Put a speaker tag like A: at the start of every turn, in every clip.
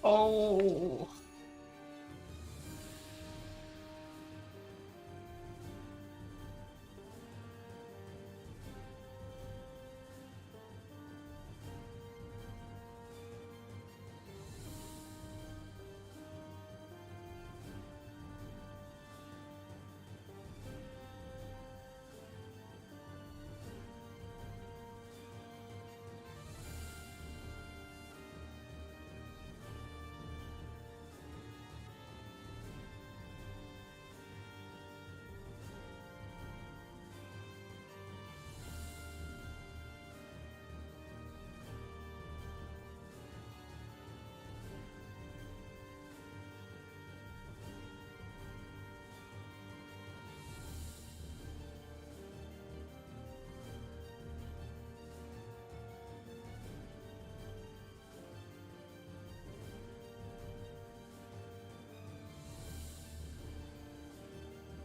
A: Oh.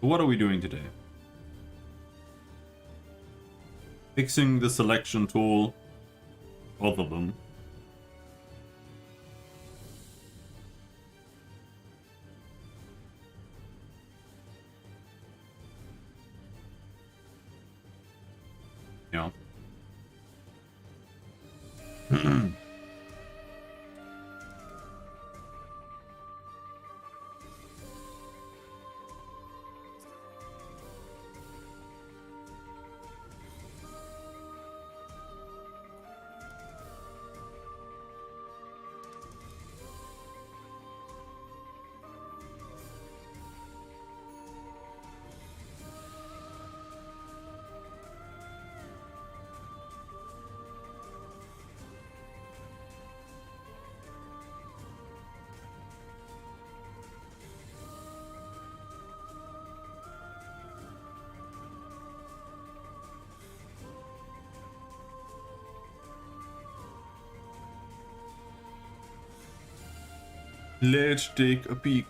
B: What are we doing today? Fixing the selection tool. Both of them. Yeah. Let's take a peek.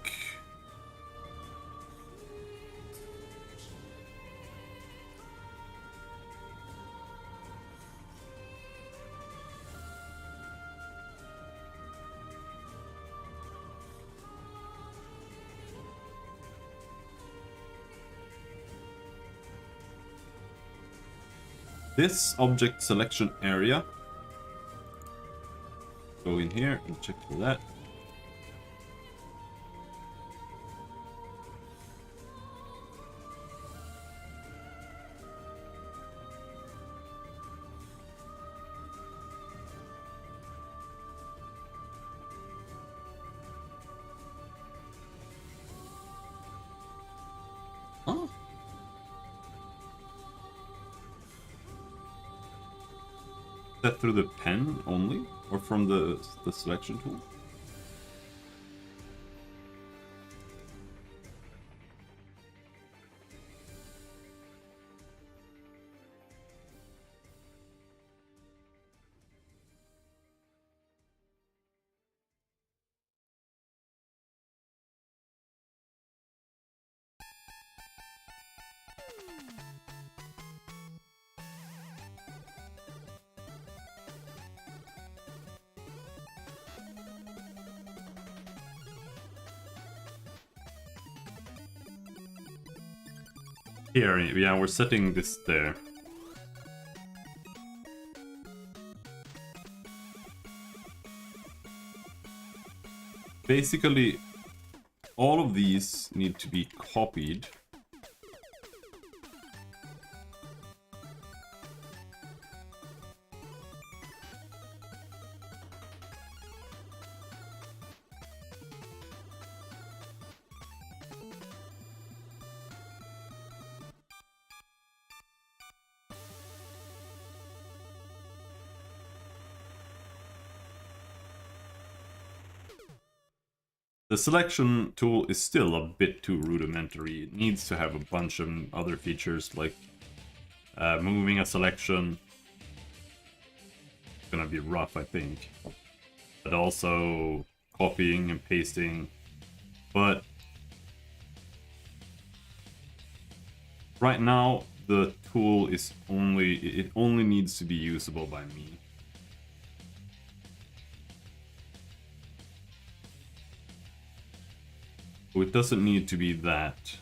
B: This object selection area. Go in here and check for that. Oh. Is that through the pen only? Or from the selection tool? Here, yeah, we're setting this there. Basically, all of these need to be copied. The selection tool is still a bit too rudimentary. It needs to have a bunch of other features like moving a selection. It's gonna be rough, I think. But also copying and pasting. But right now the tool is it only needs to be usable by me. So it doesn't need to be that.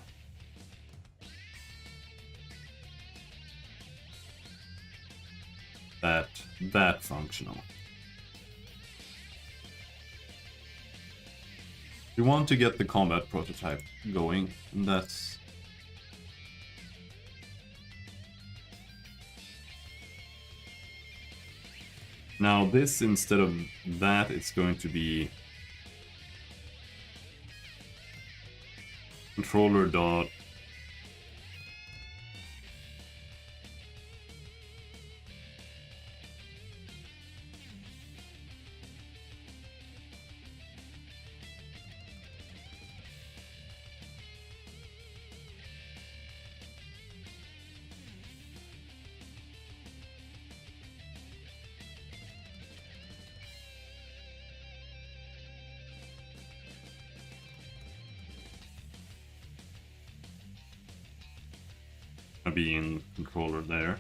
B: That functional. You want to get the combat prototype going, and that's... Now this, instead of that, it's going to be controller dot being controller there.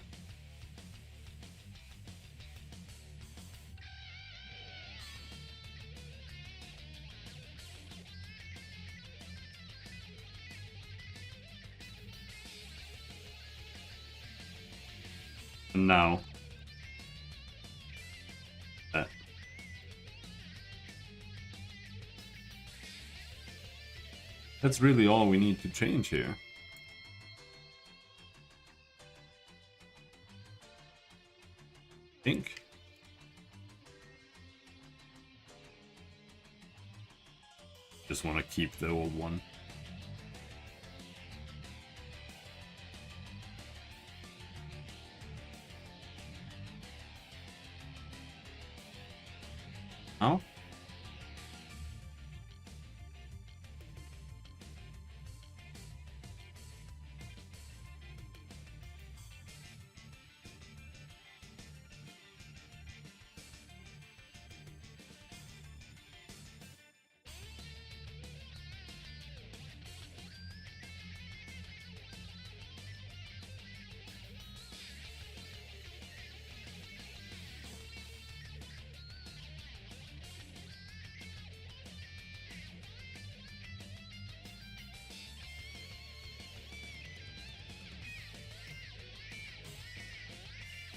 B: And now that. That's really all we need to change here. Think. Just want to keep the old one. Oh?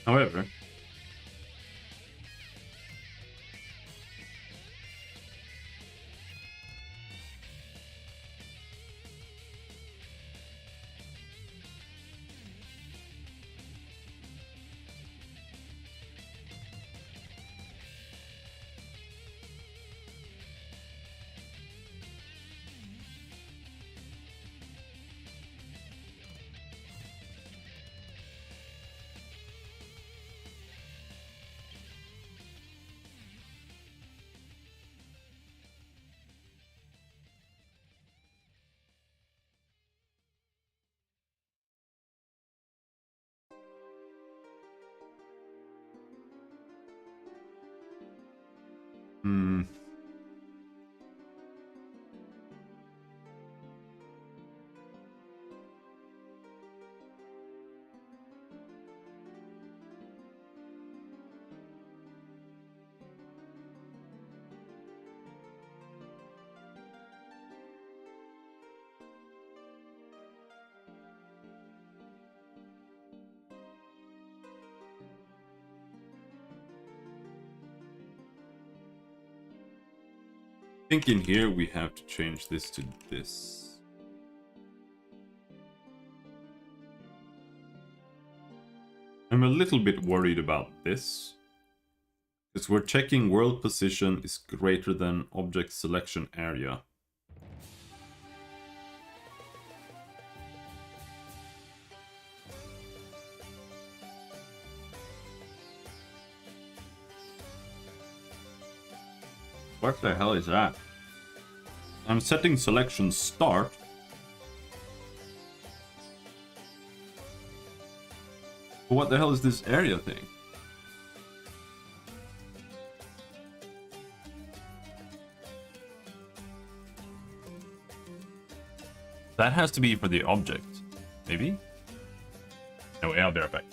B: However, I think in here we have to change this to this. I'm a little bit worried about this, because we're checking world position is greater than object selection area. What the hell is that? I'm setting selection start. What the hell is this area thing? That has to be for the object. Maybe? No, I'll be right back.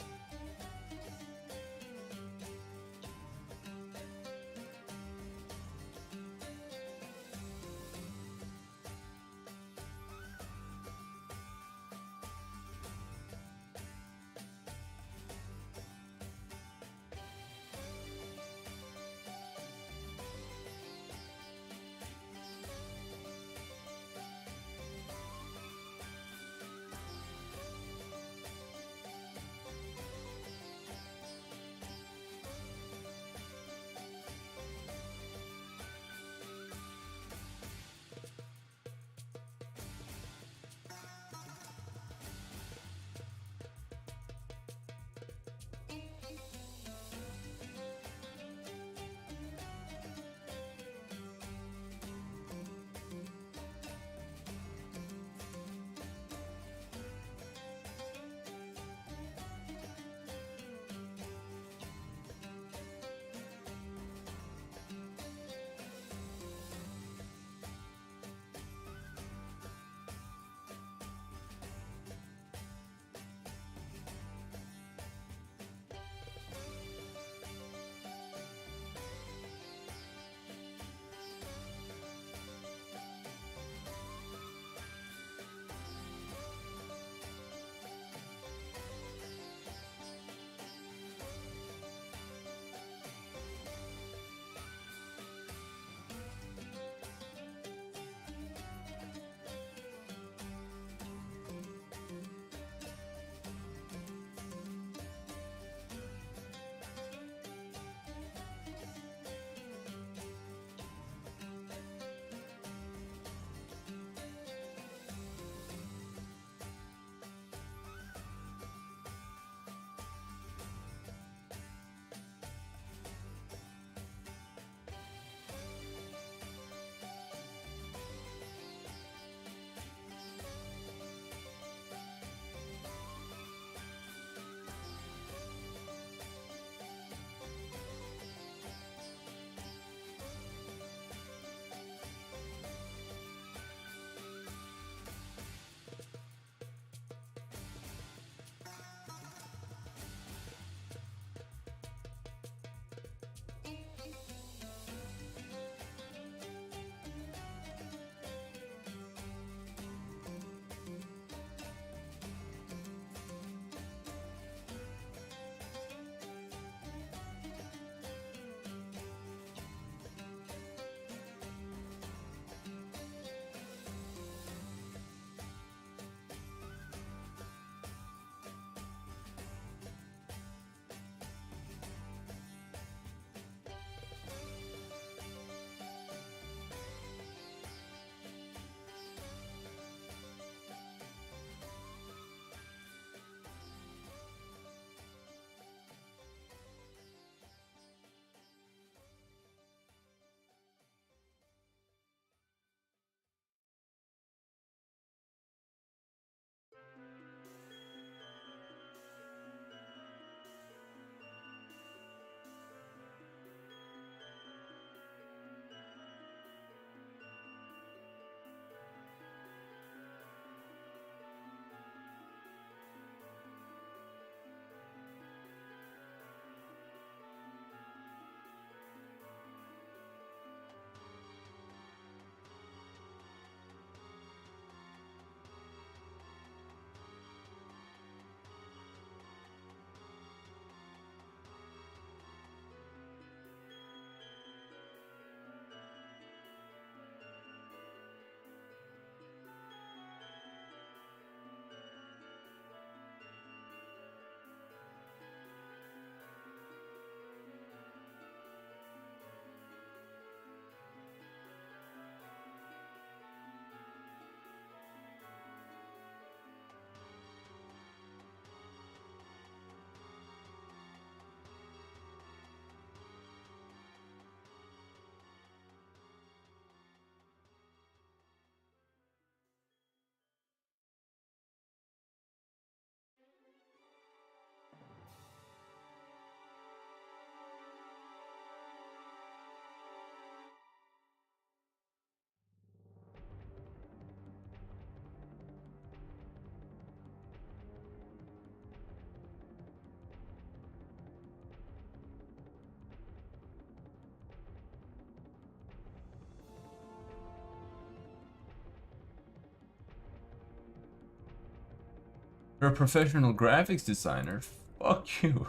B: You're a professional graphics designer. Fuck you.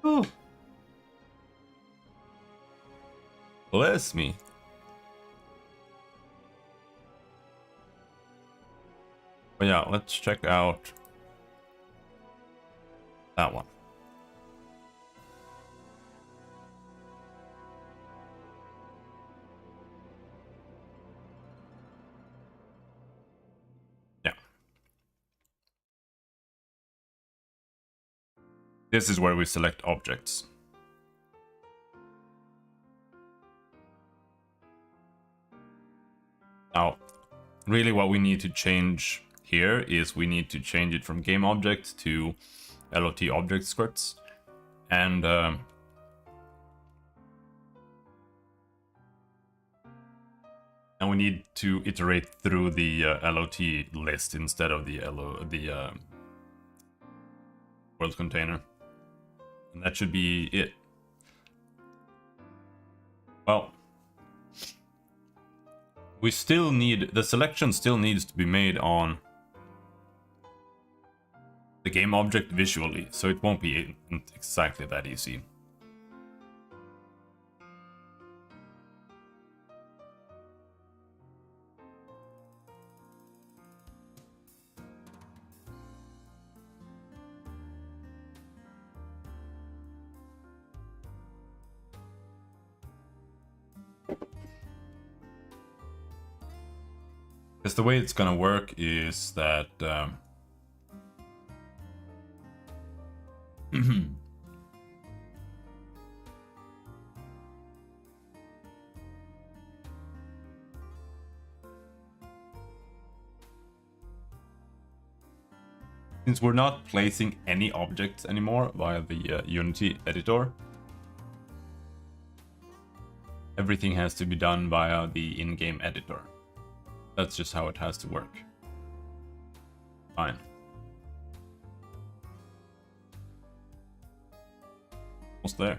B: Oh. Bless me. But yeah, let's check out that one. Yeah. This is where we select objects. Now, really what we need to change here is we need to change it from game object to LOT object scripts. And we need to iterate through the LOT list instead of the world container. And that should be it. Well, we still need, the selection still needs to be made on the game object visually, so it won't be exactly that easy. Because the way it's gonna work is that since we're not placing any objects anymore via the Unity editor, everything has to be done via the in-game editor. That's just how it has to work. Fine. Almost there.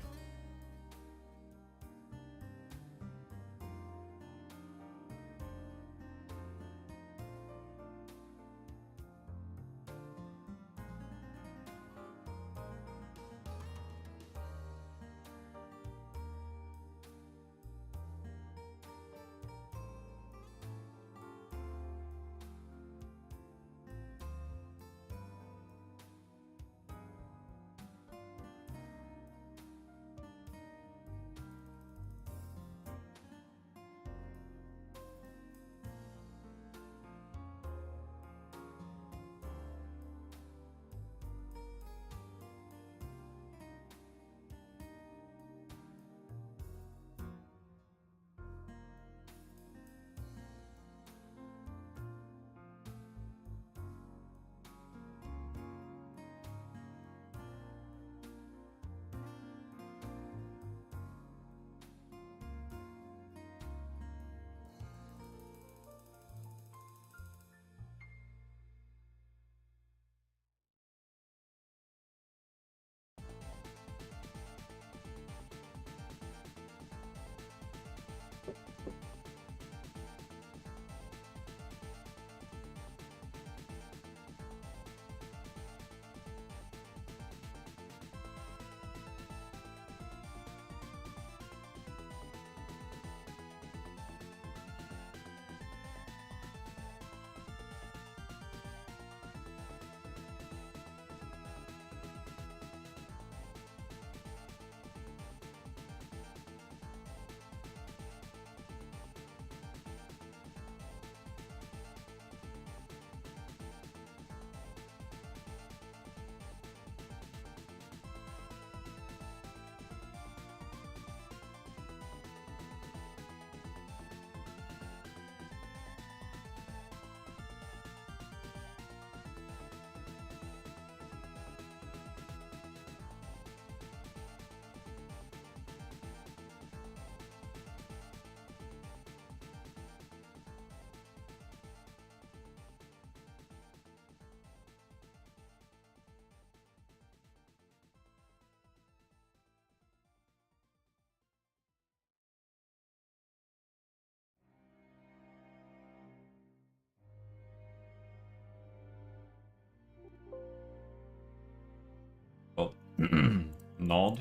B: Nod.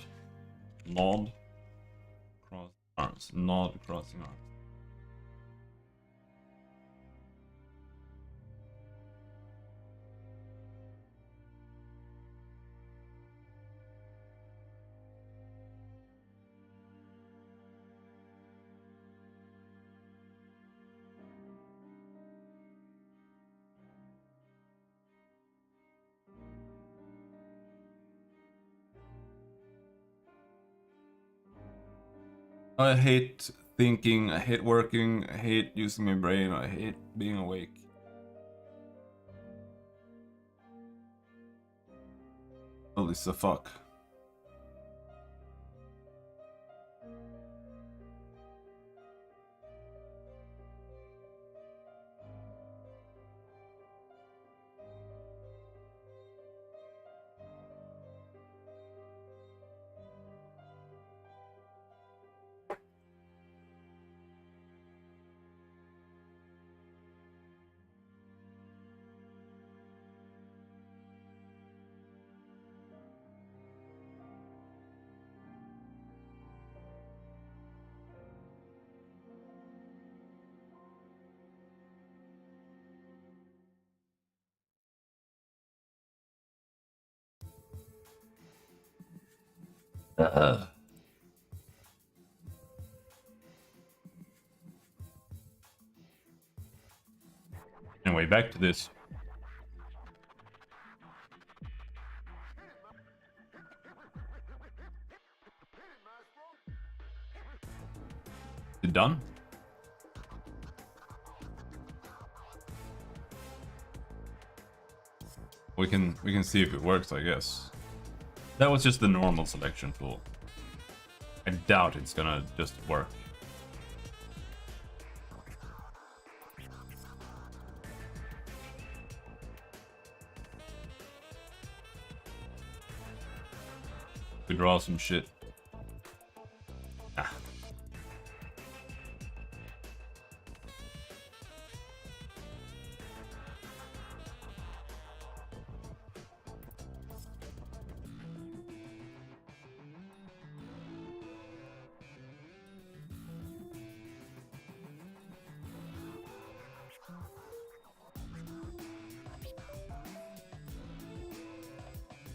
B: Nod. Cross arms. Nod crossing arms. I hate thinking, I hate working, I hate using my brain, I hate being awake. Holy the fuck. Anyway, back to this. Is it done? We can see if it works, I guess. That was just the normal selection tool. I doubt it's gonna just work. We draw some shit. Ah.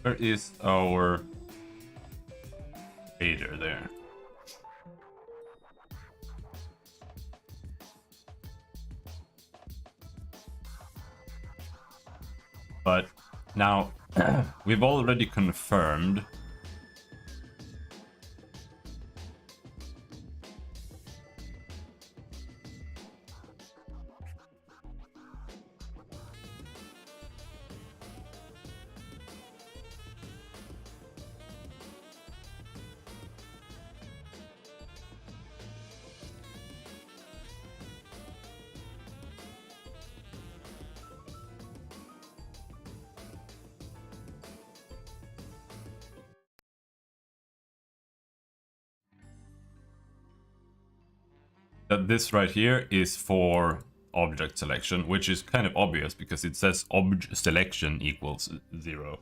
B: Where is our fader there? But now we've already confirmed that this right here is for object selection, which is kind of obvious because it says object selection equals 0.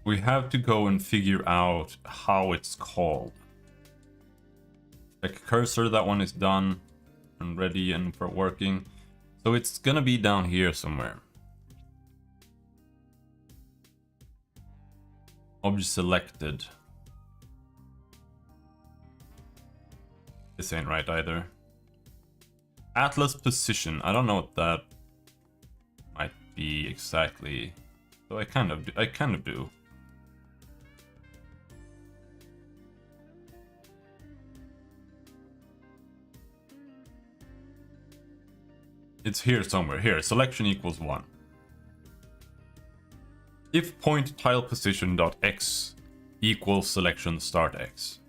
B: We have to go and figure out how it's called. Like cursor, that one is done and ready and for working. So it's gonna be down here somewhere. Object selected. This ain't right either. Atlas position. I don't know what that might be exactly. So I kind of do. It's here somewhere. Here, selection equals 1. If point tile position dot x equals selection start x.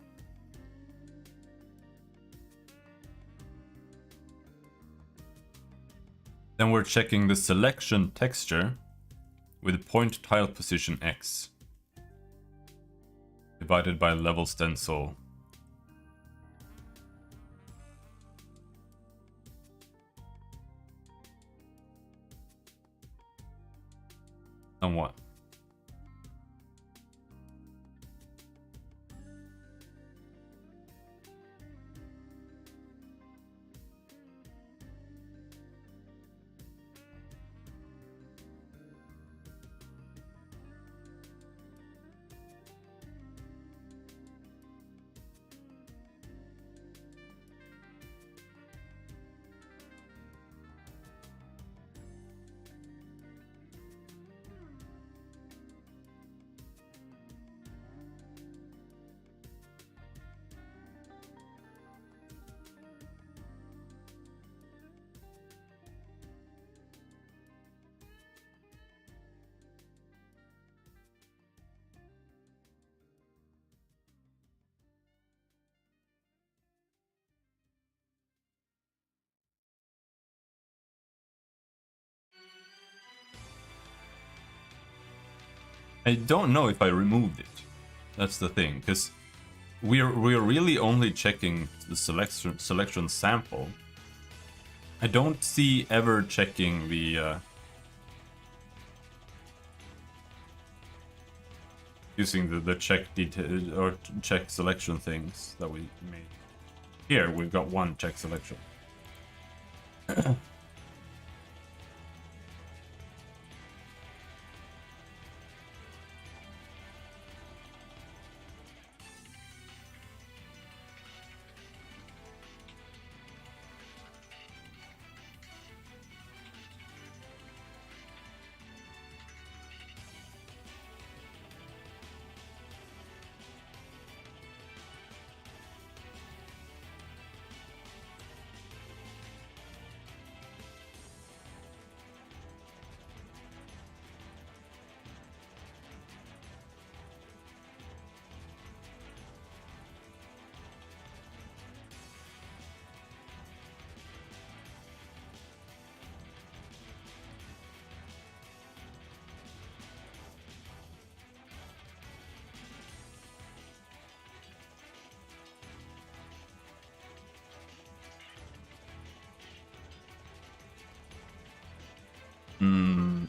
B: Then we're checking the selection texture with point tile position x divided by level stencil. And what? I don't know if I removed it. That's the thing, because we're really only checking the selection sample. I don't see ever checking the using the check detail or check selection things that we made. Here we've got one check selection. Hmm.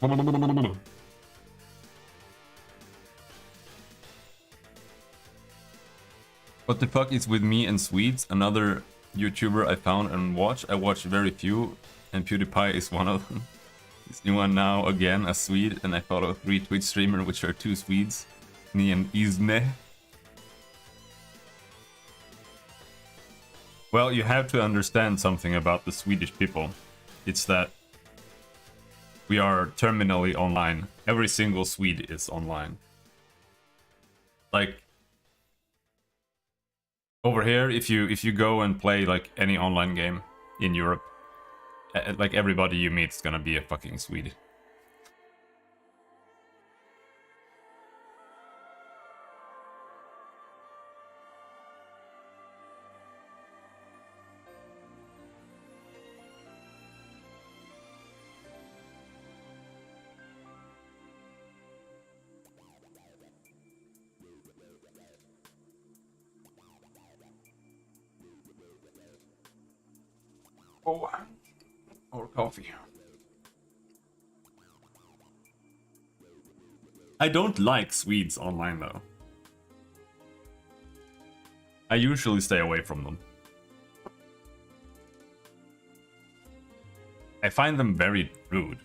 B: What the fuck is with me and Swedes? Another YouTuber I found and watch. I watch very few, and PewDiePie is one of them. This new one now, again, a Swede, and I follow 3 Twitch streamers, which are 2 Swedes. Me and Isme. Well, you have to understand something about the Swedish people. It's that we are terminally online. Every single Swede is online. Like, over here, if you go and play like any online game in Europe, like everybody you meet is gonna be a fucking Swede. Oh, or coffee. I don't like Swedes online though. I usually stay away from them. I find them very rude.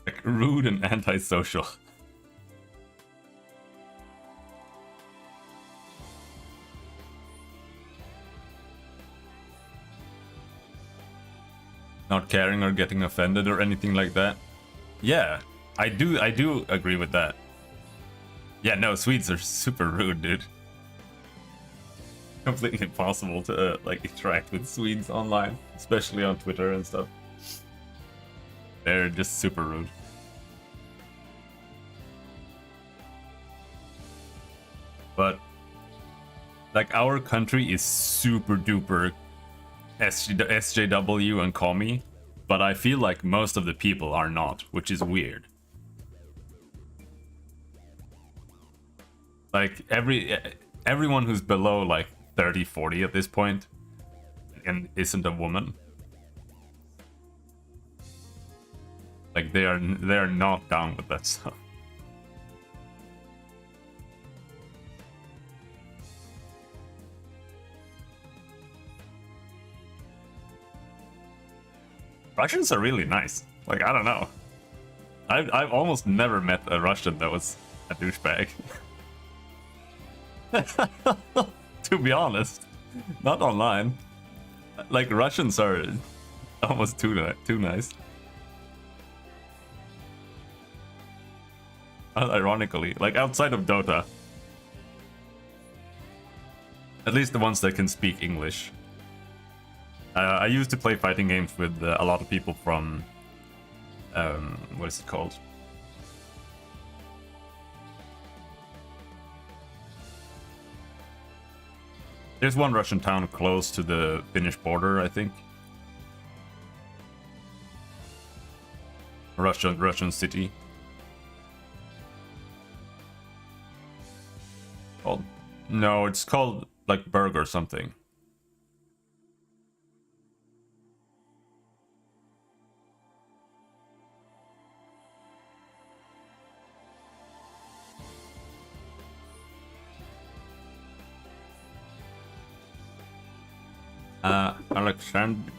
B: Like, rude and antisocial. Not caring or getting offended or anything like that. Yeah, I do agree with that. Yeah, no, Swedes are super rude, dude. Completely impossible to like interact with Swedes online, especially on Twitter and stuff. They're just super rude. But like, our country is super duper SJW and commie, but I feel like most of the people are not, which is weird. Like, everyone who's below like 30, 40 at this point and isn't a woman, like they are not down with that stuff. Russians are really nice. Like, I don't know. I've almost never met a Russian that was a douchebag. To be honest, not online. Like, Russians are almost too nice. Ironically, like outside of Dota, at least the ones that can speak English. I used to play fighting games with a lot of people from, what is it called? There's one Russian town close to the Finnish border, I think. Russian city. Called? No, it's called like Berg or something. Alexander.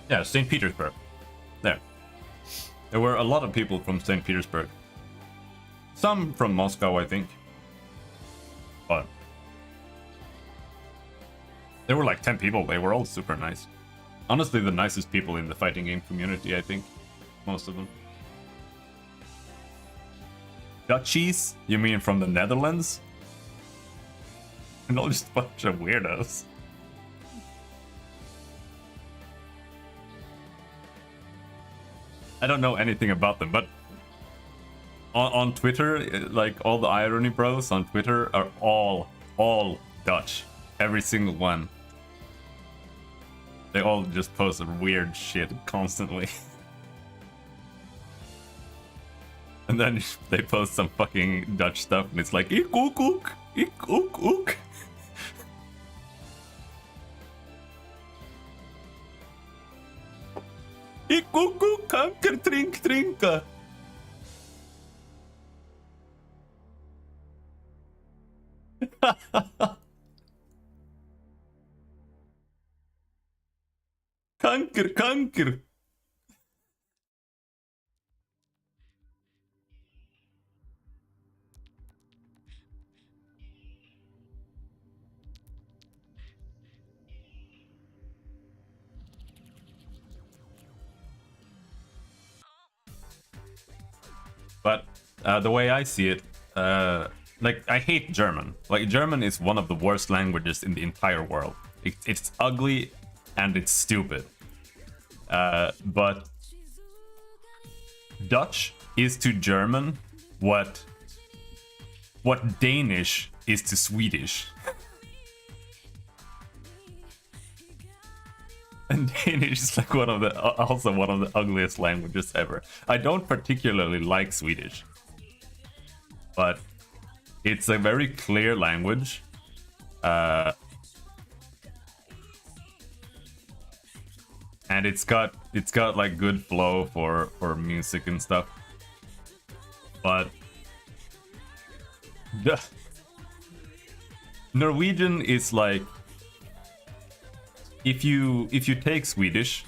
B: Yeah, St. Petersburg. There. There were a lot of people from St. Petersburg. Some from Moscow, I think. But there were like 10 people. They were all super nice. Honestly, the nicest people in the fighting game community, I think. Most of them. Dutchies? You mean from the Netherlands? And all just a bunch of weirdos. I don't know anything about them, but on Twitter, like all the irony bros on Twitter are all Dutch. Every single one. They all just post weird shit constantly. And then they post some fucking Dutch stuff and it's like, ik ook ook, ik ook ook. Ik ook ook, kanker drinken. Kanker. But the way I see it, like, I hate German. Like, German is one of the worst languages in the entire world. It's ugly and it's stupid. But Dutch is to German what Danish is to Swedish. And Danish is like also one of the ugliest languages ever. I don't particularly like Swedish, but it's a very clear language. And it's got like good flow for music and stuff. But the Norwegian is like, if you take Swedish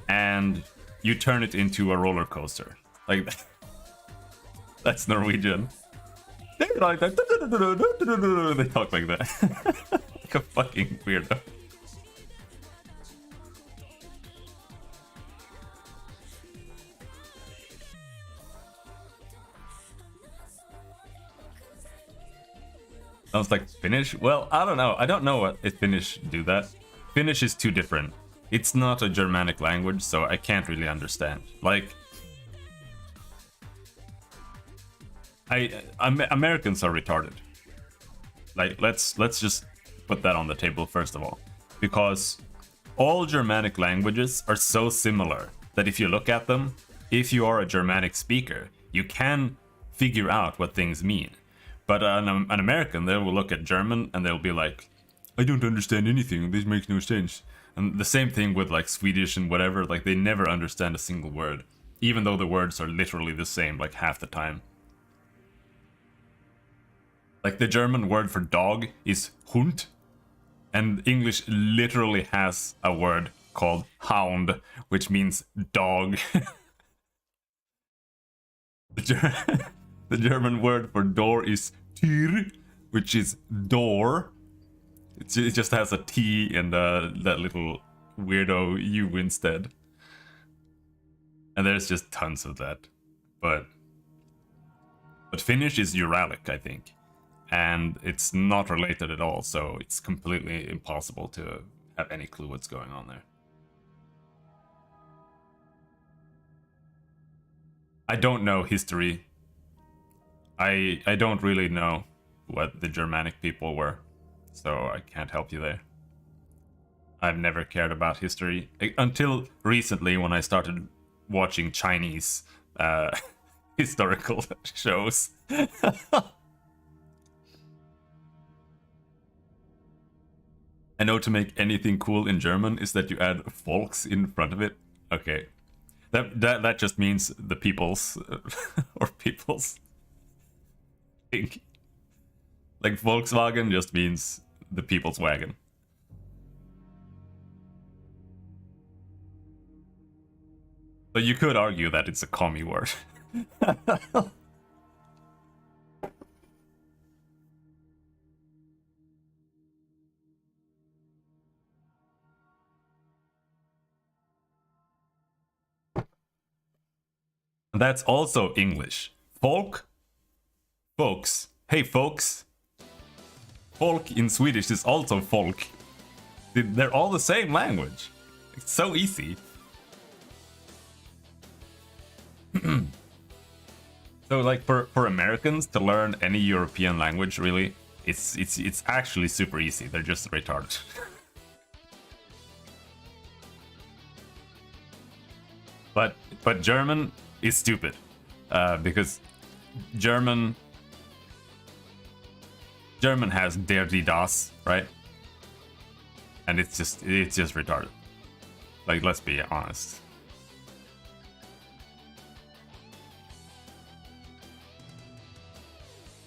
B: and you turn it into a roller coaster, like that's Norwegian. They're like that. They talk like that, like a fucking weirdo. Sounds like Finnish. Well, I don't know. I don't know what if Finnish do that. Finnish is too different. It's not a Germanic language, so I can't really understand. Like, Americans are retarded. Like, let's just put that on the table first of all, because all Germanic languages are so similar that if you look at them, if you are a Germanic speaker, you can figure out what things mean. But an American, they will look at German and they'll be like, I don't understand anything, this makes no sense. And the same thing with like Swedish and whatever, like they never understand a single word, even though the words are literally the same like half the time. Like the German word for dog is Hund, and English literally has a word called hound, which means dog. The German word for door is Tür, which is door. It just has a T and that little weirdo U instead. And there's just tons of that. But Finnish is Uralic, I think. And it's not related at all, so it's completely impossible to have any clue what's going on there. I don't know history. I don't really know what the Germanic people were, so I can't help you there. I've never cared about history until recently when I started watching Chinese historical shows. I know to make anything cool in German is that you add volks in front of it. Okay. That just means the people's or people's thing. Like Volkswagen just means the people's wagon. But you could argue that it's a commie word. That's also English. Folk, folks. Hey, folks. Folk in Swedish is also folk. They're all the same language. It's so easy. So, like, for Americans to learn any European language, really, It's actually super easy. They're just retarded. but German is stupid because German has der die das, right? And it's just retarded. Like, let's be honest.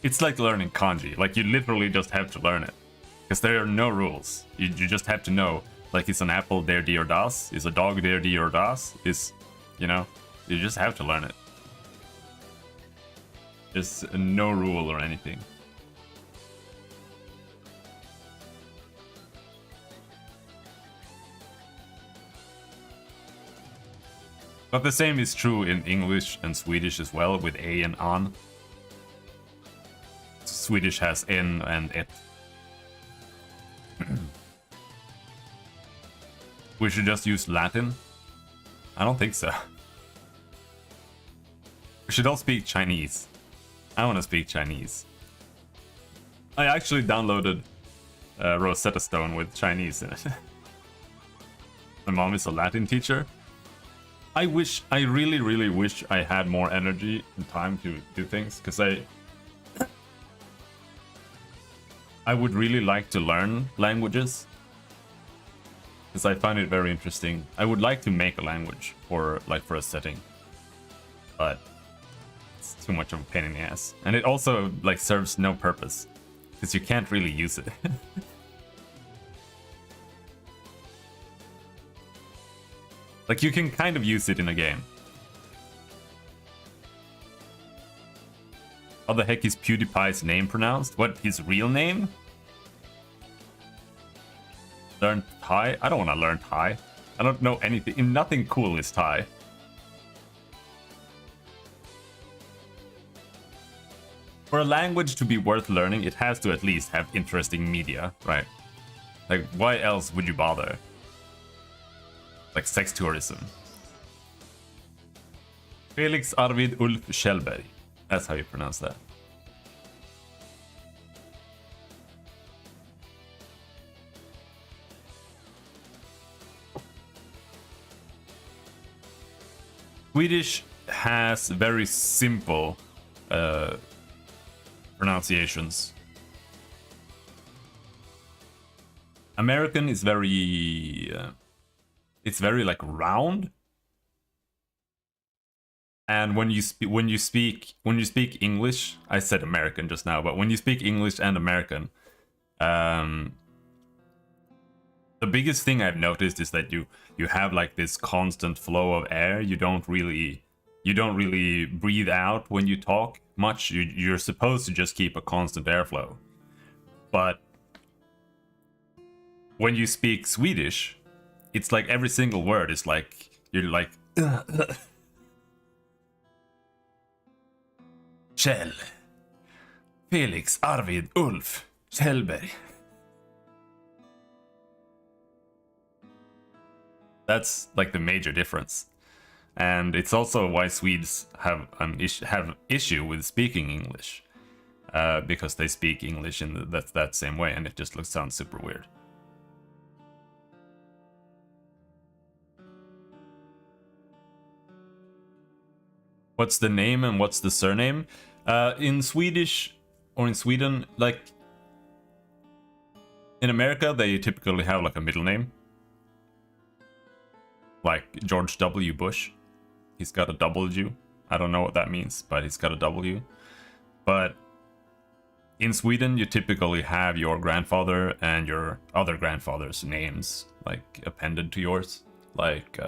B: It's like learning kanji. Like, you literally just have to learn it. Because there are no rules. You just have to know. Like, is an apple der die or das? Is a dog der die or das? You know? You just have to learn it. There's no rule or anything. But the same is true in English and Swedish as well, with a and an. Swedish has en and et. We should just use Latin? I don't think so. We should all speak Chinese. I want to speak Chinese. I actually downloaded Rosetta Stone with Chinese in it. My mom is a Latin teacher. I really, really wish I had more energy and time to do things, because I would really like to learn languages, because I find it very interesting. I would like to make a language for a setting, but it's too much of a pain in the ass, and it also like serves no purpose because you can't really use it. Like, you can kind of use it in a game. How the heck is PewDiePie's name pronounced? What, his real name? Learn Thai? I don't want to learn Thai. I don't know anything. Nothing cool is Thai. For a language to be worth learning, it has to at least have interesting media, right? Like, why else would you bother? Like sex tourism. Felix Arvid Ulf Kjellberg. That's how you pronounce that. Swedish has very simple pronunciations. American is very... it's very like round, and when you speak English, I said American just now, but when you speak English and American, the biggest thing I've noticed is that you have like this constant flow of air. You don't really breathe out when you talk much. You're supposed to just keep a constant airflow, but when you speak Swedish, it's like every single word is like, you're like... Kjell. Felix Arvid Ulf Kjellberg. That's like the major difference. And it's also why Swedes have issue with speaking English. Because they speak English in that same way, and it just sounds super weird. What's the name and what's the surname? In Swedish, or in Sweden, like... in America, they typically have like a middle name. Like George W. Bush. He's got a W. I don't know what that means, but he's got a W. But in Sweden, you typically have your grandfather and your other grandfather's names, like, appended to yours. Like...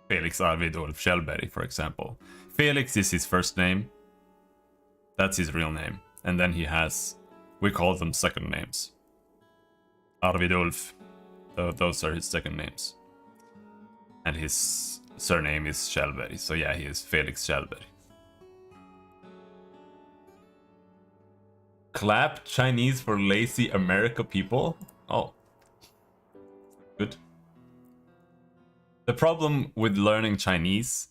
B: Felix Arvid Ulf Kjellberg, for example. Felix is his first name. That's his real name. And then he has... we call them second names. Arvid Ulf. Those are his second names. And his surname is Kjellberg. So yeah, he is Felix Kjellberg. Clap Chinese for lazy America people? Oh. Good. The problem with learning Chinese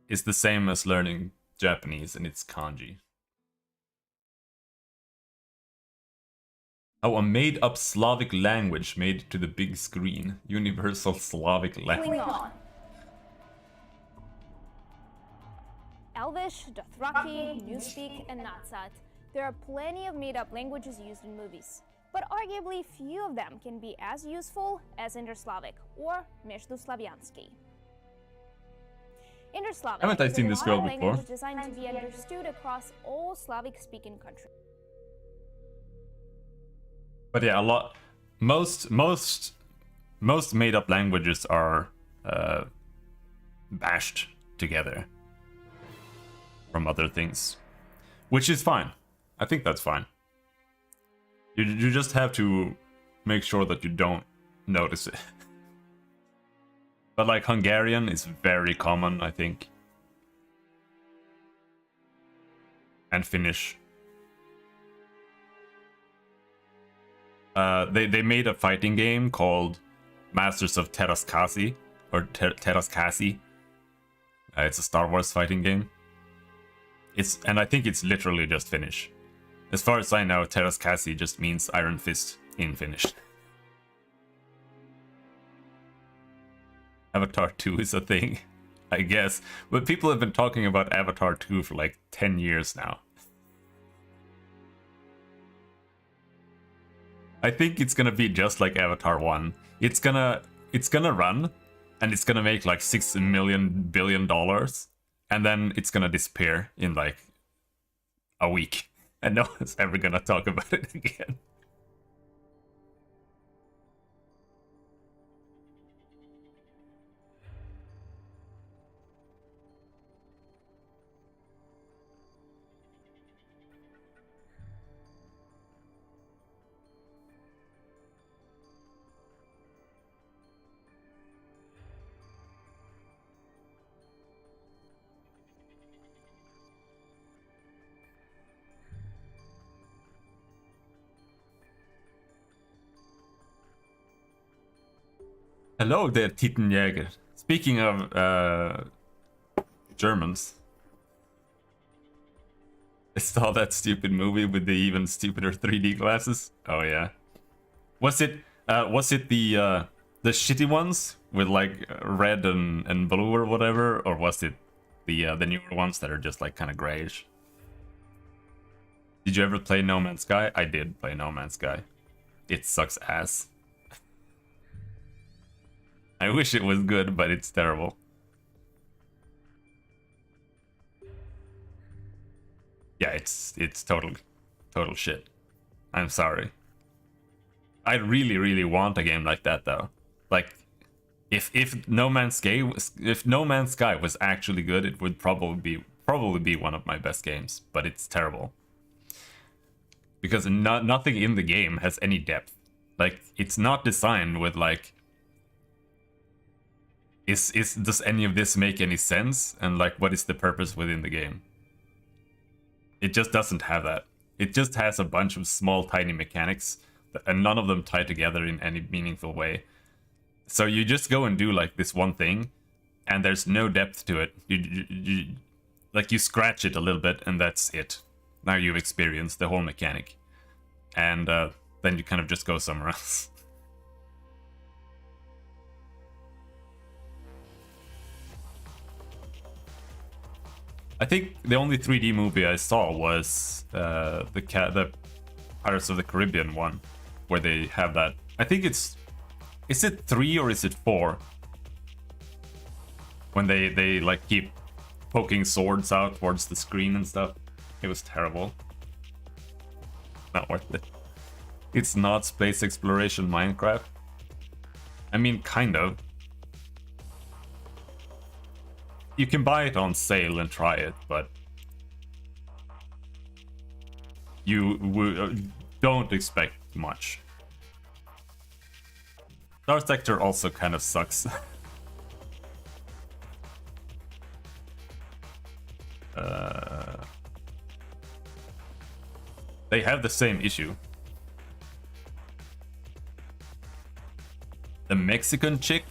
B: is the same as learning Japanese and it's kanji. Oh, a made-up Slavic language made to the big screen. Universal Slavic language.
A: Elvish, Dothraki, Newspeak, and Natsat. There are plenty of made-up languages used in movies, but arguably few of them can be as useful as Indoslavic or Междуславянский. Indoslavic
B: Haven't I
A: is a
B: seen this girl
A: modern
B: before?
A: language designed to be understood across all Slavic-speaking countries.
B: But yeah, most made-up languages are bashed together from other things, which is fine. I think that's fine. You just have to make sure that you don't notice it. But like Hungarian is very common, I think. And Finnish. They made a fighting game called Masters of Terrestria, or Terrestria. It's a Star Wars fighting game. And I think it's literally just Finnish. As far as I know, Terrestria just means Iron Fist in Finnish. Avatar 2 is a thing, I guess. But people have been talking about Avatar 2 for like 10 years now. I think it's gonna be just like Avatar 1. It's gonna run, and it's gonna make like $6 billion, and then it's gonna disappear in like a week, and no one's ever gonna talk about it again. Hello there, Titenjäger. Speaking of Germans, I saw that stupid movie with the even stupider 3D glasses. Oh yeah, was it the shitty ones with like red and blue or whatever, or was it the newer ones that are just like kind of grayish? Did you ever play No Man's Sky? I did play No Man's Sky. It sucks ass. I wish it was good, but it's terrible. Yeah, it's total shit. I'm sorry. I really want a game like that though. Like, if No Man's Sky was actually good, it would probably be one of my best games. But it's terrible because nothing in the game has any depth. Like, it's not designed with like. Does any of this make any sense? And like, what is the purpose within the game? It just doesn't have that. It just has a bunch of small, tiny mechanics, and none of them tie together in any meaningful way. So you just go and do like this one thing, and there's no depth to it. You scratch it a little bit, and that's it. Now you've experienced the whole mechanic, and then you kind of just go somewhere else. I think the only 3D movie I saw was the Pirates of the Caribbean one, where they have that. I think is it 3 or is it 4? When they like keep poking swords out towards the screen and stuff. It was terrible. Not worth it. It's not space exploration Minecraft. I mean, kind of. You can buy it on sale and try it, but you don't expect much. Star Sector also kind of sucks. They have the same issue. The Mexican chick?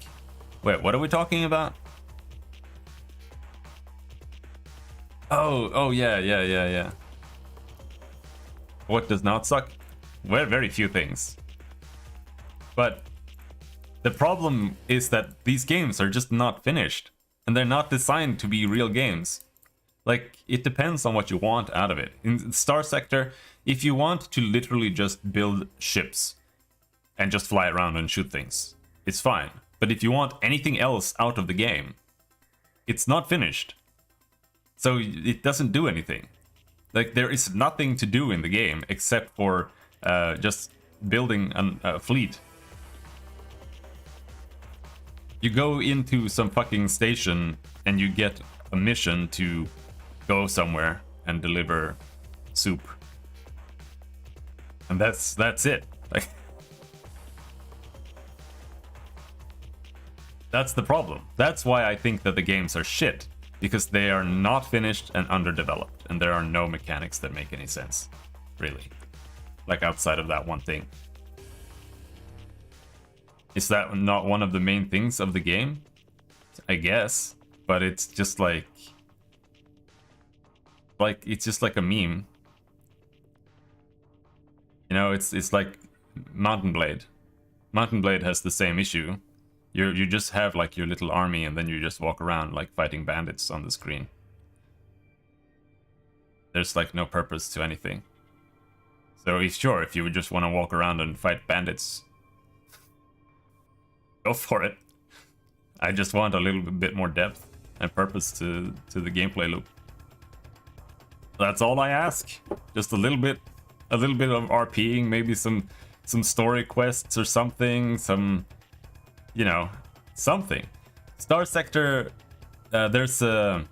B: Wait, what are we talking about? Oh, yeah. What does not suck? Well, very few things. But the problem is that these games are just not finished. And they're not designed to be real games. Like, it depends on what you want out of it. In Star Sector, if you want to literally just build ships and just fly around and shoot things, it's fine. But if you want anything else out of the game, it's not finished. So it doesn't do anything. Like, there is nothing to do in the game except for just building a fleet. You go into some fucking station and you get a mission to go somewhere and deliver soup. And that's it. Like, that's the problem. That's why I think that the games are shit. Because they are not finished and underdeveloped. And there are no mechanics that make any sense. Really. Like, outside of that one thing. Is that not one of the main things of the game? I guess. But it's just like... it's just like a meme. You know, it's like Mountain Blade. Mountain Blade has the same issue. You just have like your little army and then you just walk around like fighting bandits on the screen. There's like no purpose to anything. So if you would just want to walk around and fight bandits, go for it. I just want a little bit more depth and purpose to the gameplay loop. That's all I ask. Just a little bit of RPing, maybe some story quests or something, some, you know, something. Star Sector, there's a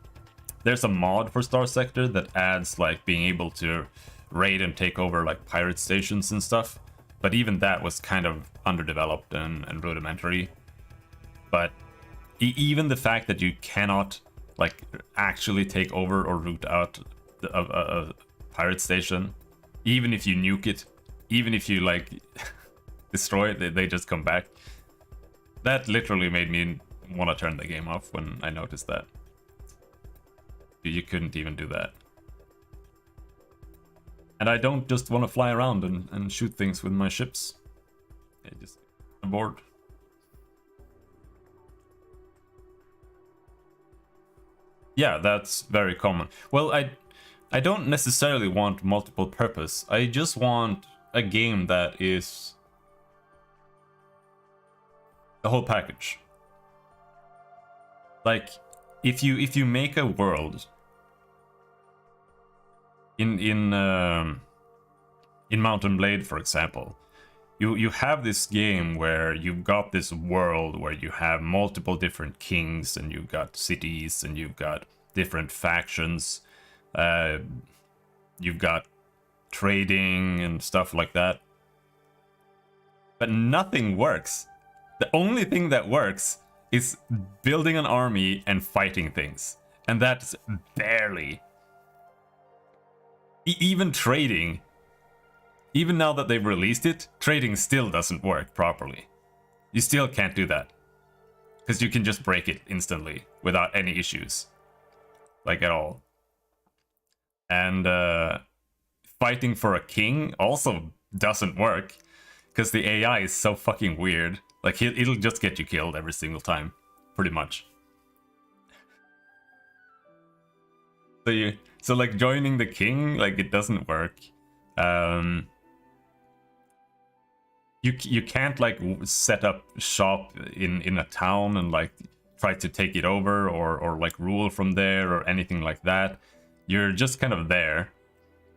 B: mod for Star Sector that adds like being able to raid and take over like pirate stations and stuff. But even that was kind of underdeveloped and rudimentary. But even the fact that you cannot like actually take over or root out a pirate station, even if you nuke it, even if you like destroy it, they just come back. That literally made me want to turn the game off when I noticed that. You couldn't even do that. And I don't just want to fly around and shoot things with my ships. I just I'm bored. Yeah, that's very common. Well, I don't necessarily want multiple purpose. I just want a game that is the whole package. Like, if you make a world in Mountain Blade, for example, you have this game where you've got this world where you have multiple different kings and you've got cities and you've got different factions. You've got trading and stuff like that. But nothing works. The only thing that works is building an army and fighting things. And that's barely. Even trading, even now that they've released it, trading still doesn't work properly. You still can't do that. Because you can just break it instantly without any issues. Like, at all. And fighting for a king also doesn't work. Because the AI is so fucking weird. Like, it'll just get you killed every single time. Pretty much. So like, joining the king, like, it doesn't work. You can't, like, set up shop in a town and, like, try to take it over or like, rule from there or anything like that. You're just kind of there.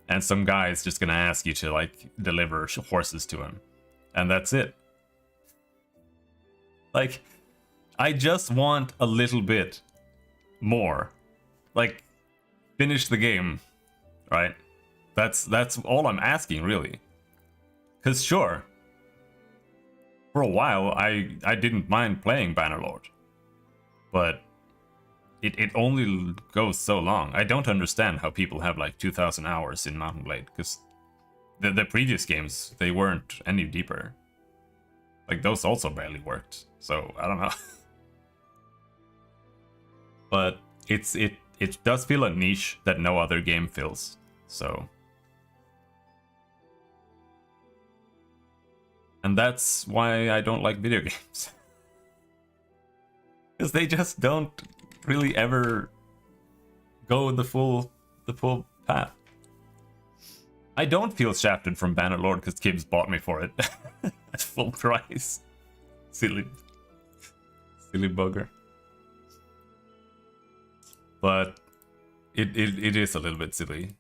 B: And some guy is just gonna ask you to, like, deliver horses to him. And that's it. Like, I just want a little bit more. Like, finish the game, right? That's all I'm asking, really. Because sure, for a while, I didn't mind playing Bannerlord. But it only goes so long. I don't understand how people have like 2,000 hours in Mountain Blade, because the previous games, they weren't any deeper. Like, those also barely worked. So, I don't know. But it it does feel a niche that no other game fills. So, and that's why I don't like video games, because they just don't really ever go the full path. I don't feel shafted from Bannerlord because Kibbs bought me for it at full price. Silly bugger. But it is a little bit silly.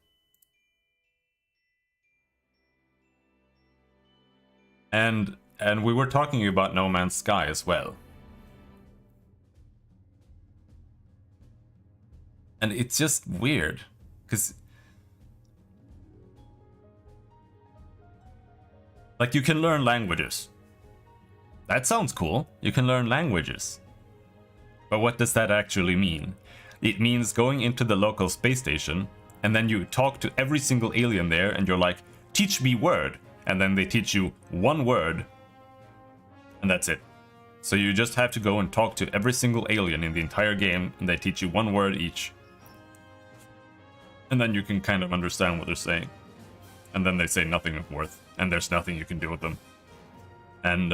B: And we were talking about No Man's Sky as well. And it's just weird, because like, you can learn languages. That sounds cool. You can learn languages. But what does that actually mean? It means going into the local space station, and then you talk to every single alien there, and you're like, teach me word. And then they teach you one word, and that's it. So you just have to go and talk to every single alien in the entire game, and they teach you one word each. And then you can kind of understand what they're saying. And then they say nothing of worth, and there's nothing you can do with them. And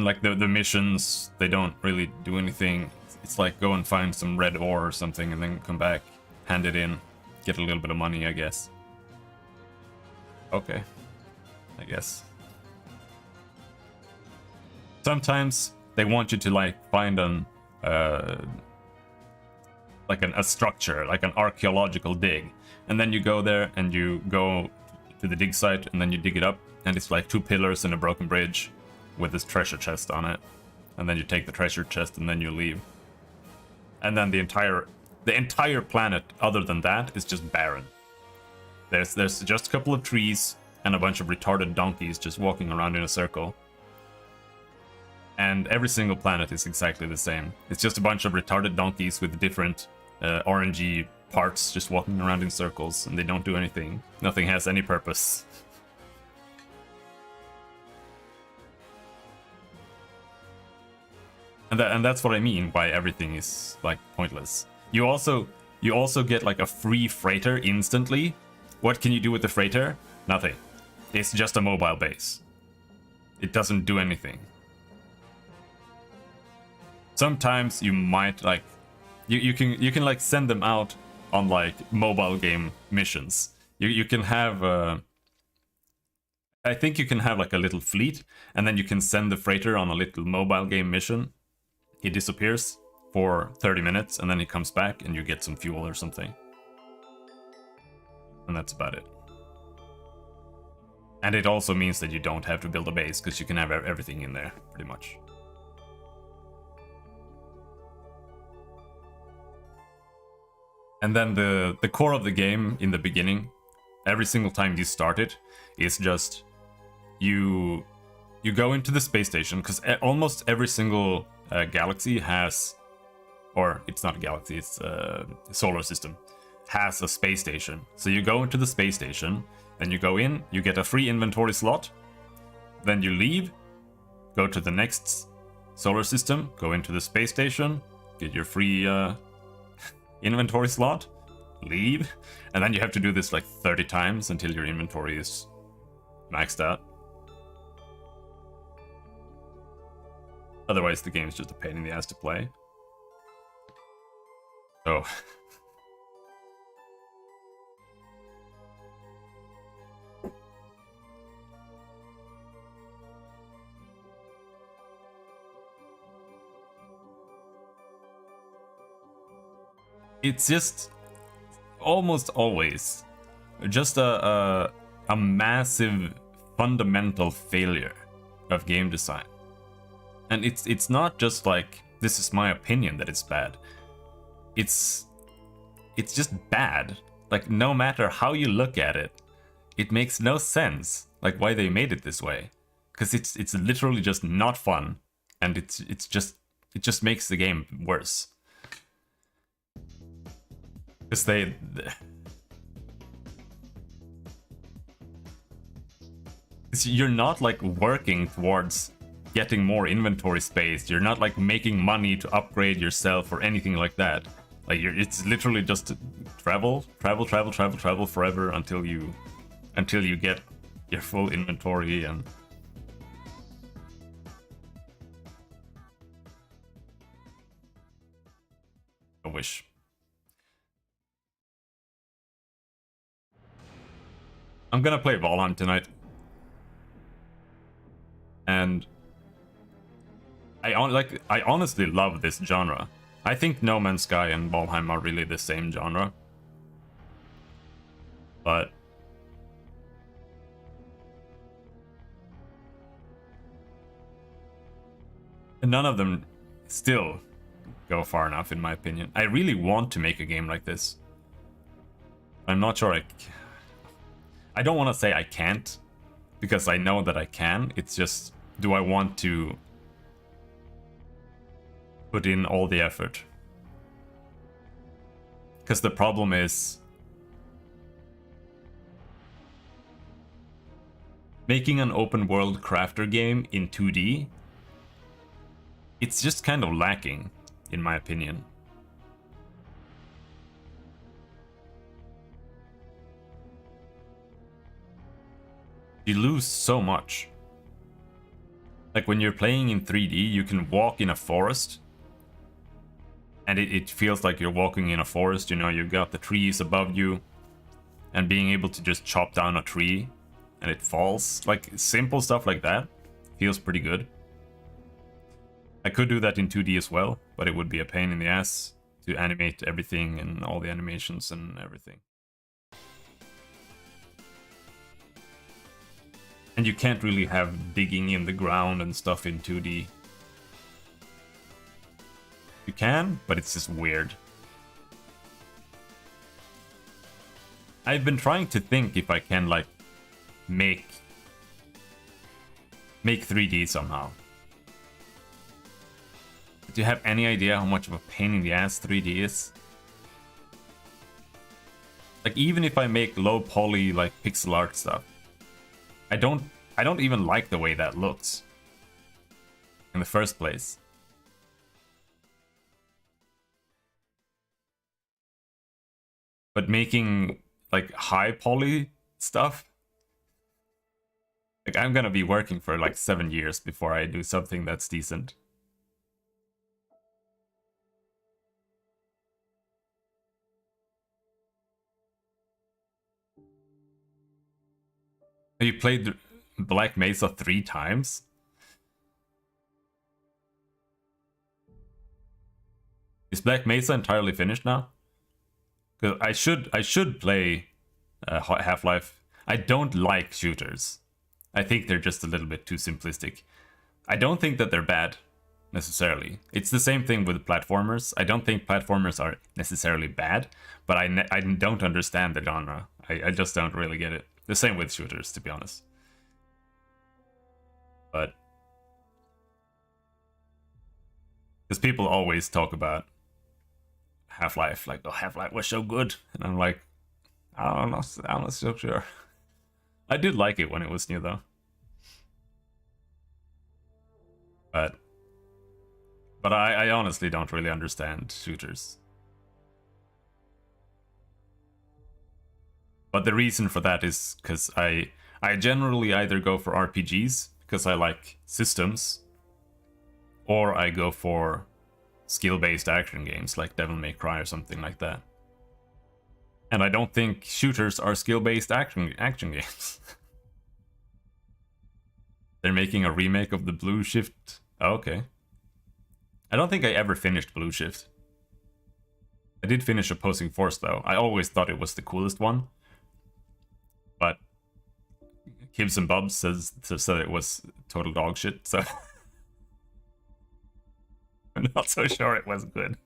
B: like the missions, they don't really do anything. It's like go and find some red ore or something and then come back, hand it in, get a little bit of money, I guess. Okay, I guess. Sometimes they want you to like find a structure, like an archaeological dig, and then you go there and you go to the dig site and then you dig it up, and it's like 2 pillars and a broken bridge with this treasure chest on it, and then you take the treasure chest and then you leave, and then the entire planet other than that is just barren. There's just a couple of trees and a bunch of retarded donkeys just walking around in a circle. And every single planet is exactly the same. It's just a bunch of retarded donkeys with different orangey parts just walking around in circles, and they don't do anything. Nothing has any purpose. And that's what I mean by everything is like pointless. You also get like a free freighter instantly. What can you do with the freighter? Nothing. It's just a mobile base. It doesn't do anything. Sometimes you might like you can like send them out on like mobile game missions. You can have I think you can have like a little fleet, and then you can send the freighter on a little mobile game mission. He disappears for 30 minutes and then he comes back and you get some fuel or something. And that's about it. And it also means that you don't have to build a base, because you can have everything in there pretty much. And then the core of the game in the beginning, every single time you start it, is just you go into the space station, because almost every single galaxy has, or it's not a galaxy, it's a solar system, has a space station. So you go into the space station, then you go in, you get a free inventory slot, then you leave, go to the next solar system, go into the space station, get your free inventory slot, leave, and then you have to do this like 30 times until your inventory is maxed out. Otherwise the game is just a pain in the ass to play. So it's just almost always just a massive fundamental failure of game design. And it's not just like, this is my opinion that it's bad. It's just bad. Like, no matter how you look at it, it makes no sense like why they made it this way. Because it's literally just not fun, and it just makes the game worse. Because you're not like working towards getting more inventory space. You're not like making money to upgrade yourself or anything like that. Like it's literally just travel forever until you get your full inventory. And I wish. I'm gonna play Valheim tonight. And I honestly love this genre. I think No Man's Sky and Valheim are really the same genre. But none of them still go far enough, in my opinion. I really want to make a game like this. I'm not sure I don't want to say I can't, because I know that I can. It's just, do I want to put in all the effort? Because the problem is, making an open world crafter game in 2D, it's just kind of lacking, in my opinion. You lose so much. Like when you're playing in 3D, you can walk in a forest, and it feels like you're walking in a forest. You know, you've got the trees above you, and being able to just chop down a tree and it falls. Like simple stuff like that feels pretty good. I could do that in 2D as well, but it would be a pain in the ass to animate everything and all the animations and everything. And you can't really have digging in the ground and stuff in 2D. You can, but it's just weird. I've been trying to think if I can, like, make 3D somehow. Do you have any idea how much of a pain in the ass 3D is? Like, even if I make low poly, like, pixel art stuff, I don't even like the way that looks in the first place. But making like high poly stuff, like I'm gonna be working for like 7 years before I do something that's decent. You played Black Mesa 3 times? Is Black Mesa entirely finished now? Because I should play Half-Life. I don't like shooters. I think they're just a little bit too simplistic. I don't think that they're bad, necessarily. It's the same thing with platformers. I don't think platformers are necessarily bad, but I don't understand the genre. I just don't really get it. The same with shooters, to be honest. But because people always talk about Half-Life, like, oh, Half-Life was so good, and I'm like, I'm not so sure. I did like it when it was new, though. But I honestly don't really understand shooters. But the reason for that is because I generally either go for RPGs, because I like systems, or I go for skill-based action games like Devil May Cry or something like that. And I don't think shooters are skill-based action games. They're making a remake of the Blue Shift. Oh, okay. I don't think I ever finished Blue Shift. I did finish Opposing Force, though. I always thought it was the coolest one. But Kibs and Bubs said it was total dog shit, so I'm not so sure it was good.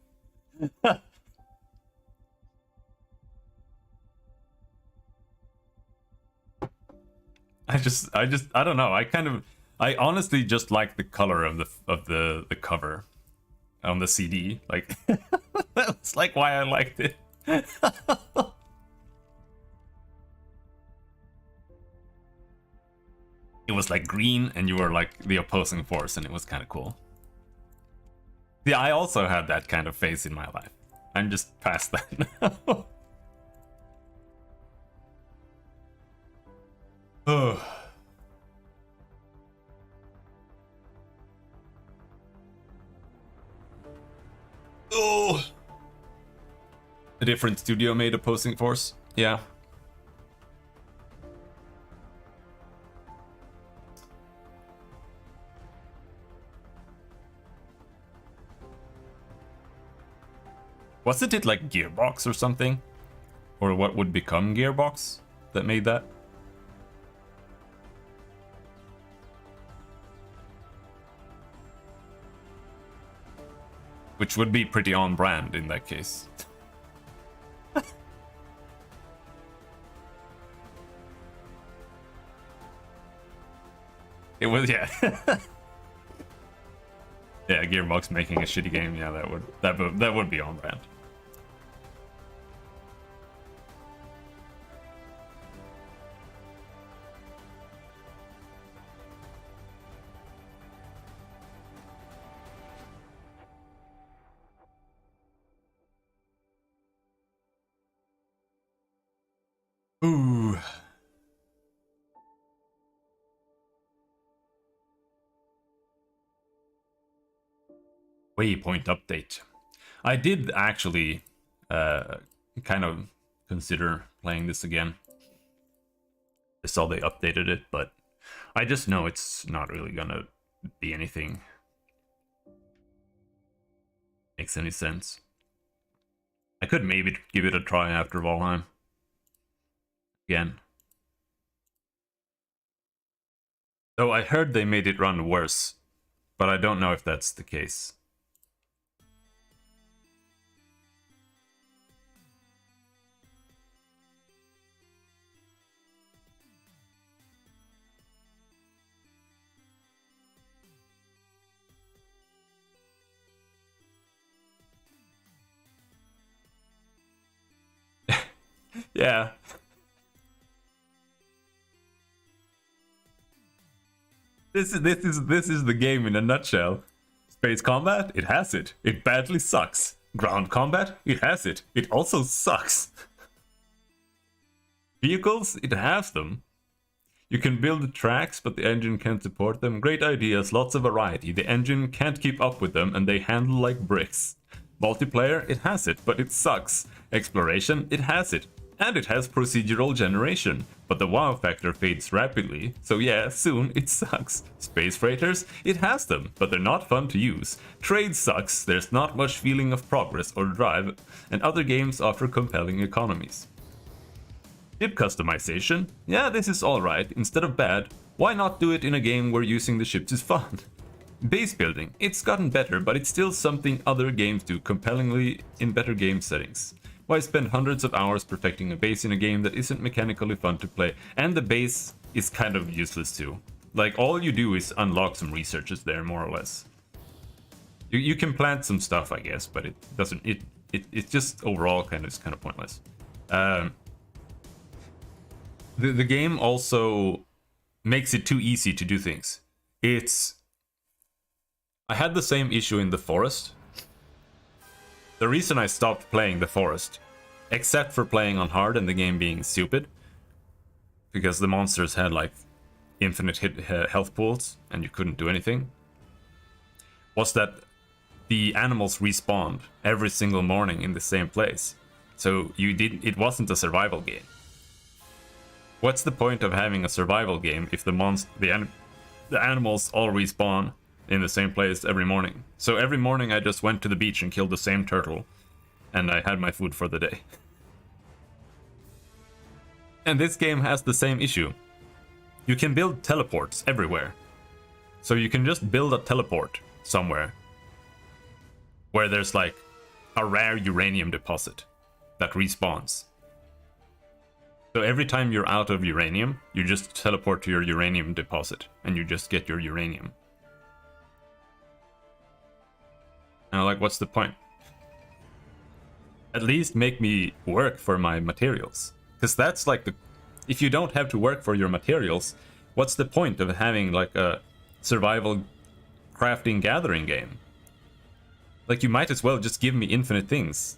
B: I don't know. I honestly just like the color of the cover on the CD. Like that's like why I liked it. It was like green and you were like the opposing force, and it was kind of cool. Yeah, I also had that kind of phase in my life. I'm just past that now. Oh. Oh. A different studio made opposing force. Yeah. Wasn't it like Gearbox or something? Or what would become Gearbox that made that? Which would be pretty on brand in that case. It was, yeah. Yeah, Gearbox making a shitty game. Yeah, that would be on brand. Ooh. Waypoint update. I did actually kind of consider playing this again. I saw they updated it, but I just know it's not really gonna be anything makes any sense. I could maybe give it a try after Valheim. Again. Though I heard they made it run worse, but I don't know if that's the case. Yeah. This is the game in a nutshell. Space combat, it has it. It badly sucks. Ground combat, it has it. It also sucks. Vehicles, it has them. You can build tracks, but the engine can't support them. Great ideas, lots of variety. The engine can't keep up with them, and they handle like bricks. Multiplayer, it has it, but it sucks. Exploration, it has it. And it has procedural generation, but the wow factor fades rapidly, so yeah, soon it sucks. Space freighters, it has them, but they're not fun to use. Trade sucks, there's not much feeling of progress or drive, and other games offer compelling economies. Ship customization, yeah, this is alright, instead of bad, why not do it in a game where using the ships is fun? Base building, it's gotten better, but it's still something other games do compellingly in better game settings. Why spend hundreds of hours perfecting a base in a game that isn't mechanically fun to play? And the base is kind of useless too. Like, all you do is unlock some researches there, more or less. You can plant some stuff, I guess, but it doesn't. It's just overall kind of pointless. The game also makes it too easy to do things. I had the same issue in the forest. The reason I stopped playing the forest, except for playing on hard and the game being stupid, because the monsters had like infinite health pools and you couldn't do anything, was that the animals respawned every single morning in the same place. So it wasn't a survival game. What's the point of having a survival game if the animals all respawn in the same place every morning? So every morning I just went to the beach and killed the same turtle, and I had my food for the day. And this game has the same issue. You can build teleports everywhere. So you can just build a teleport somewhere where there's like a rare uranium deposit that respawns. So every time you're out of uranium, you just teleport to your uranium deposit and you just get your uranium. And I'm like, what's the point? At least make me work for my materials. Because that's like if you don't have to work for your materials, What's the point of having like a survival crafting gathering game? Like, you might as well just give me infinite things.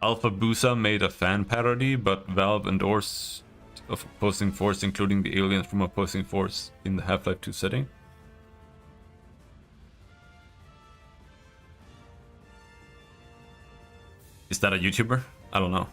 B: Alpha Busa made a fan parody, but Valve endorsed of opposing force, including the aliens from opposing force in the Half-Life 2 setting. Is that a YouTuber? I don't know.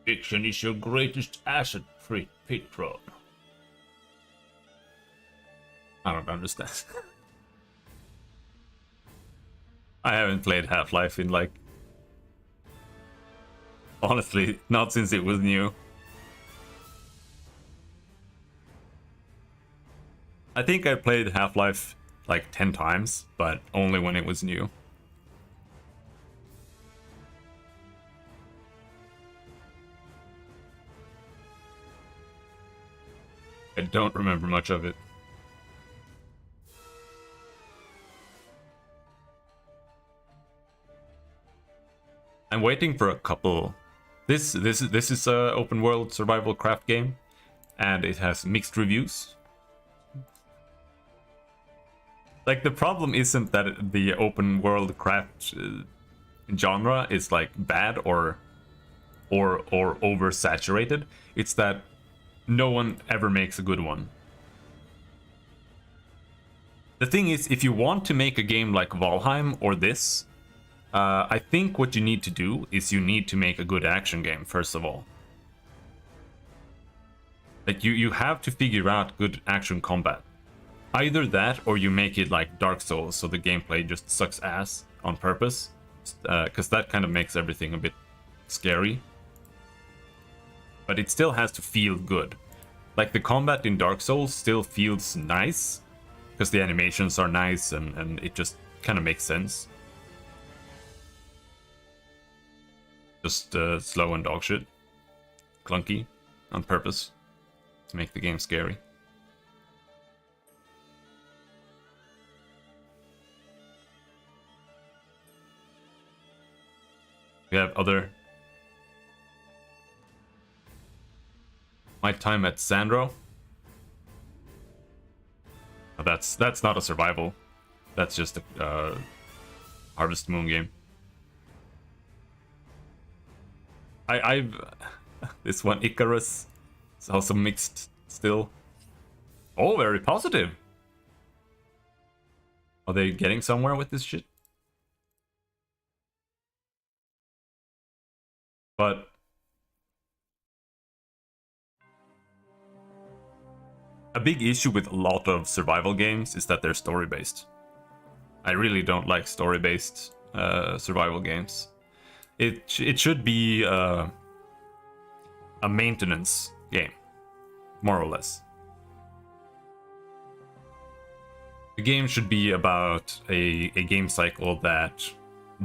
B: Fiction is your greatest asset, Patron. I don't understand. I haven't played Half-Life in like... honestly, not since it was new. I think I played Half-Life like 10 times, but only when it was new. I don't remember much of it. I'm waiting for a couple. This is a open world survival craft game, and it has mixed reviews. Like, the problem isn't that the open world craft genre is like bad or oversaturated. It's that no one ever makes a good one. The thing is, if you want to make a game like Valheim or this, I think what you need to do is you need to make a good action game, first of all. Like, you have to figure out good action combat. Either that, or you make it like Dark Souls, so the gameplay just sucks ass on purpose. Because that kind of makes everything a bit scary. But it still has to feel good. Like, the combat in Dark Souls still feels nice, because the animations are nice and it just kind of makes sense. Just slow and dog shit. Clunky on purpose to make the game scary. We have other... My Time at Sandro. That's not a survival. That's just a Harvest Moon game. I've this one, Icarus, is also mixed still. Oh, very positive. Are they getting somewhere with this shit? But a big issue with a lot of survival games is that they're story-based. I really don't like story-based survival games. It should be a maintenance game, more or less. The game should be about a game cycle that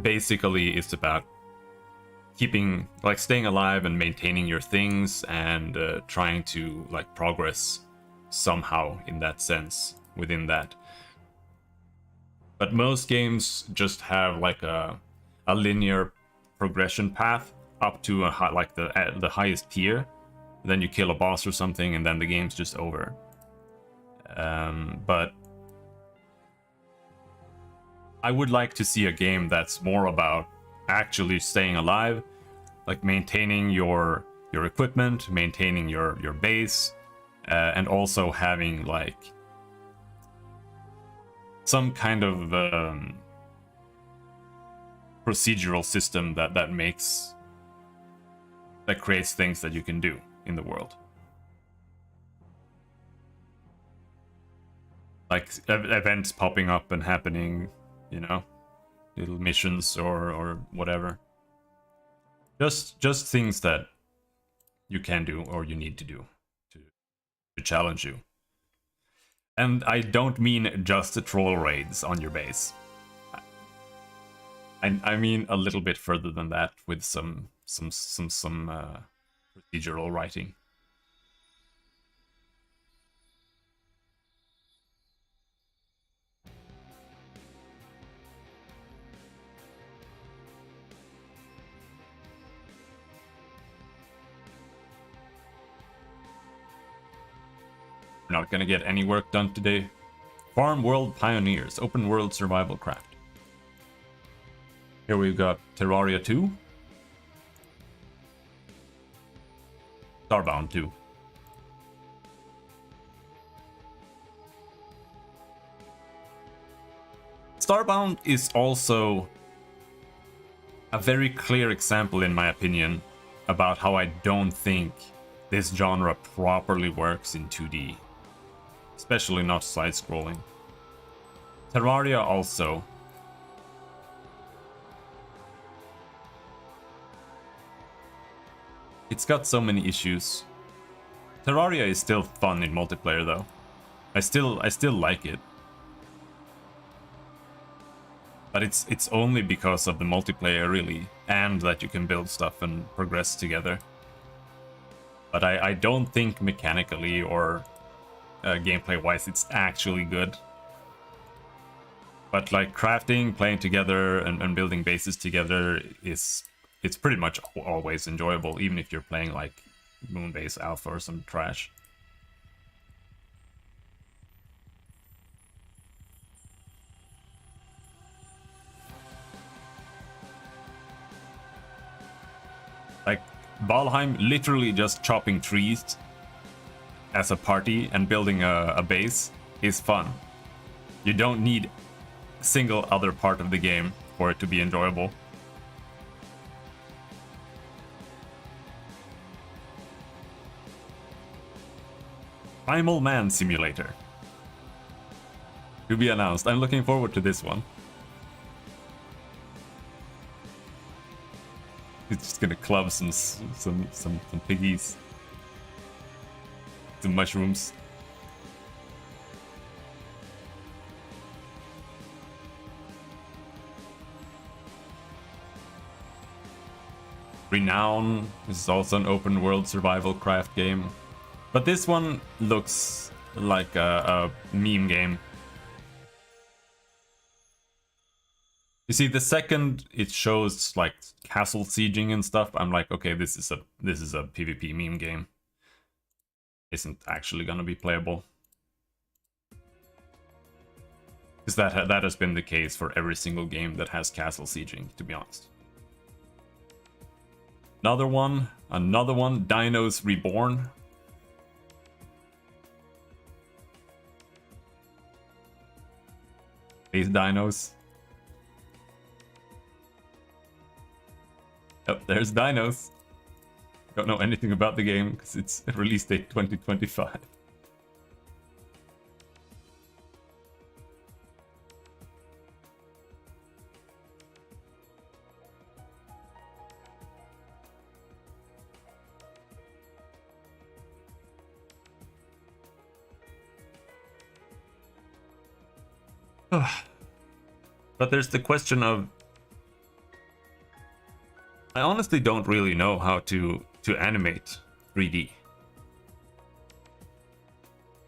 B: basically is about keeping, like, staying alive and maintaining your things and trying to, like, progress somehow in that sense within that. But most games just have like a linear progression path up to like the highest tier. Then you kill a boss or something, and then the game's just over. But I would like to see a game that's more about actually staying alive, like maintaining your equipment, maintaining your base, and also having like some kind of procedural system that creates things that you can do in the world. Like events popping up and happening, you know, little missions or whatever. Just things that you can do or you need to do to challenge you. And I don't mean just the troll raids on your base. I mean a little bit further than that with some procedural writing. We're not gonna get any work done today. Farm World Pioneers, open world survival craft. Here we've got Terraria 2. Starbound 2. Starbound is also a very clear example, in my opinion, about how I don't think this genre properly works in 2D. Especially not side-scrolling. Terraria also. It's got so many issues. Terraria is still fun in multiplayer though. I still like it. But it's only because of the multiplayer really, and that you can build stuff and progress together. But I don't think mechanically or gameplay-wise it's actually good. But like crafting, playing together, and building bases together it's pretty much always enjoyable, even if you're playing like Moonbase Alpha or some trash. Like Valheim, literally just chopping trees as a party and building a base is fun. You don't need a single other part of the game for it to be enjoyable. Primal Man Simulator. To be announced. I'm looking forward to this one. It's just gonna club some piggies. Some mushrooms. Renown. This is also an open world survival craft game. But this one looks like a meme game. You see, the second it shows like castle sieging and stuff, I'm like, okay, this is a PvP meme game. Isn't actually gonna be playable. Because that has been the case for every single game that has castle sieging, to be honest. Another one, Dinos Reborn. These dinos. Oh, there's dinos. Don't know anything about the game because it's release date 2025. But there's the question of, I honestly don't really know how to animate 3D.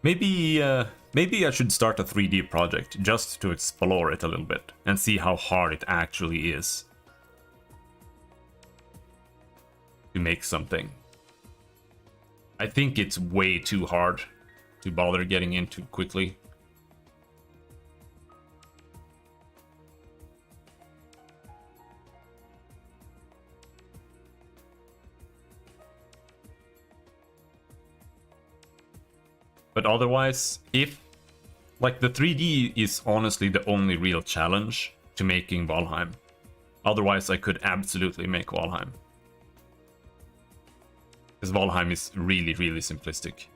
B: Maybe I should start a 3D project just to explore it a little bit and see how hard it actually is to make something. I think it's way too hard to bother getting into quickly. But otherwise, if, like, the 3D is honestly the only real challenge to making Valheim. Otherwise, I could absolutely make Valheim. Because Valheim is really, really simplistic.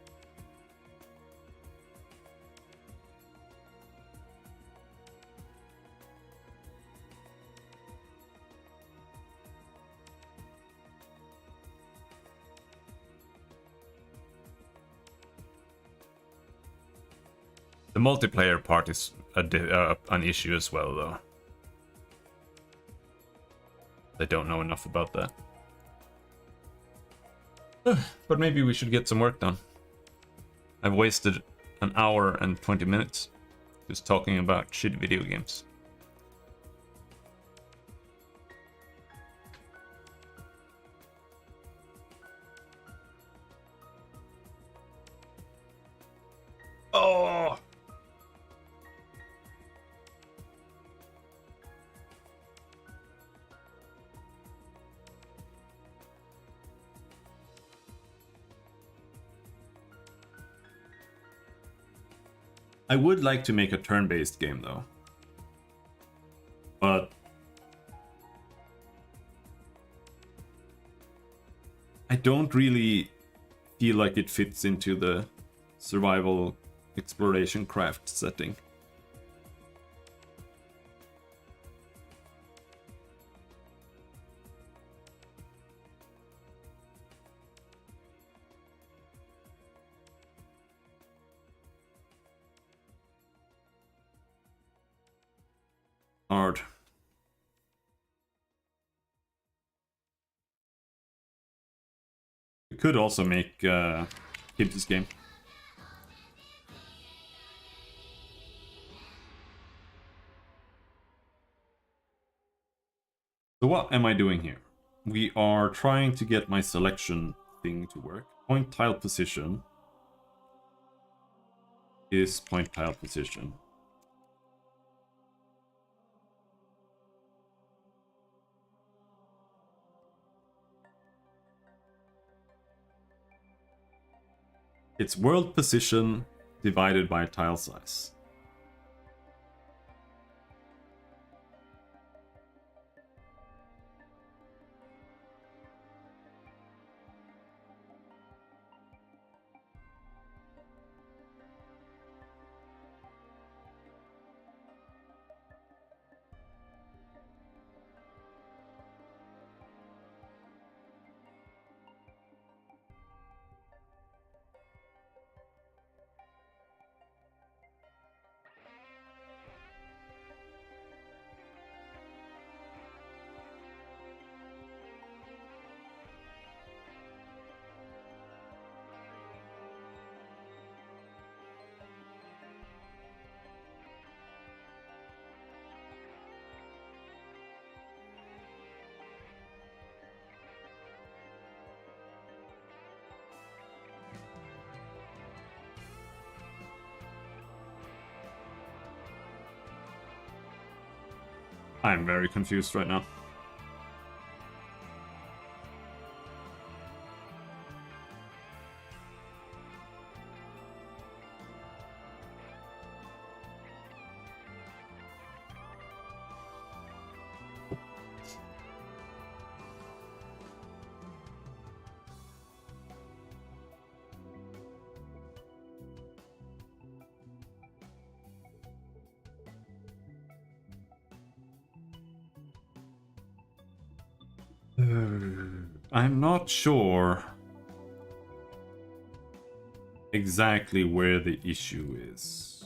B: The multiplayer part is an issue as well, though. I don't know enough about that. But maybe we should get some work done. I've wasted an hour and 20 minutes just talking about shit video games. Oh! I would like to make a turn-based game, though. But I don't really feel like it fits into the survival exploration craft setting. Hard. We could also make Kids' game. So what am I doing here? We are trying to get my selection thing to work. Point tile position is point tile position. It's world position divided by tile size. I'm very confused right now. I'm not sure exactly where the issue is.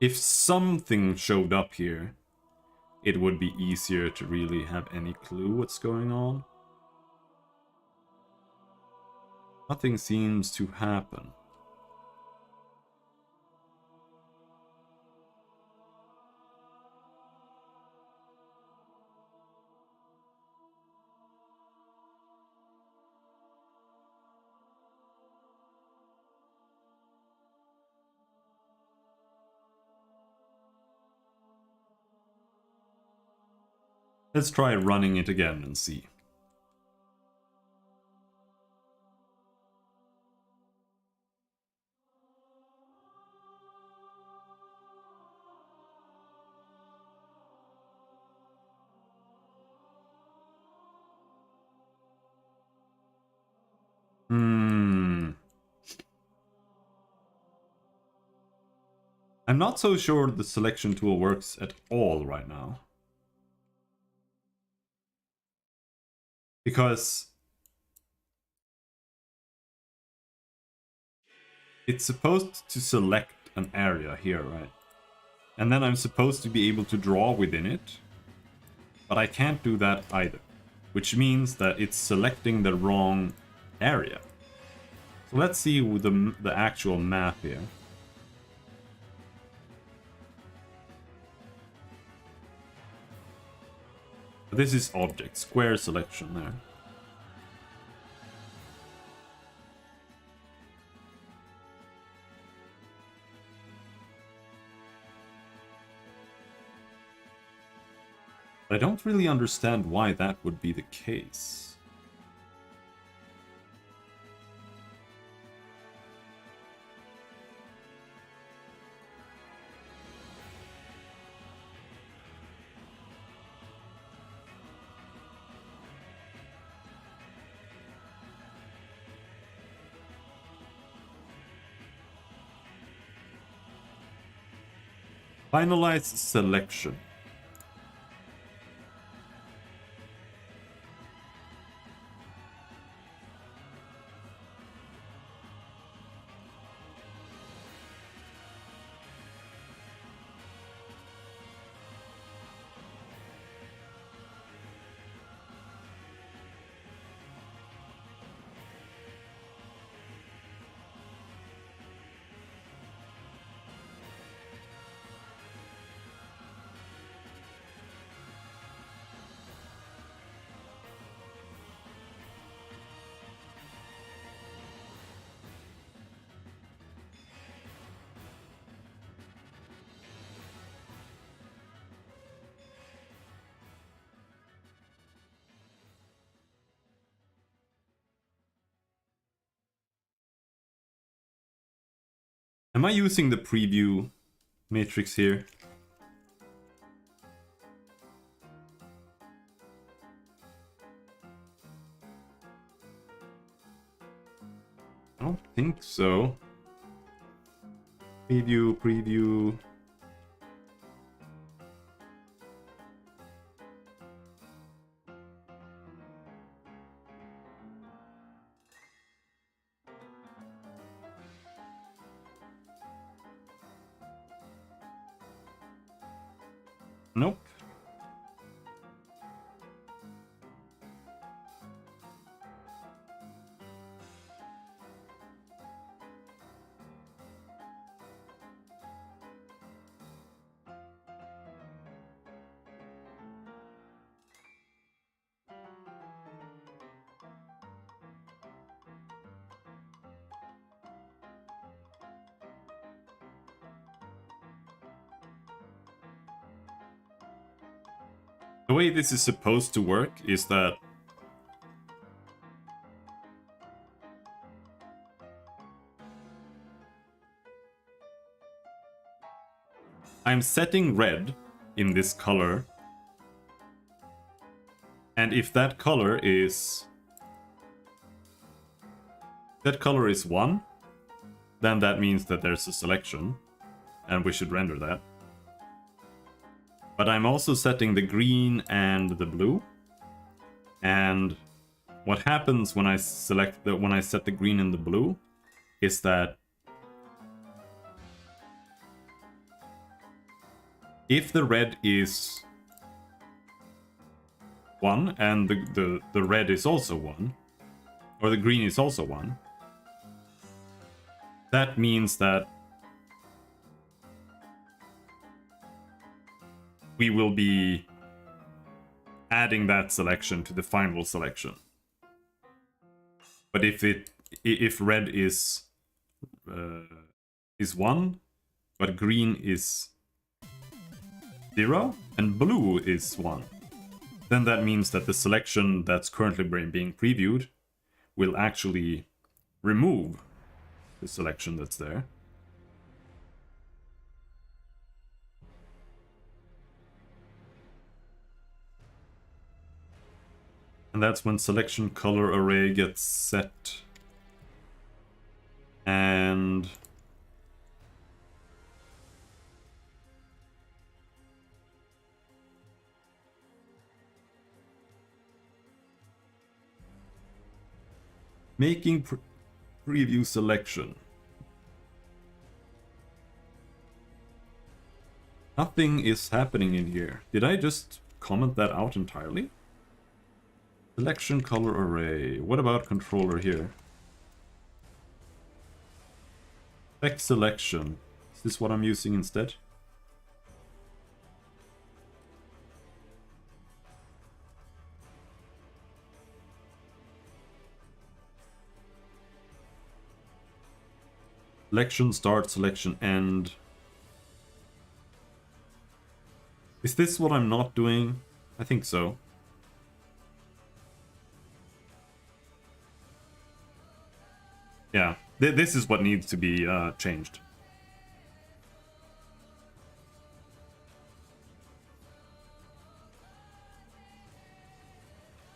B: If something showed up here, it would be easier to really have any clue what's going on. Nothing seems to happen. Let's try running it again and see. Hmm. I'm not so sure the selection tool works at all right now. Because it's supposed to select an area here, right? And then I'm supposed to be able to draw within it. But I can't do that either. Which means that it's selecting the wrong area. So let's see with the actual map here. This is object, square selection there. I don't really understand why that would be the case. Finalize selection. Am I using the preview matrix here? I don't think so. Preview. Nope. The way this is supposed to work is that I'm setting red in this color, and if that color is 1, then that means that there's a selection, and we should render that. But I'm also setting the green and the blue, and what happens when I set the green and the blue is that if the red is 1 and the red is also 1, or the green is also 1, that means that we will be adding that selection to the final selection. But if red is 1, but green is 0 and blue is 1, then that means that the selection that's currently being previewed will actually remove the selection that's there. And that's when selection color array gets set. And Making preview selection. Nothing is happening in here. Did I just comment that out entirely? Selection color array. What about controller here? Text selection. Is this what I'm using instead? Selection start, selection end. Is this what I'm not doing? I think so. Yeah, this is what needs to be changed.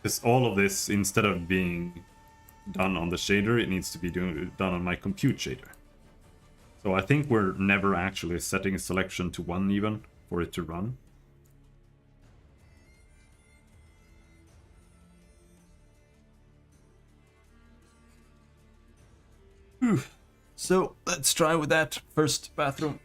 B: Because all of this, instead of being done on the shader, it needs to be done on my compute shader. So I think we're never actually setting a selection to 1 even for it to run. Whew. So let's try with that first bathroom.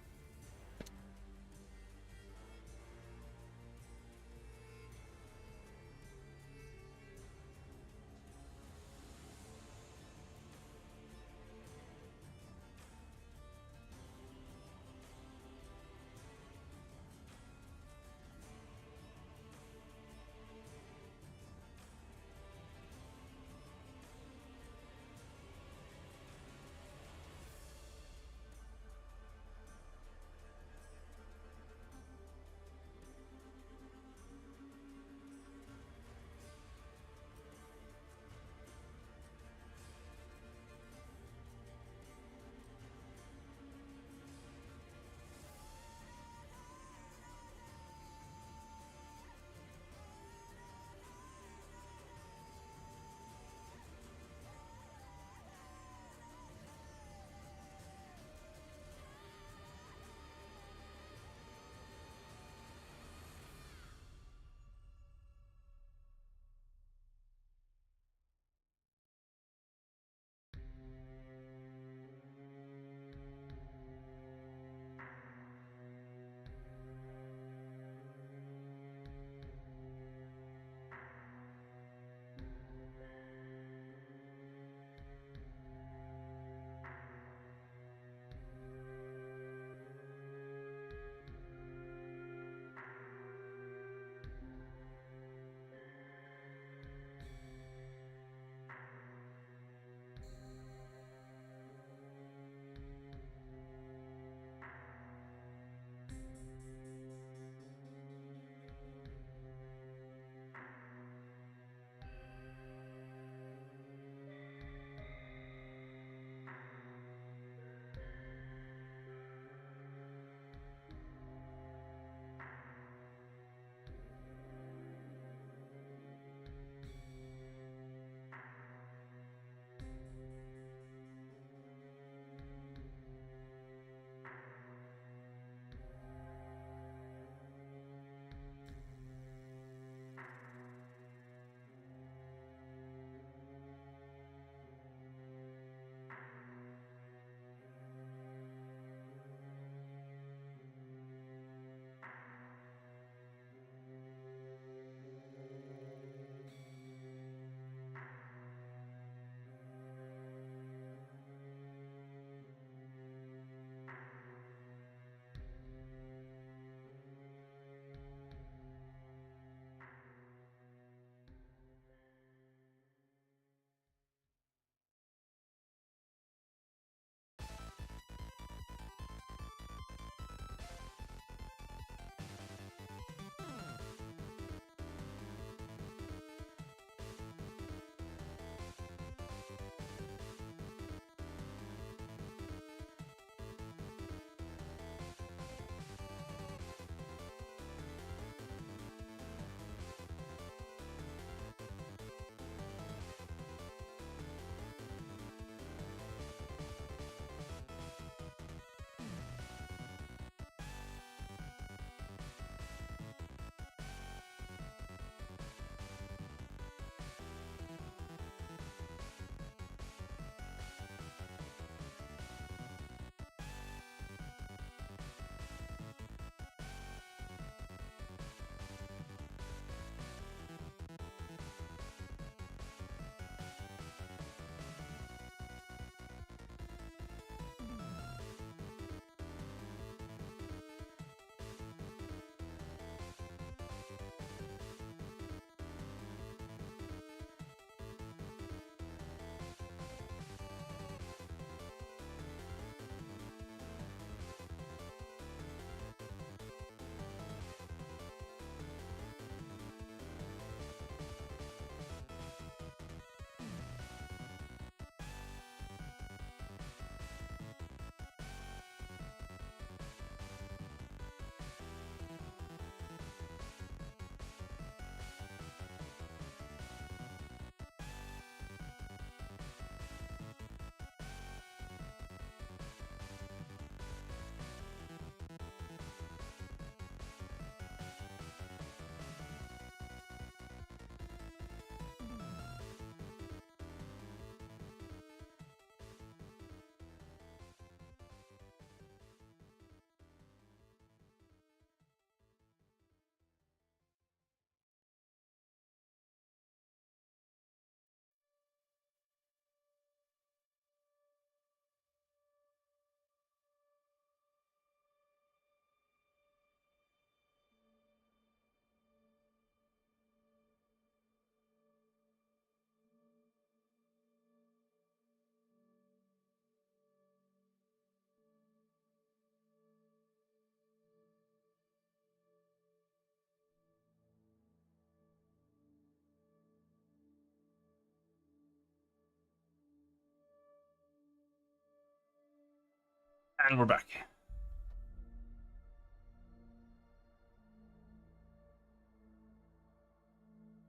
B: And we're back.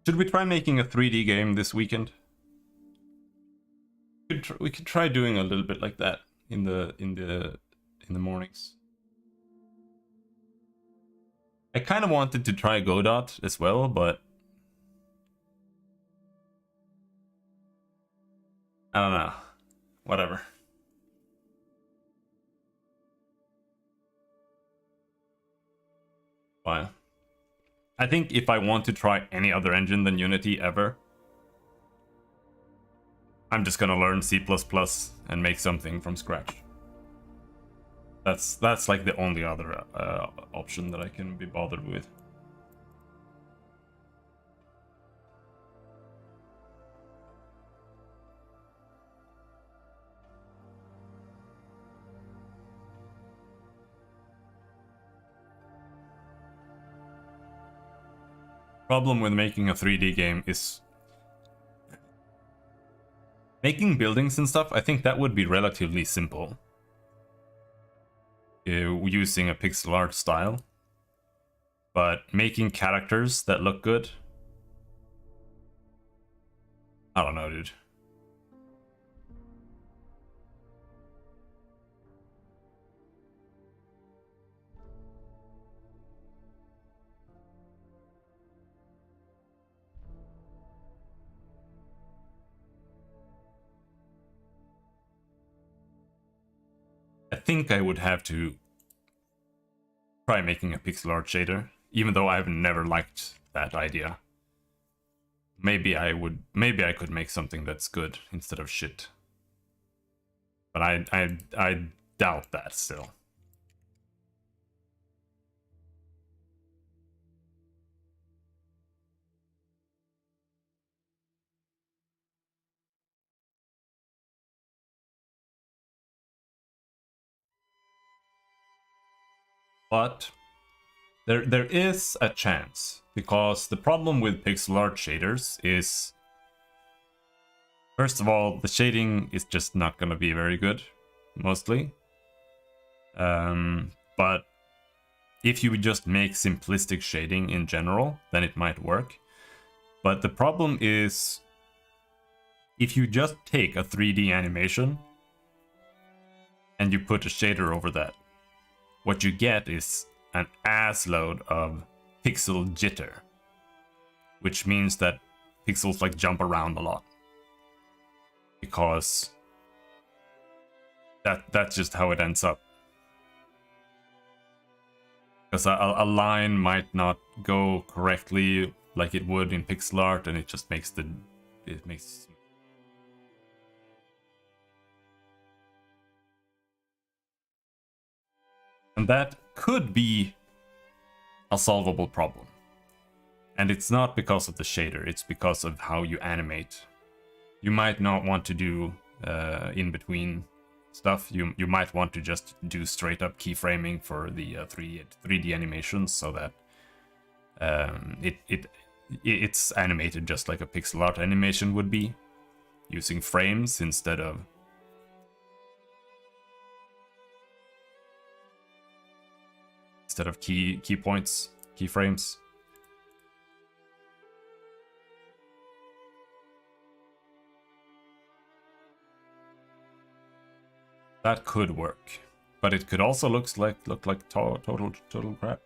B: Should we try making a 3D game this weekend? We could try doing a little bit like that in the mornings. I kind of wanted to try Godot as well, but I don't know. Whatever. Fine. I think if I want to try any other engine than Unity ever, I'm just gonna learn C++ and make something from scratch. That's like the only other option that I can be bothered with. Problem with making a 3D game is making buildings and stuff. I think that would be relatively simple using a pixel art style, but making characters that look good, I don't know, dude. I think I would have to try making a pixel art shader, even though I've never liked that idea. Maybe I could make something that's good instead of shit. But I doubt that still. But there is a chance, because the problem with pixel art shaders is, first of all, the shading is just not gonna be very good, mostly. But if you just make simplistic shading in general, then it might work. But the problem is, if you just take a 3D animation and you put a shader over that, what you get is an assload of pixel jitter, which means that pixels like jump around a lot, because that's just how it ends up. Because a line might not go correctly like it would in pixel art, and it just makes and that could be a solvable problem. And it's not because of the shader, it's because of how you animate. You might not want to do in between stuff. You might want to just do straight up keyframing for the 3D animations, so that it's animated just like a pixel art animation would be, using frames instead of key points, keyframes. That could work, but it could also look like total crap.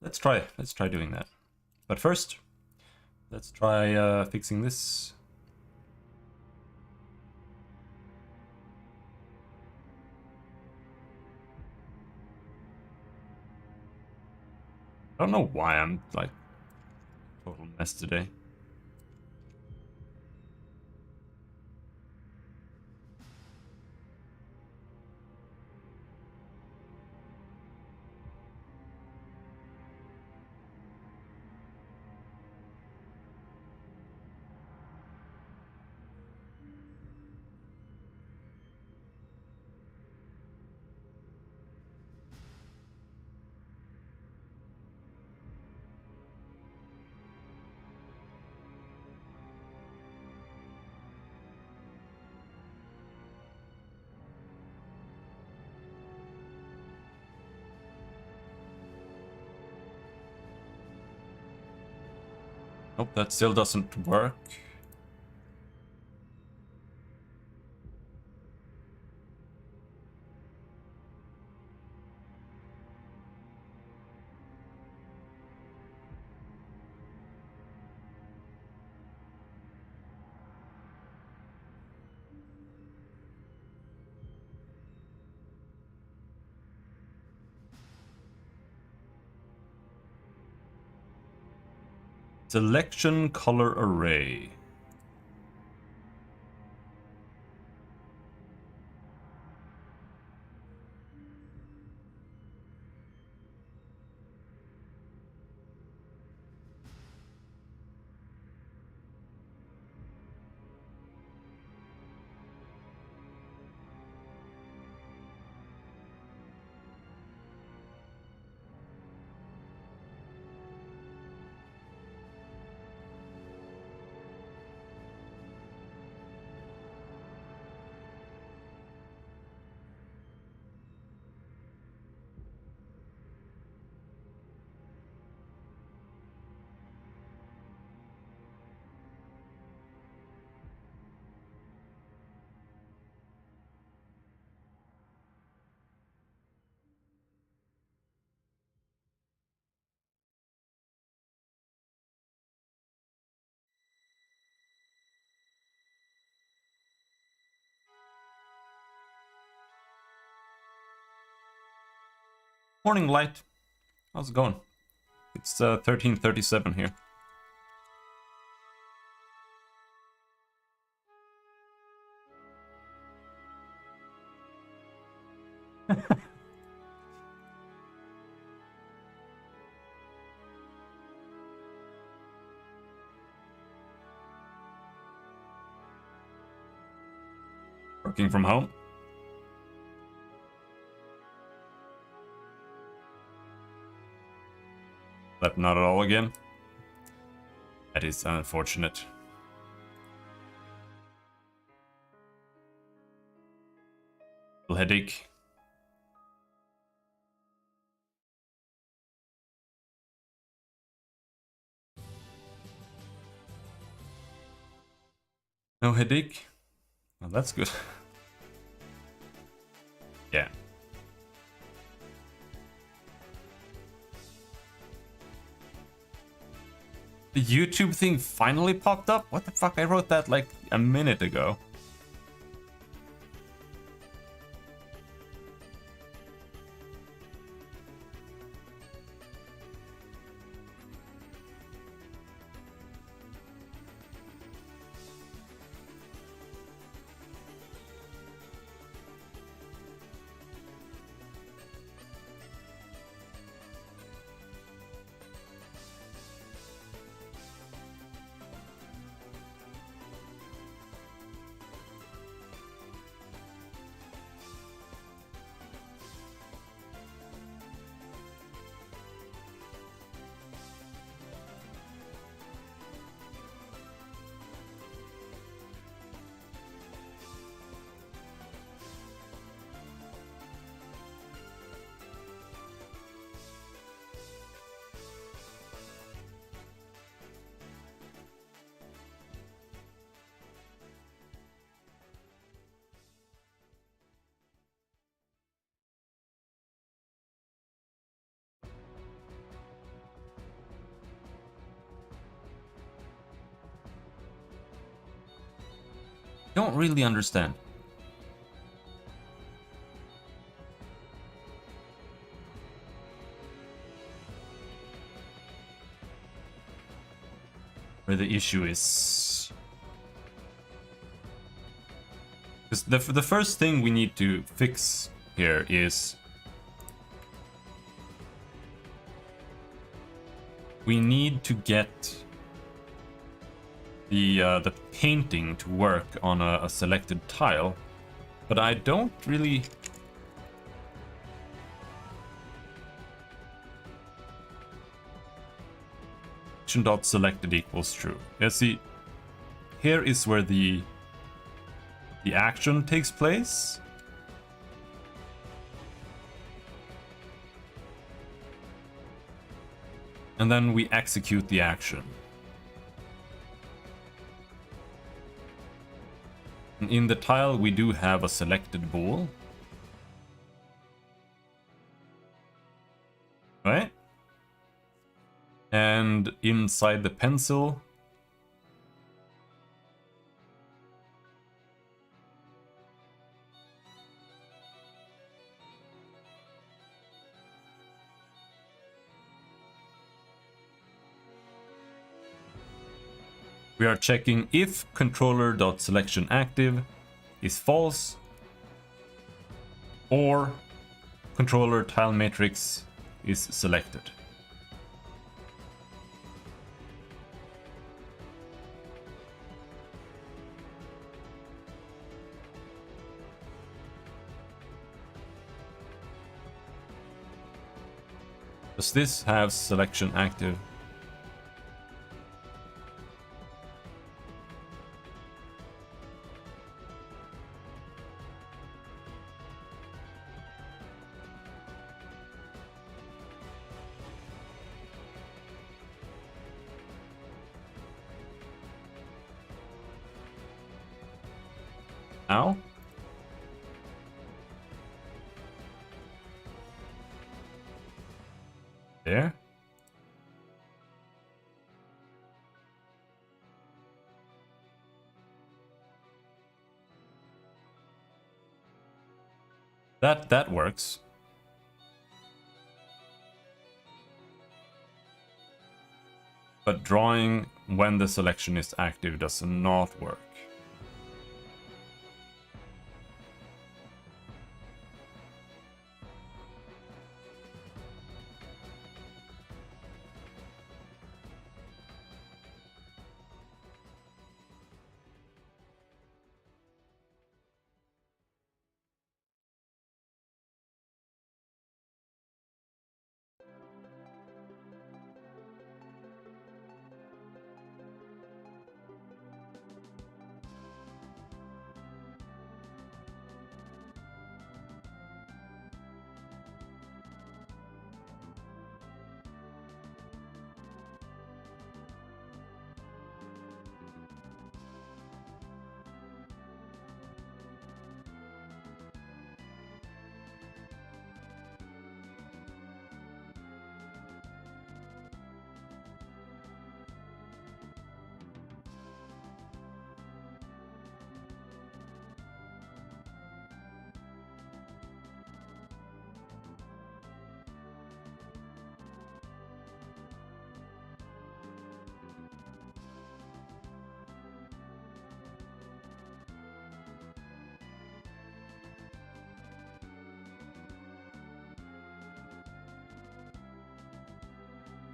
B: let's try doing that. But first, let's try fixing this. I don't know why I'm like total mess today. Nope, that still doesn't work. Selection color array. Morning light. How's it going? It's 13:37 here. Working from home. But not at all again. That is unfortunate. Little headache. No headache? Oh, that's good. Yeah. The YouTube thing finally popped up? What the fuck? I wrote that like a minute ago. Don't really understand. Where the issue is. Because the first thing we need to fix here is we need to get the painting to work on a selected tile, but I don't really. Dot selected equals true. Yeah, see, here is where the action takes place. And then we execute the action. In the tile, we do have a selected bool. Right? And inside the pencil, we are checking if controller.selectionActive is false or controller tile matrix is selected. Does this have selection active? Now? There? That works. But drawing when the selection is active does not work.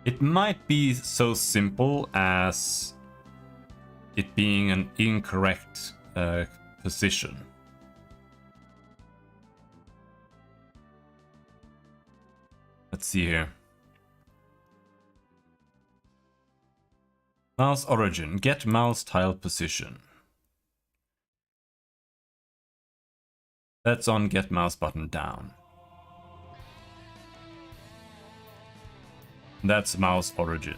B: It might be so simple as it being an incorrect position. Let's see here. Mouse origin, get mouse tile position. That's on get mouse button down. That's mouse origin.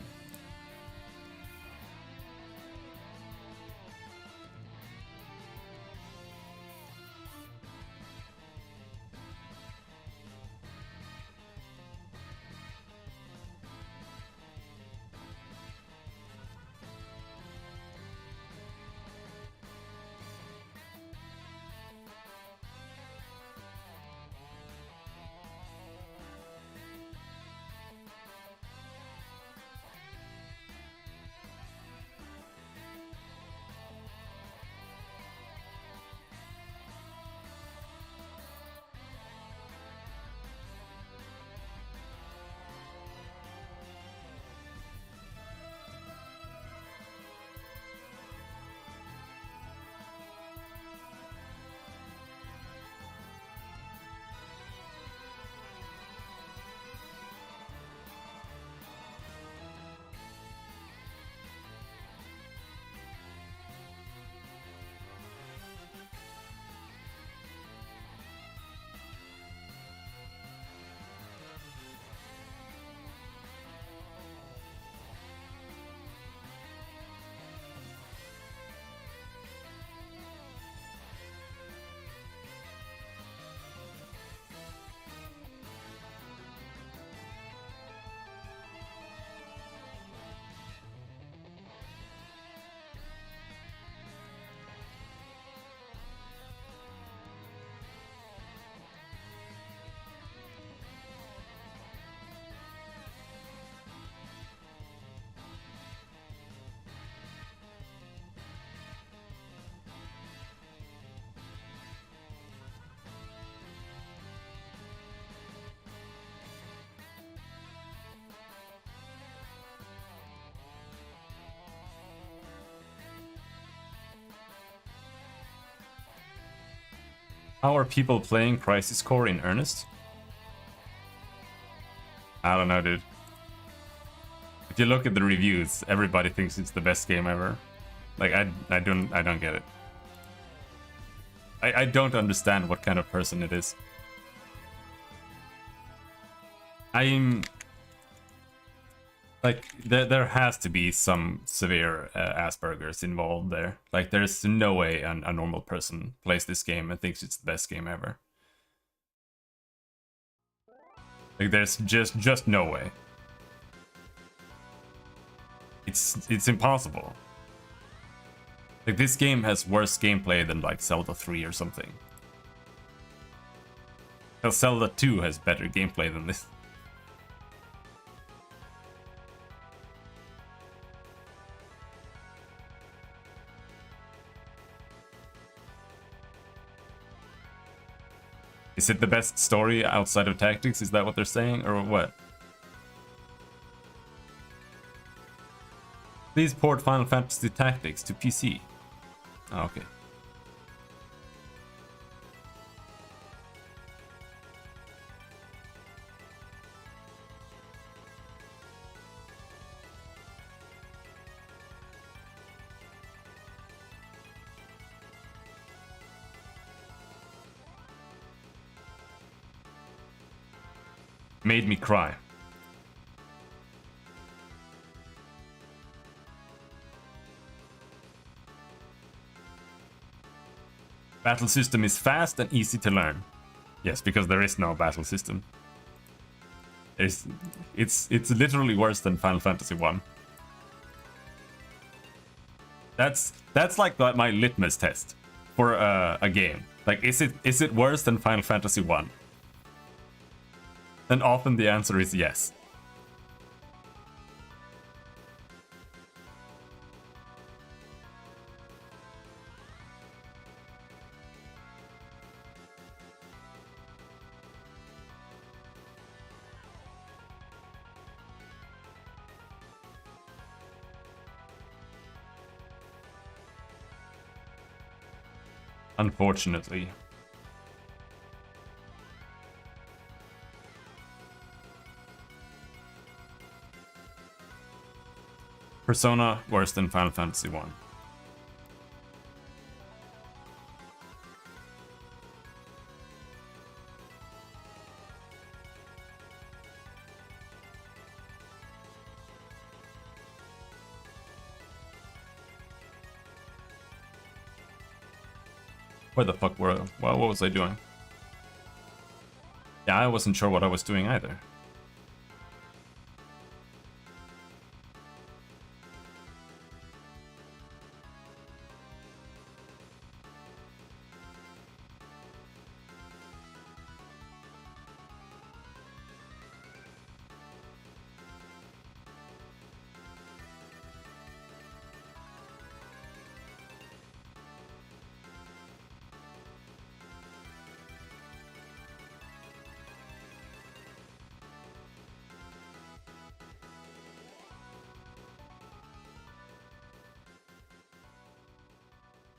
B: How are people playing Crisis Core in earnest? I don't know, dude. If you look at the reviews, everybody thinks it's the best game ever. Like, I don't get it. I don't understand what kind of person it is. I'm like, there has to be some severe Asperger's involved there. Like, there's no way a normal person plays this game and thinks it's the best game ever. Like, there's just no way. It's impossible. Like, this game has worse gameplay than like Zelda 3 or something. Well, Zelda 2 has better gameplay than this. Is it the best story outside of Tactics? Is that what they're saying, or what? Please port Final Fantasy Tactics to PC. Oh, okay. Made me cry. Battle system is fast and easy to learn. Yes, because there is no battle system. It's literally worse than Final Fantasy 1. That's like my litmus test for a game. Like, is it worse than Final Fantasy 1? And often the answer is yes. Unfortunately. Persona worse than Final Fantasy 1. Where the fuck were I? Well, what was I doing? Yeah, I wasn't sure what I was doing either.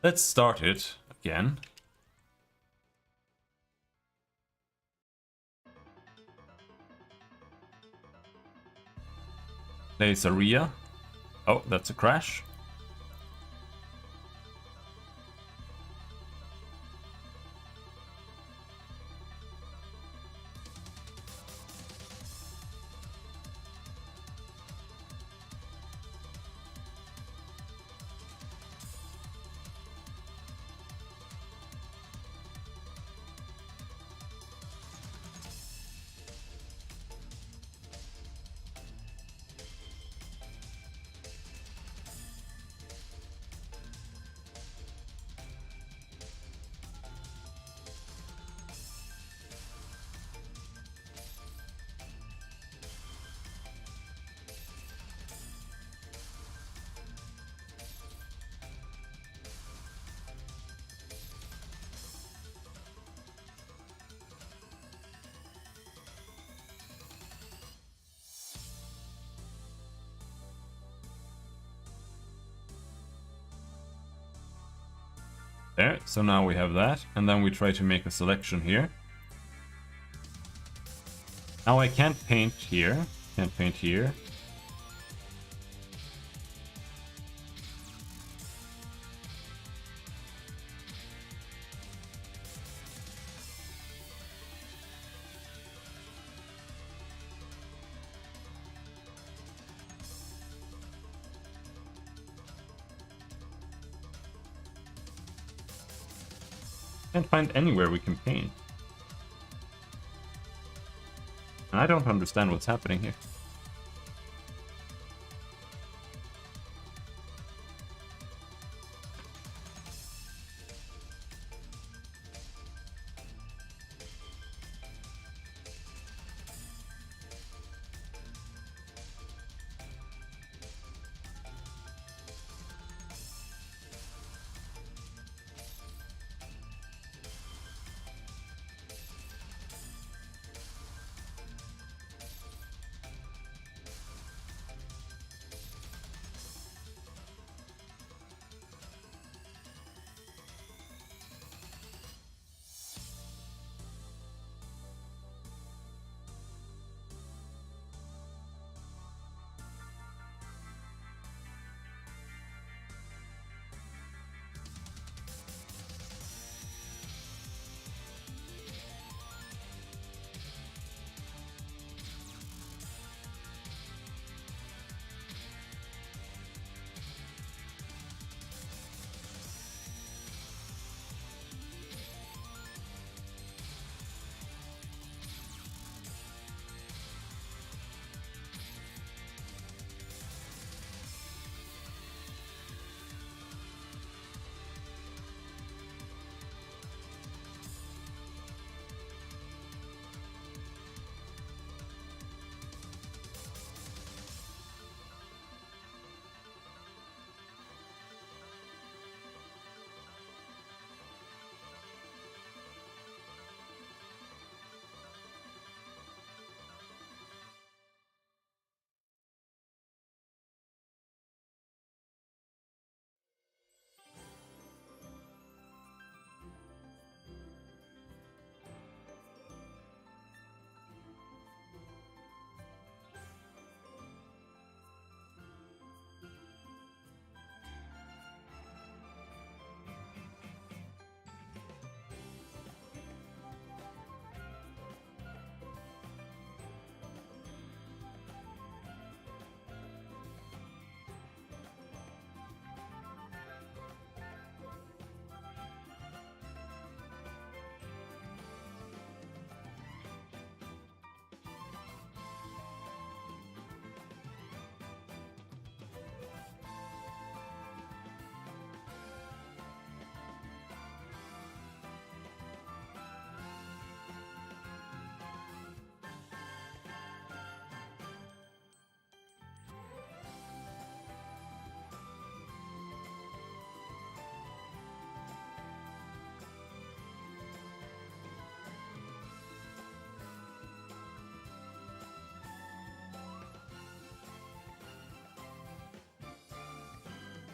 B: Let's start it again. Terrestria. Oh, that's a crash. There, so now we have that, and then we try to make a selection here. Now I can't paint here, can't paint here. Can't find anywhere we can paint. And I don't understand what's happening here.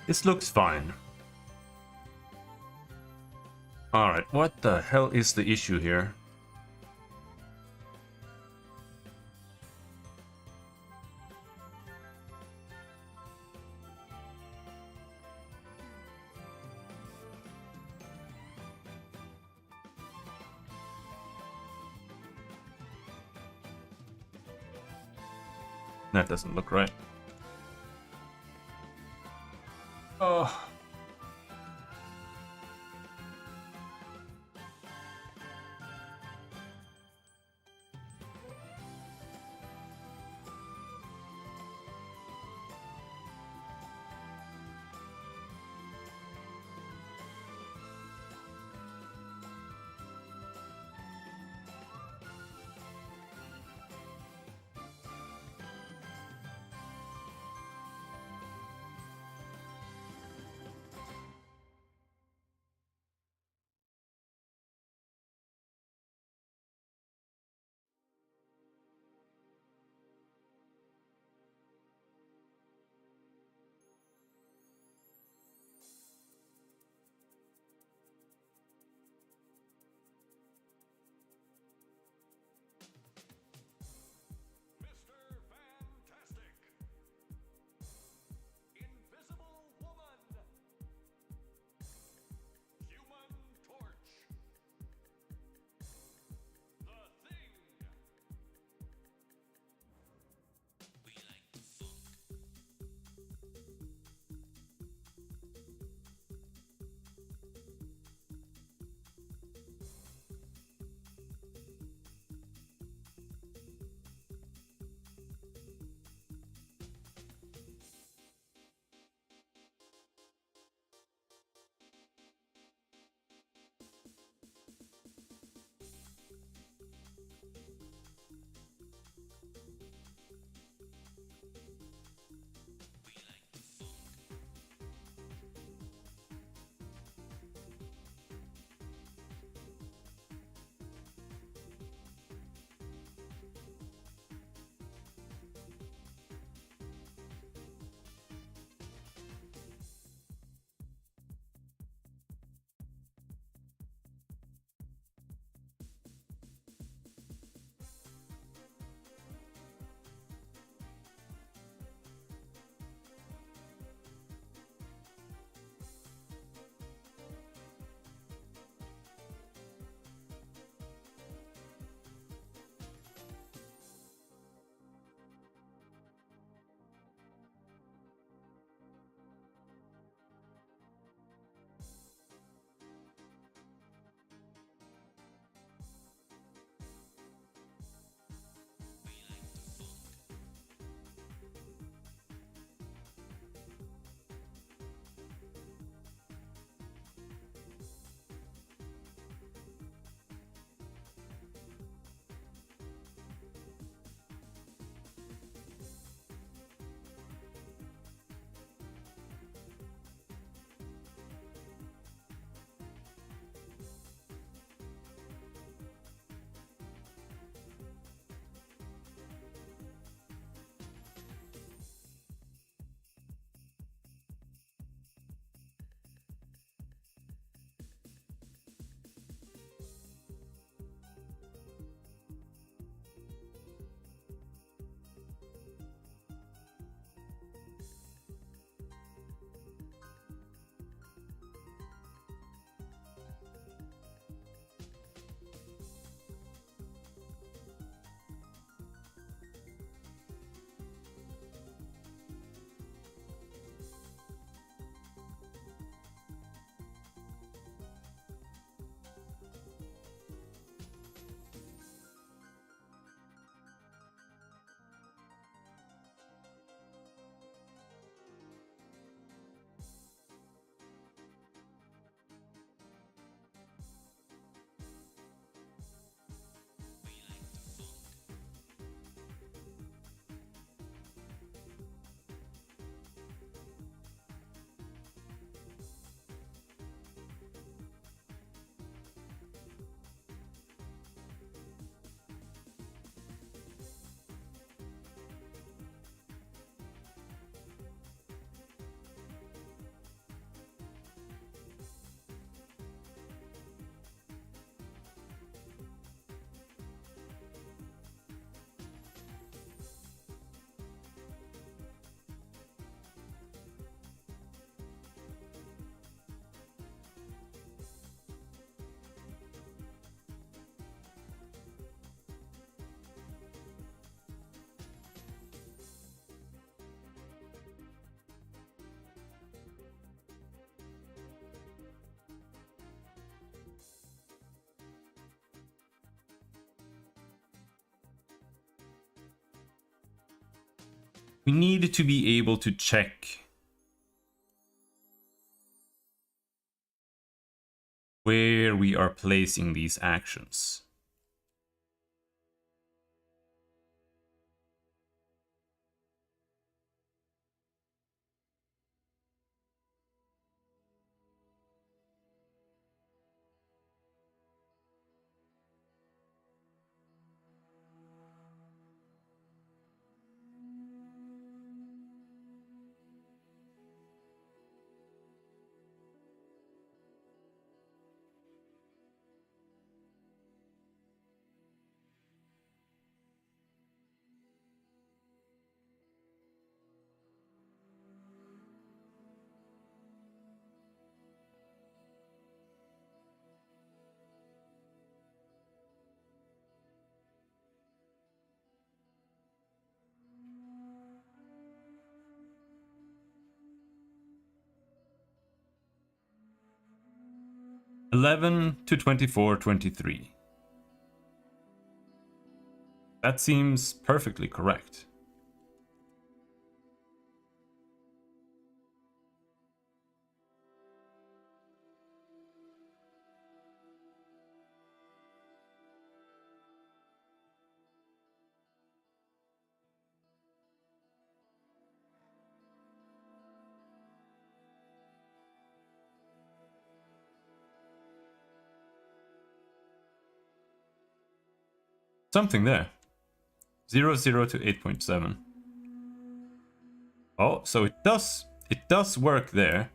B: This looks fine. Alright, what the hell is the issue here? That doesn't look right. Oh. We need to be able to check where we are placing these actions. (11 to 24:23). That seems perfectly correct. Something there. 00 to 8.7. Oh, so it does work there.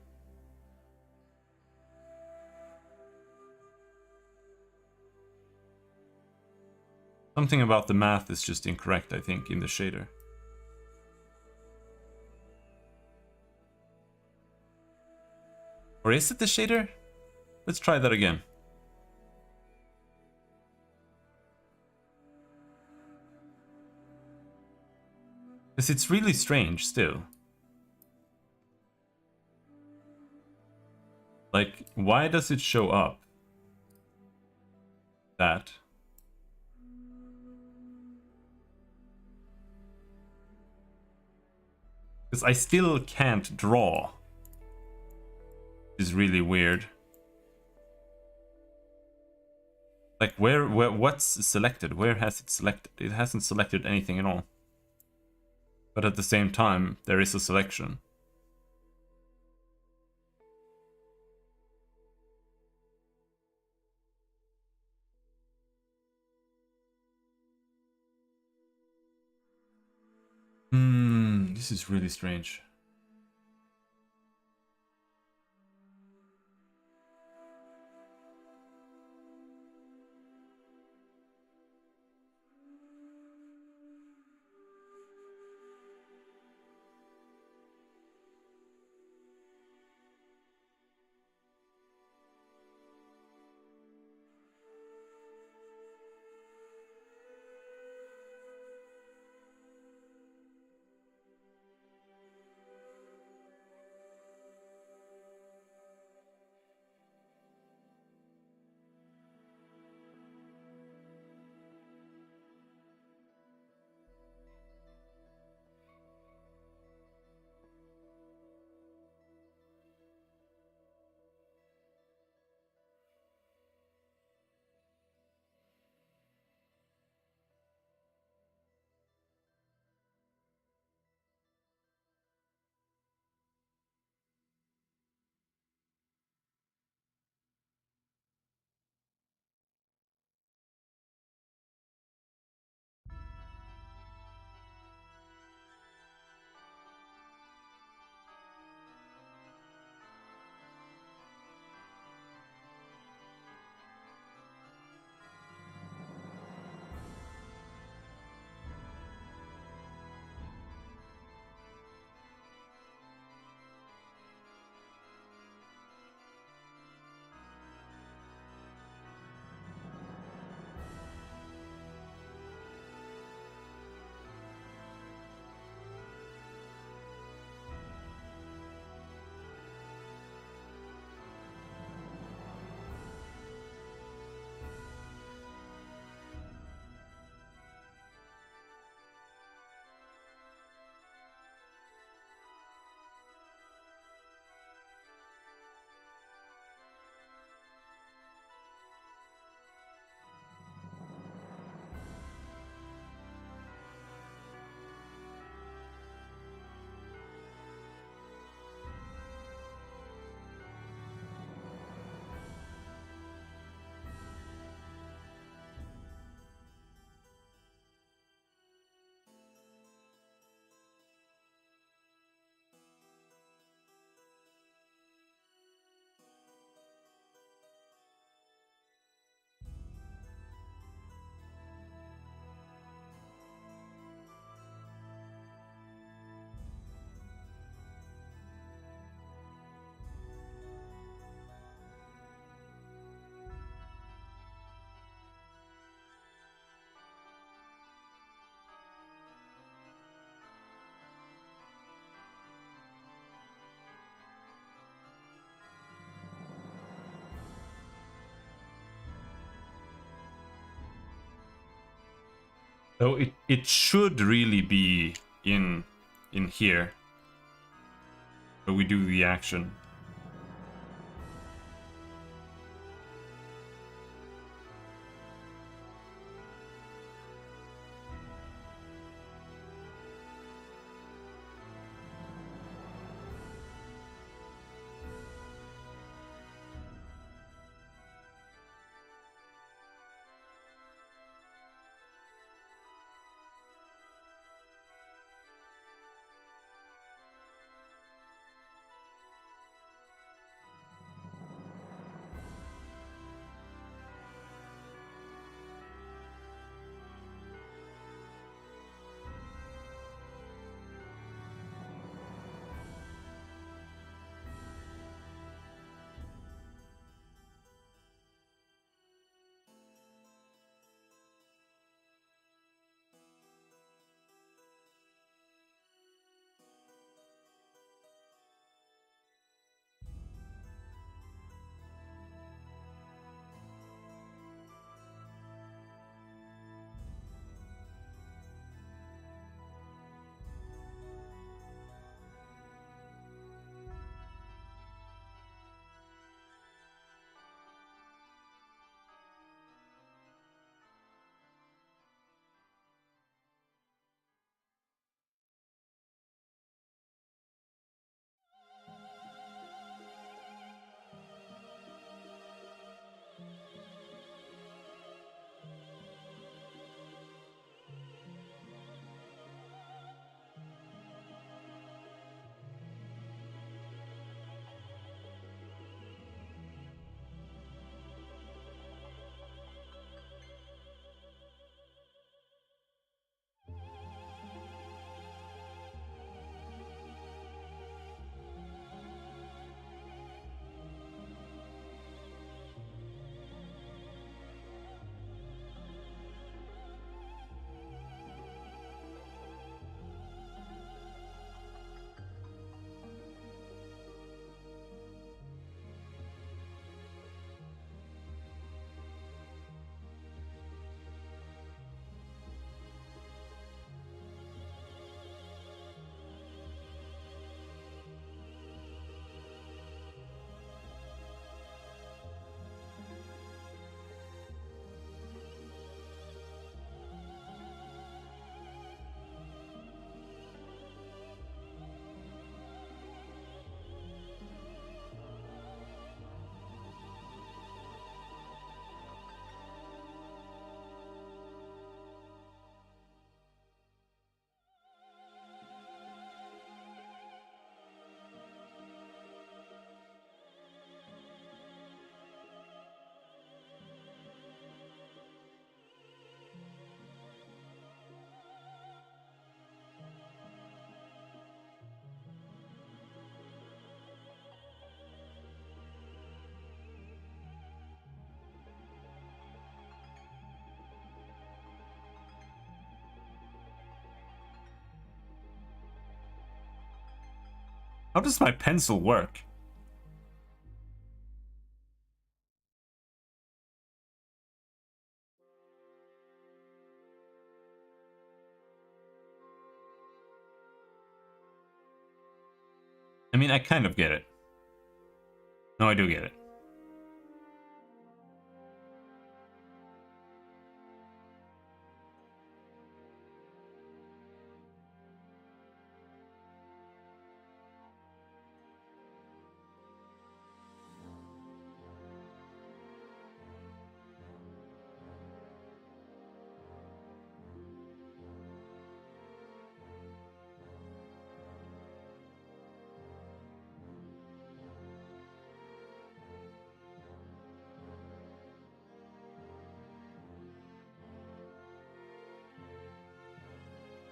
B: Something about the math is just incorrect, I think, in the shader. Or is it the shader? Let's try that again. Because it's really strange still. Like, why does it show up? That. Because I still can't draw. Which is really weird. Like, where what's selected? Where has it selected? It hasn't selected anything at all. But at the same time, there is a selection. This is really strange. So it should really be in here. So we do the action. How does my pencil work? I mean, I kind of get it. No, I do get it.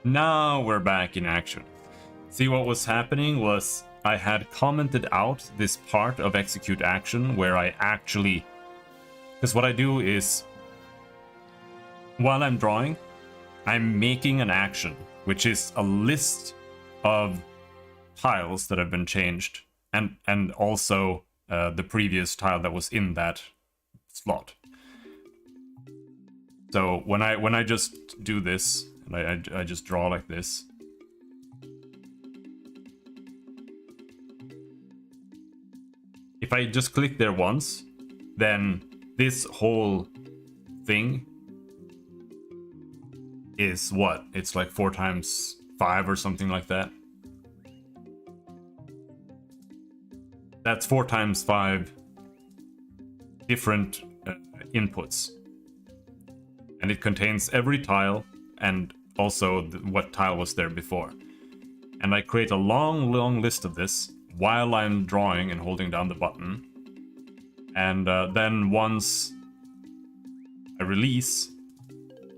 B: Now we're back in action. See, what was happening was I had commented out this part of execute action where I actually... Because what I do is, while I'm drawing, I'm making an action, which is a list of tiles that have been changed, and also the previous tile that was in that slot. So when I just do this, and I just draw like this, if I just click there once, then this whole thing is what? It's like 4 times 5 or something like that. That's 4 times 5 different inputs. And it contains every tile and also what tile was there before. And I create a long list of this while I'm drawing and holding down the button. And then once I release,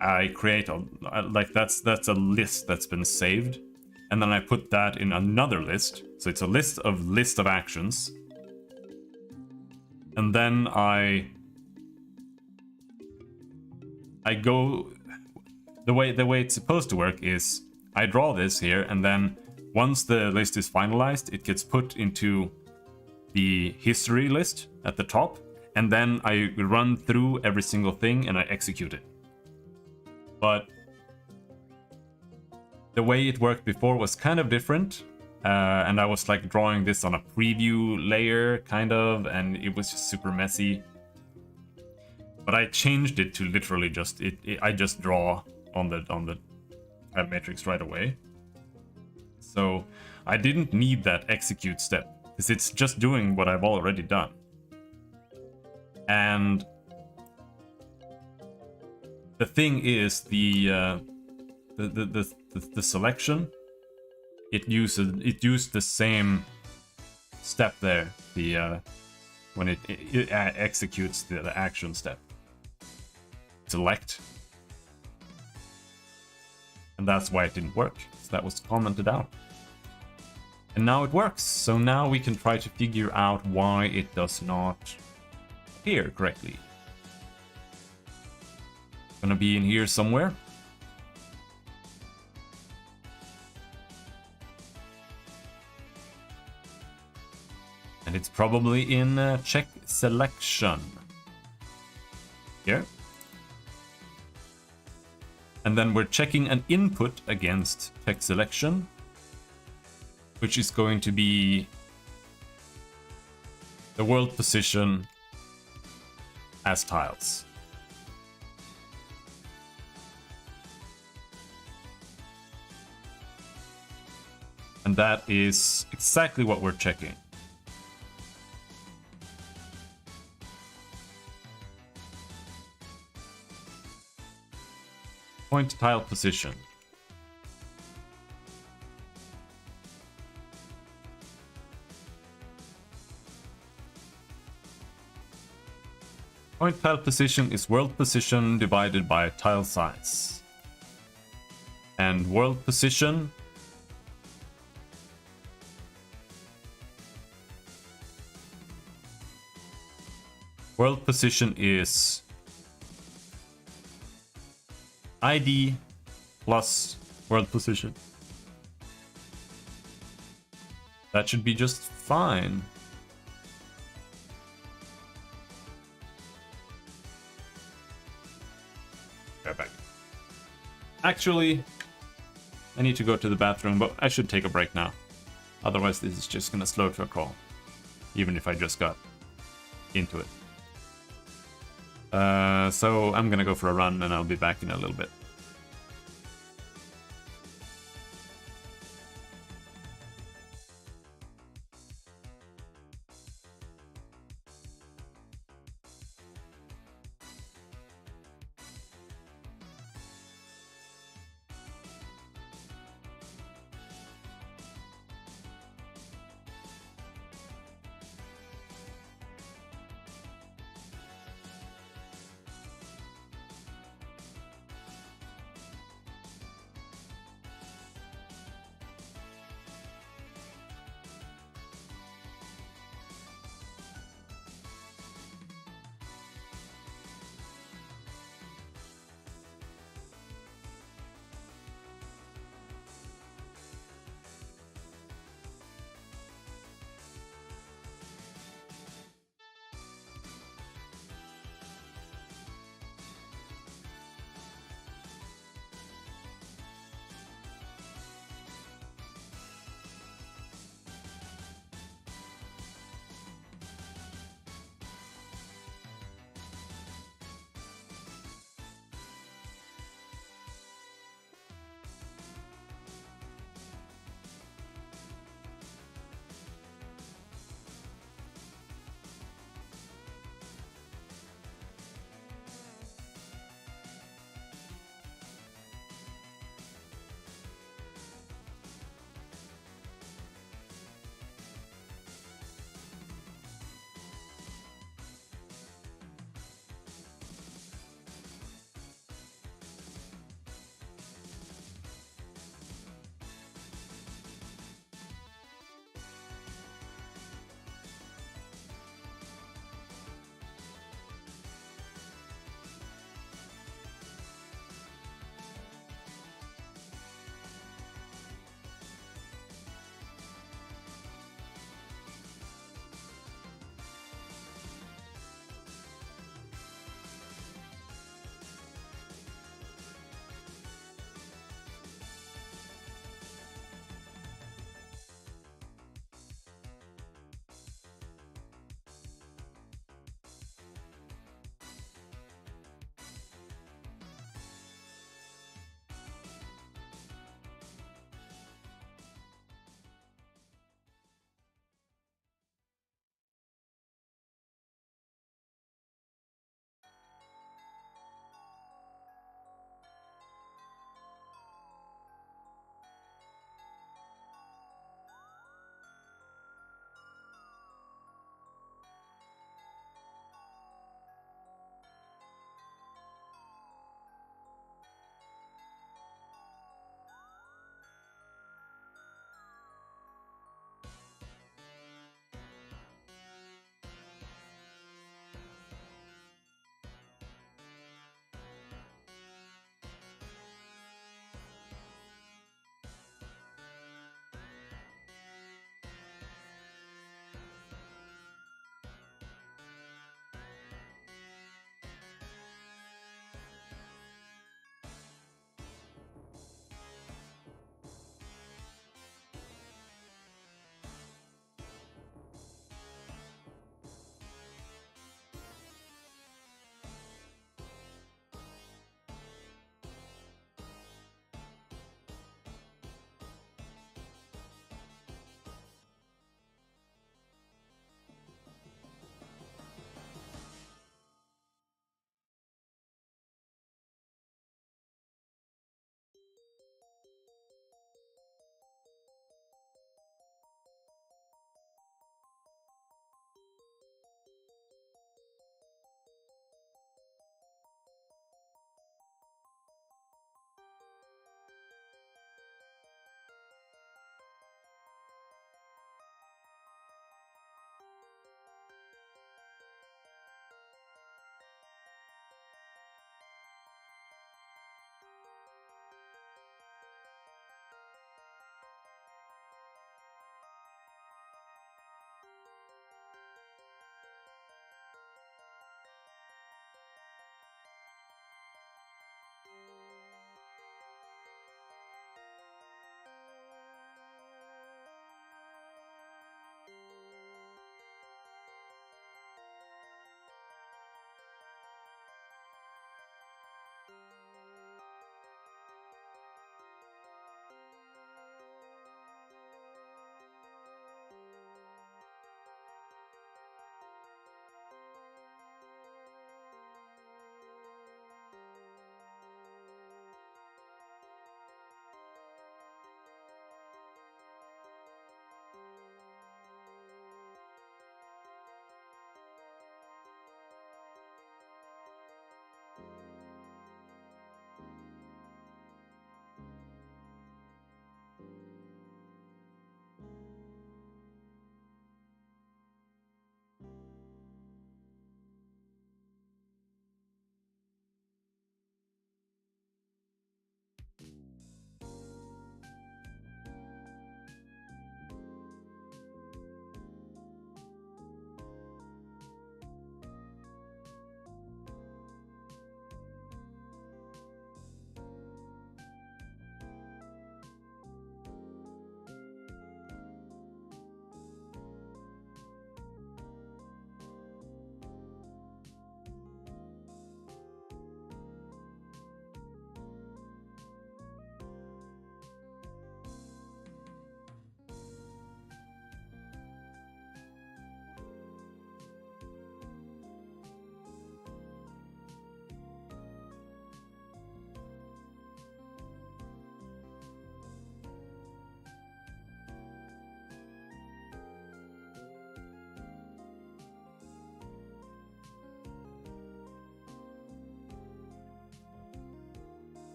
B: I create a like that's a list that's been saved, and then I put that in another list. So it's a list of actions, and then I go the way it's supposed to work is I draw this here, and then once the list is finalized, it gets put into the history list at the top, and then I run through every single thing and I execute it. But the way it worked before was kind of different, and I was like drawing this on a preview layer, kind of, and it was just super messy. But I changed it to literally just I just draw on the matrix right away. So I didn't need that execute step, because it's just doing what I've already done. And the thing is, the selection, it used the same step there, when it executes the action step. Select. And that's why it didn't work. So that was commented out. And now it works. So now we can try to figure out why it does not appear correctly. Gonna be in here somewhere. And it's probably in check selection. Here. And then we're checking an input against text selection, which is going to be the world position as tiles. And that is exactly what we're checking. Point to tile position. Point tile position is world position divided by tile size. And world position is ID plus world position. That should be just fine. Right back. Actually, I need to go to the bathroom, but I should take a break now. Otherwise, this is just gonna slow to a crawl, even if I just got into it. So I'm gonna go for a run and I'll be back in a little bit.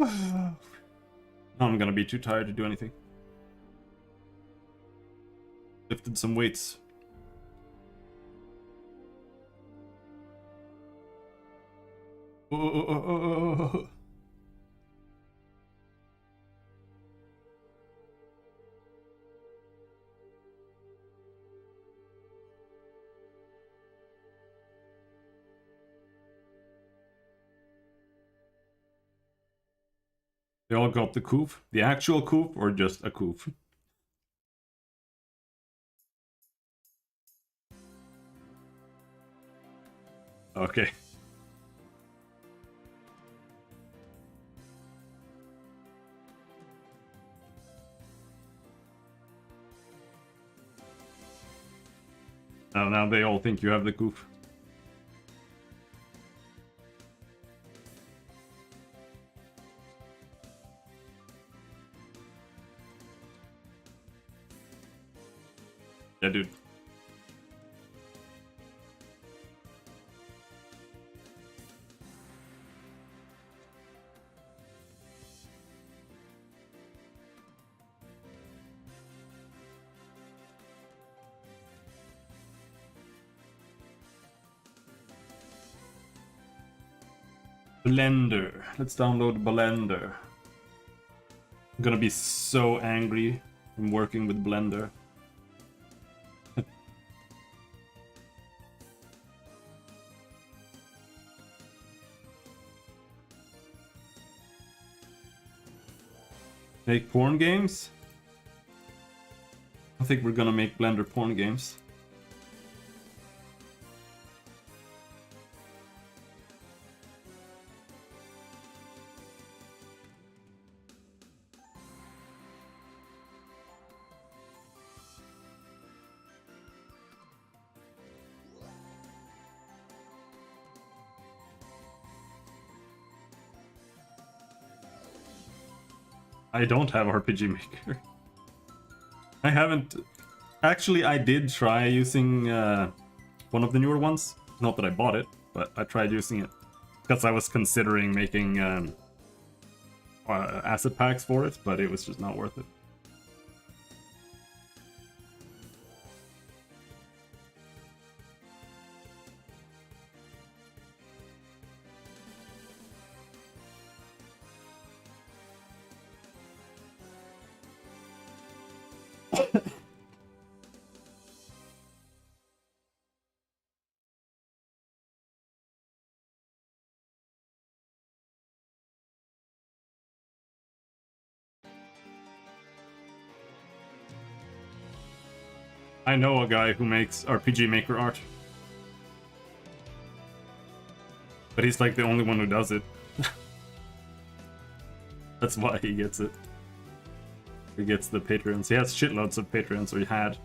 B: Now I'm gonna be too tired to do anything. Lifted some weights. Oh. They all got the coup? The actual coup or just a coup? Okay. Now they all think you have the coup. Yeah, dude. Blender. Let's download Blender. I'm gonna be so angry from working with Blender. Make porn games? I think we're gonna make Blender porn games. I don't have RPG Maker. I haven't... Actually, I did try using one of the newer ones. Not that I bought it, but I tried using it. Because I was considering making asset packs for it, but it was just not worth it. I know a guy who makes RPG Maker art. But he's like the only one who does it. That's why he gets it. He gets the Patreons. He has shitloads of Patreons, or he had.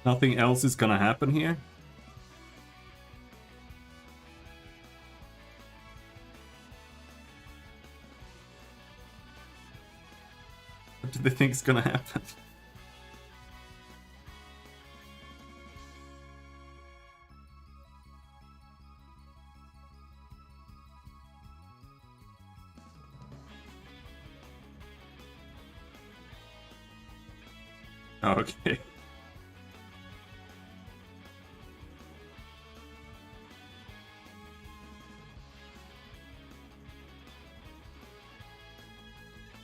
B: Nothing else is gonna happen here? What do they think is gonna happen? Okay.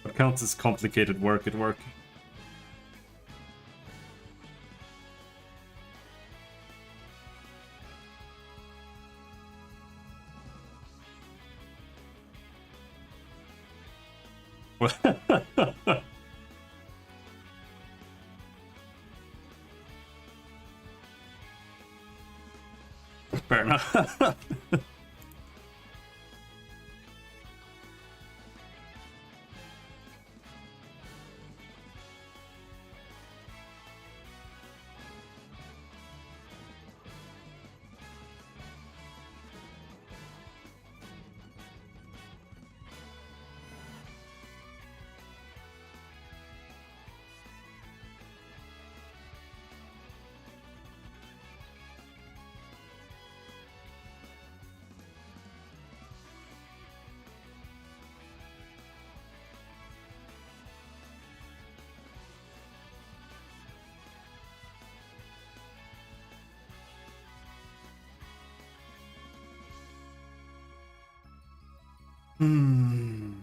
B: What counts as complicated work at work? Fair enough. Hmm.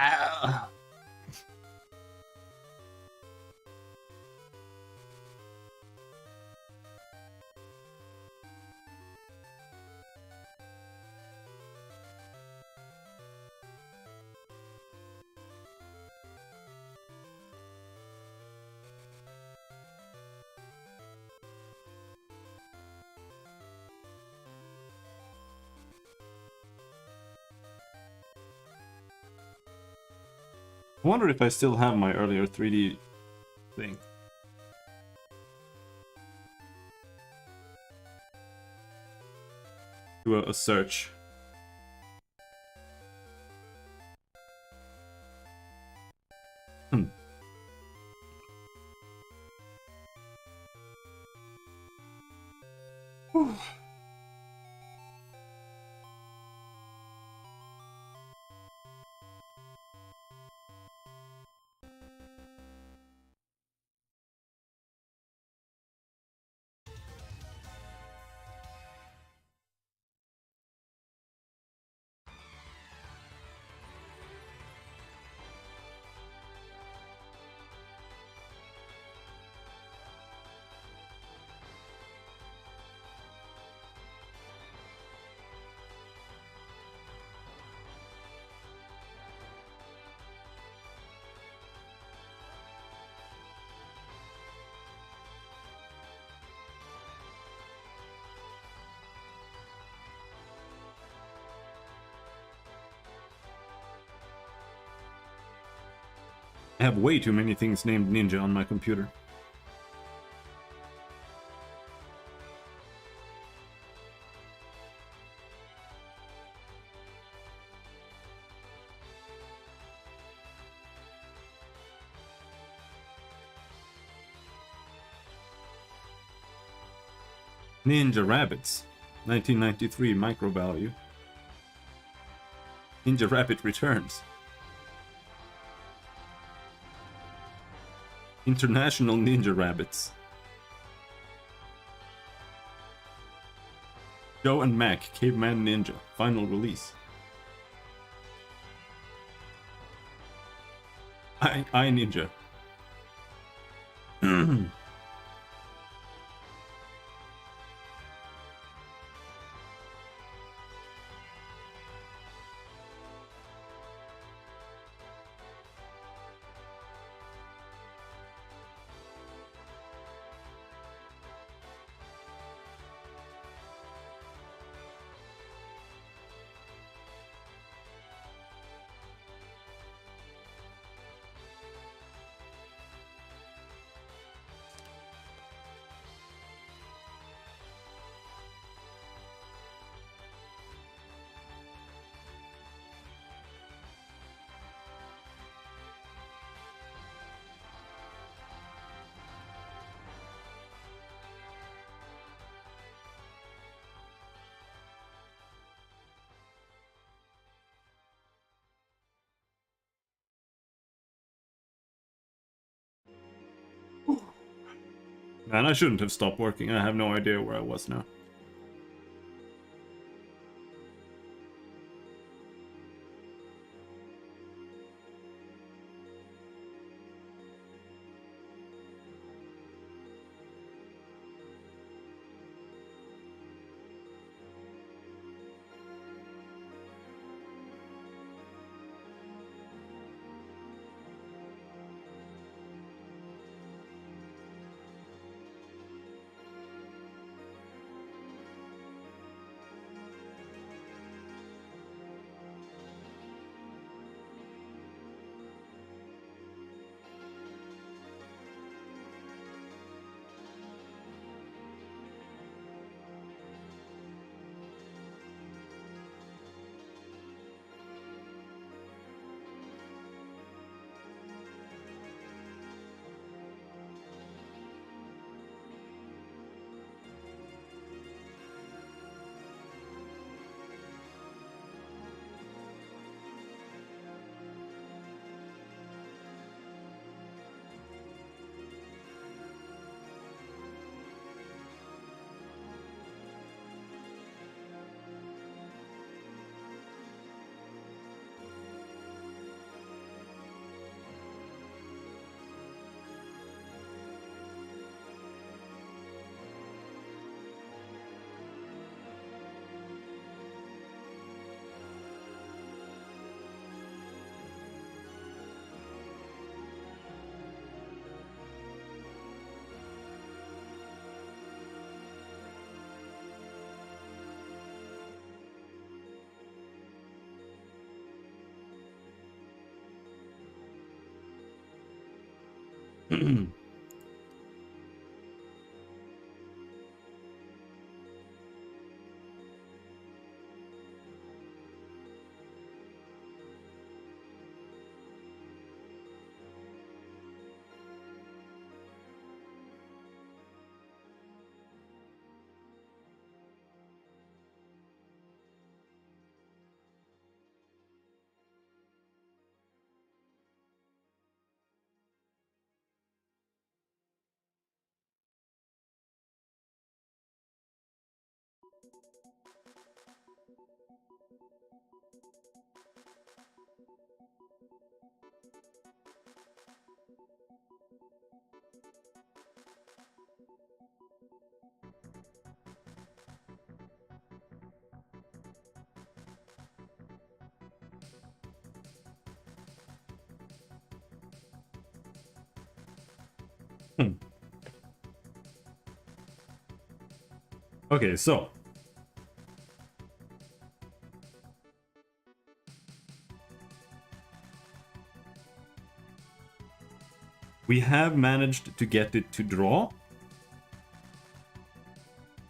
B: Ah. I wonder if I still have my earlier 3D thing. Do a search. I have way too many things named Ninja on my computer. Ninja Rabbits, 1993 micro value. Ninja Rabbit returns. International Ninja Rabbits. Joe and Mac, Caveman Ninja, final release. I Ninja. Man, I shouldn't have stopped working. I have no idea where I was now. Okay, so we have managed to get it to draw,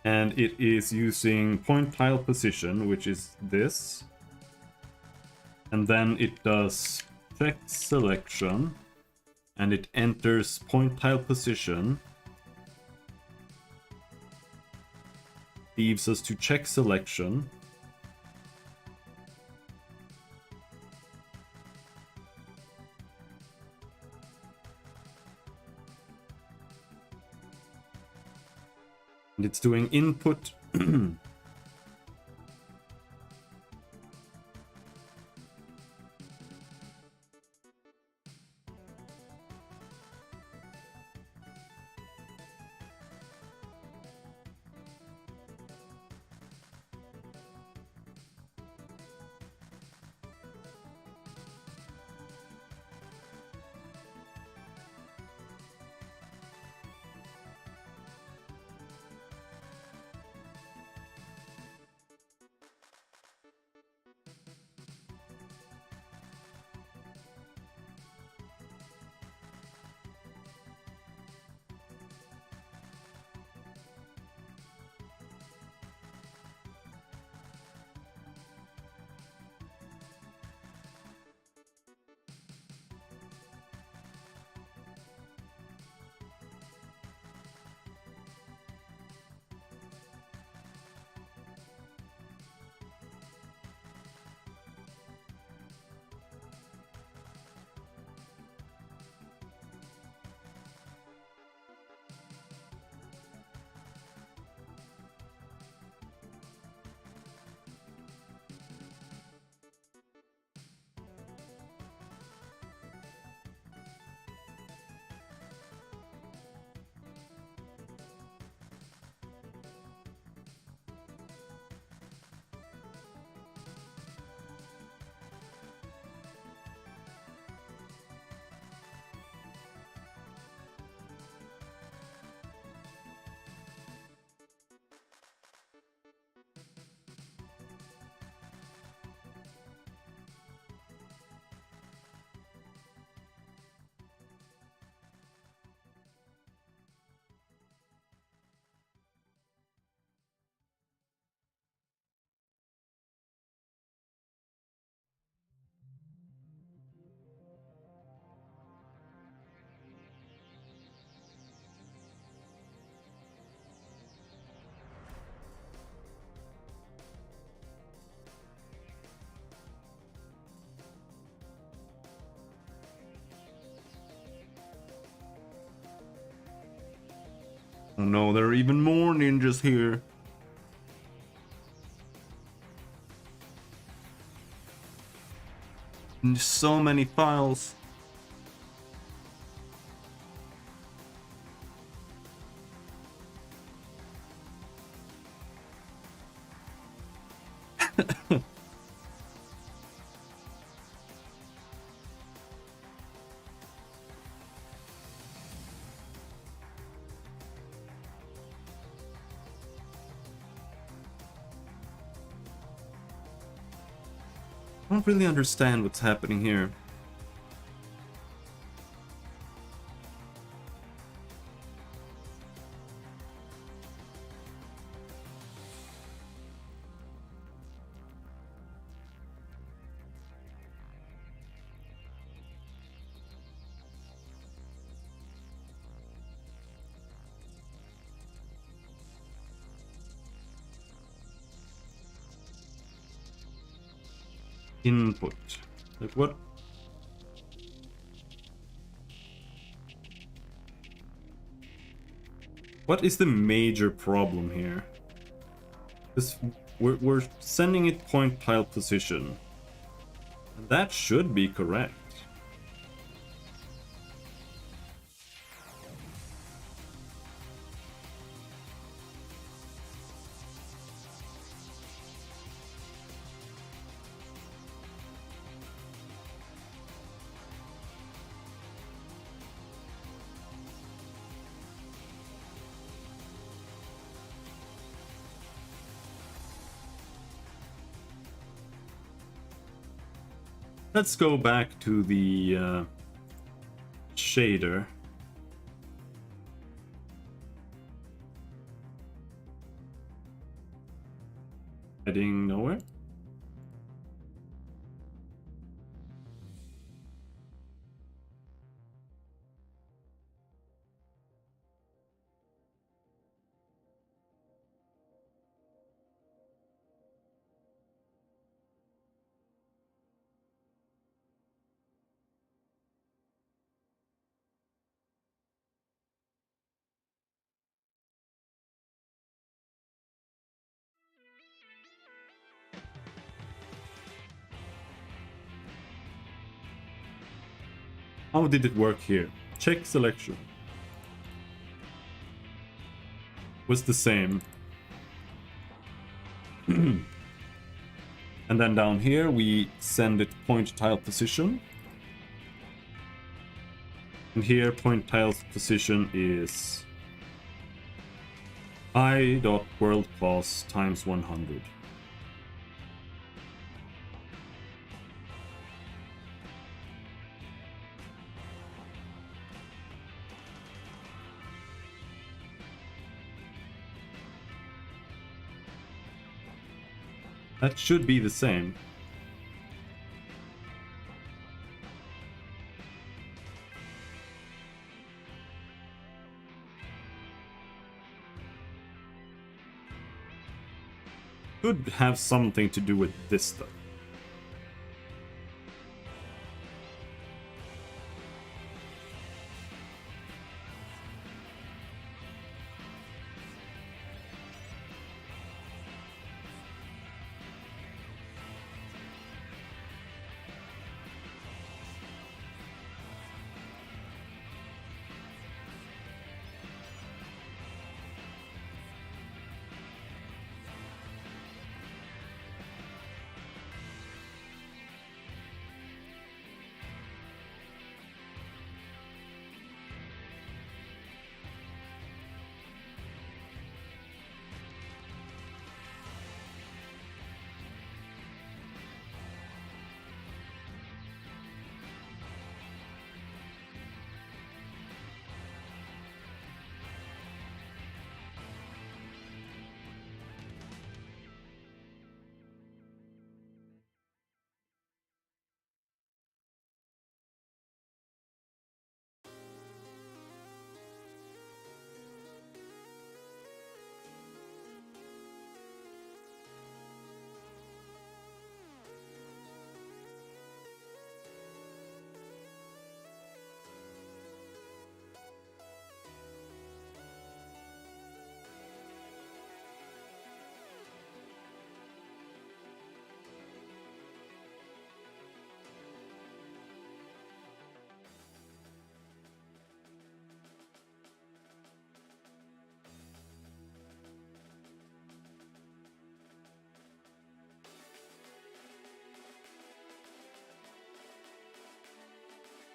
B: and it is using point tile position, which is this, and then it does check selection, and it enters point tile position, leaves us to check selection, and it's doing input. Oh no, there are even more ninjas here. And so many files. I don't really understand what's happening here. input. Like what? What is the major problem here? Because we're sending it point tile position. And that should be correct. Let's go back to the shader. Heading nowhere. How did it work here? Check selection. Was the same. And then down here we send it point tile position. And here point tile's position is i.worldClass times 100. That should be the same. Could have something to do with this stuff.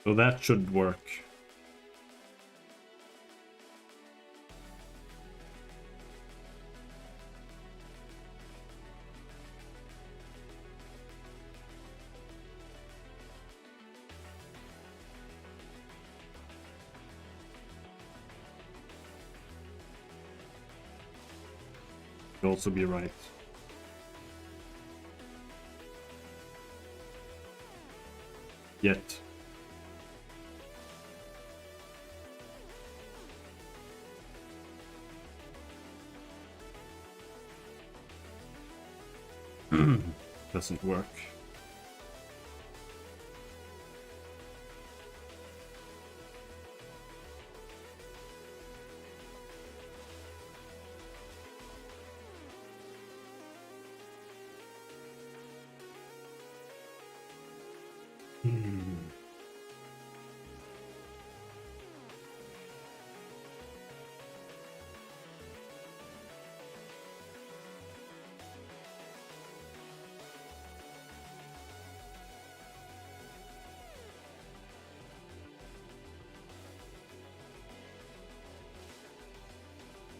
B: So that should work. Could also be right. Yet. Doesn't work.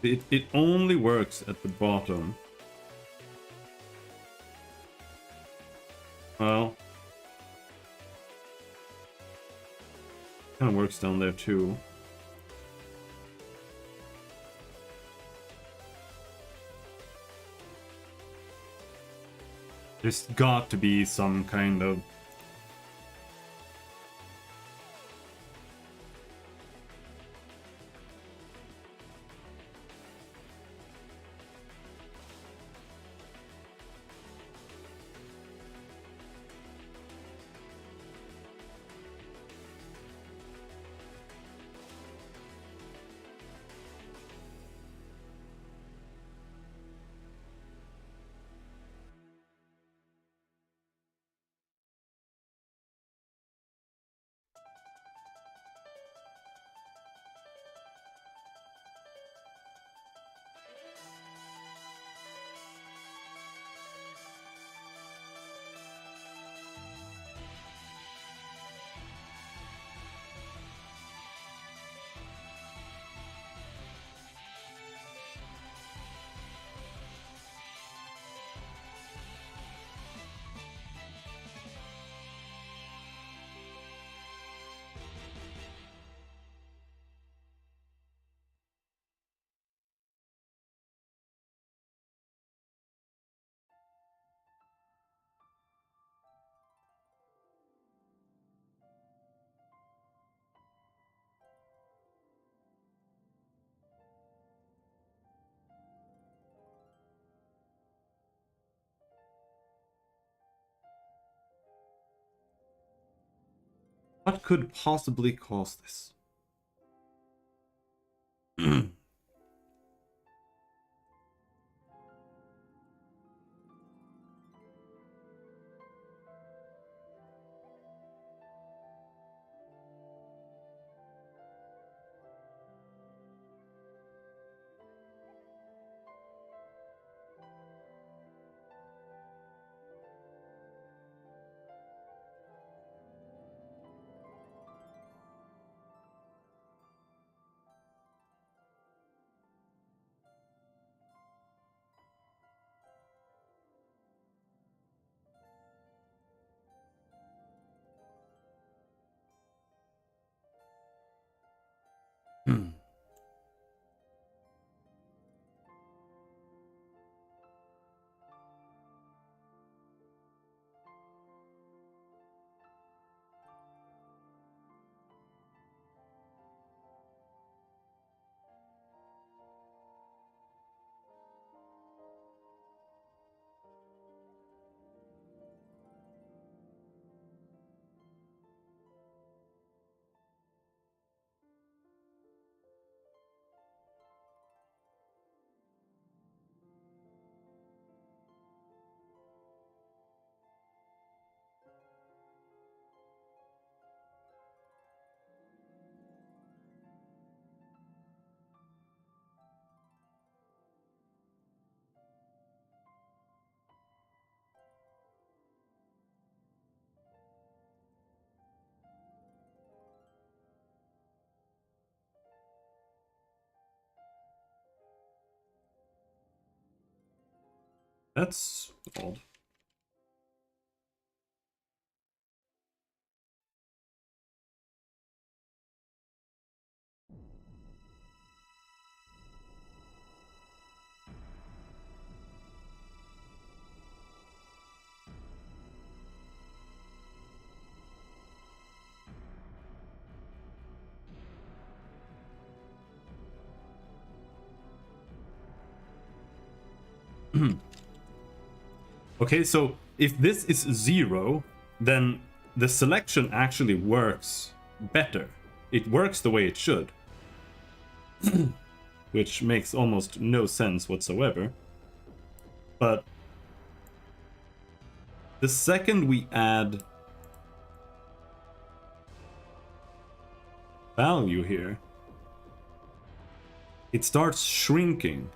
B: It only works at the bottom. Well, kind of works down there too. There's got to be some kind of... What could possibly cause this? That's odd. Okay, so if this is 0, then the selection actually works better. It works the way it should. Which makes almost no sense whatsoever. But the second we add value here, it starts shrinking.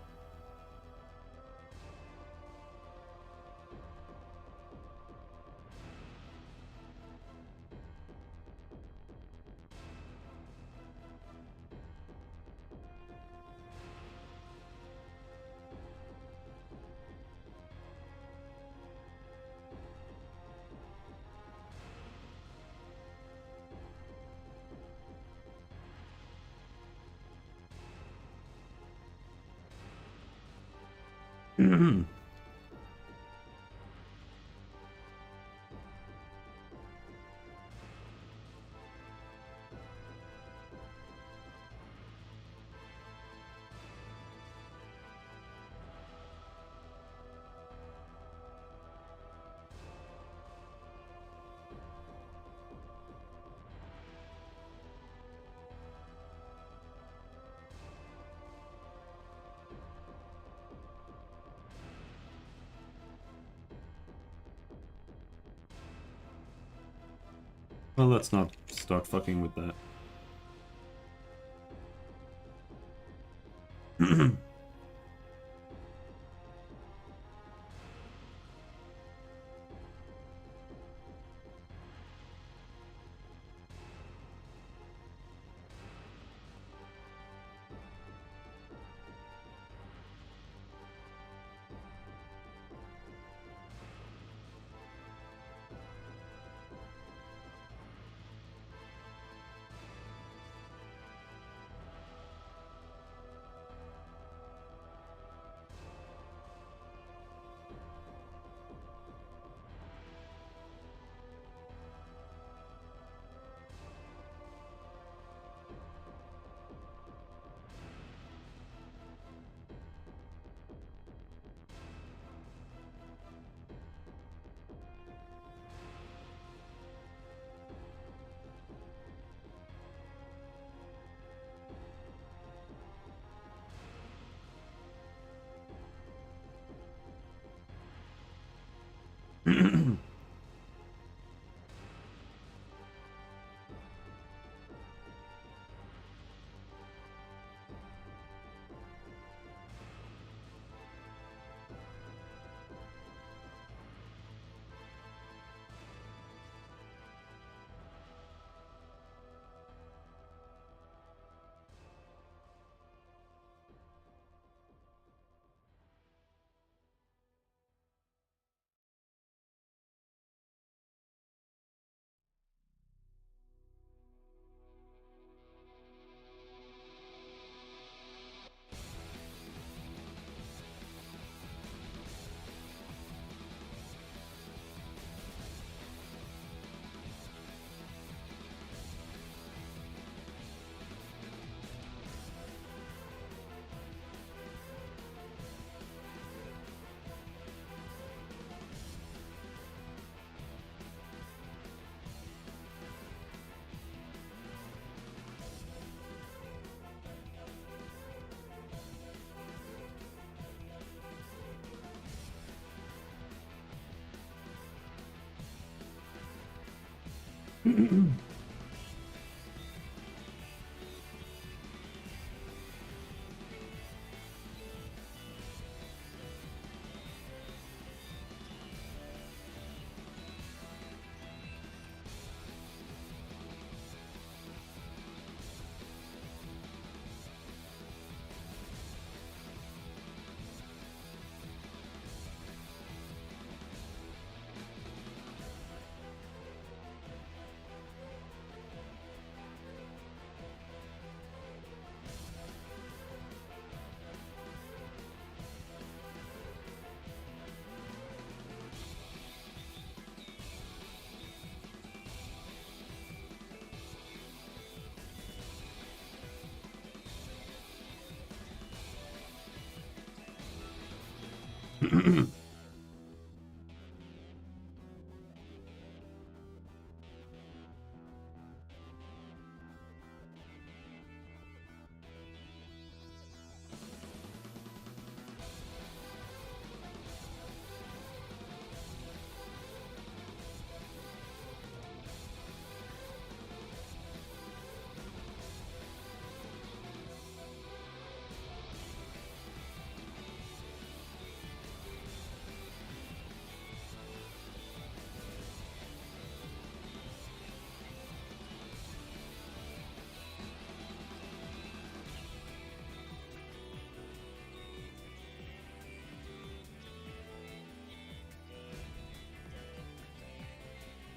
B: Well, let's not start fucking with that.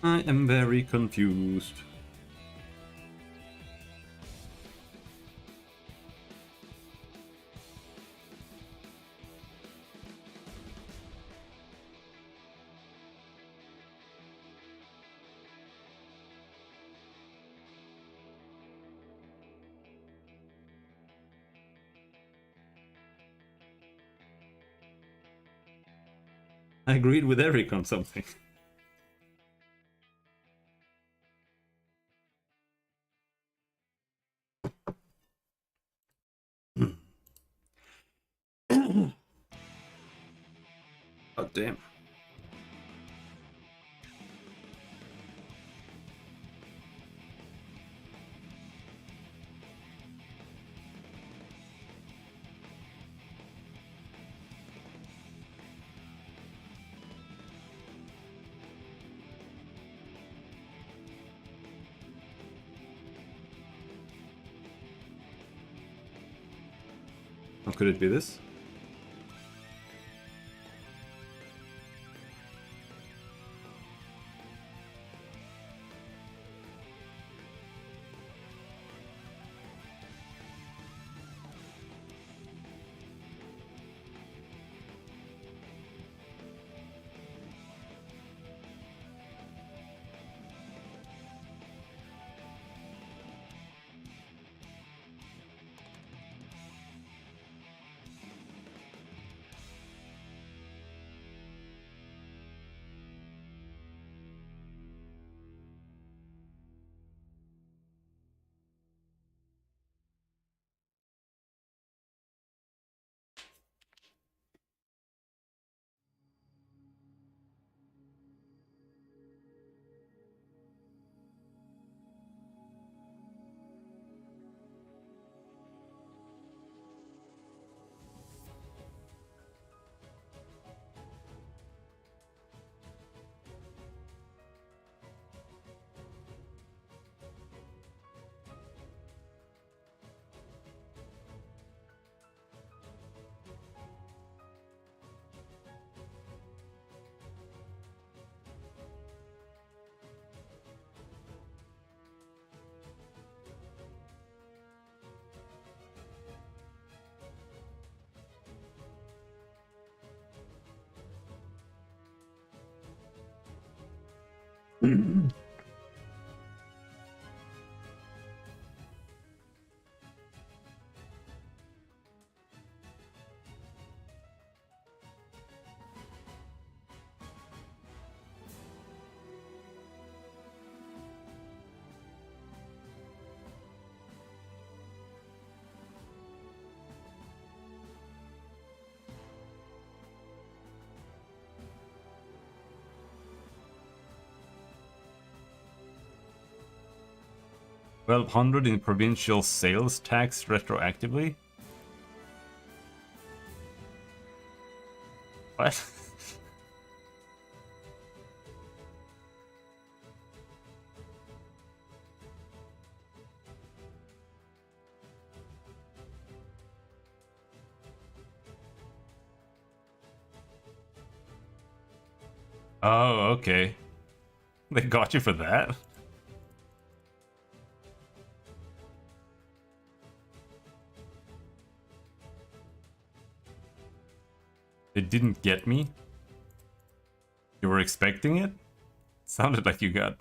B: I am very confused. I agreed with Eric on something. Oh, damn. How could it be this? $1,200 in provincial sales tax retroactively? What? Oh, okay. They got you for that? They didn't get me? You were expecting it? Sounded like you got...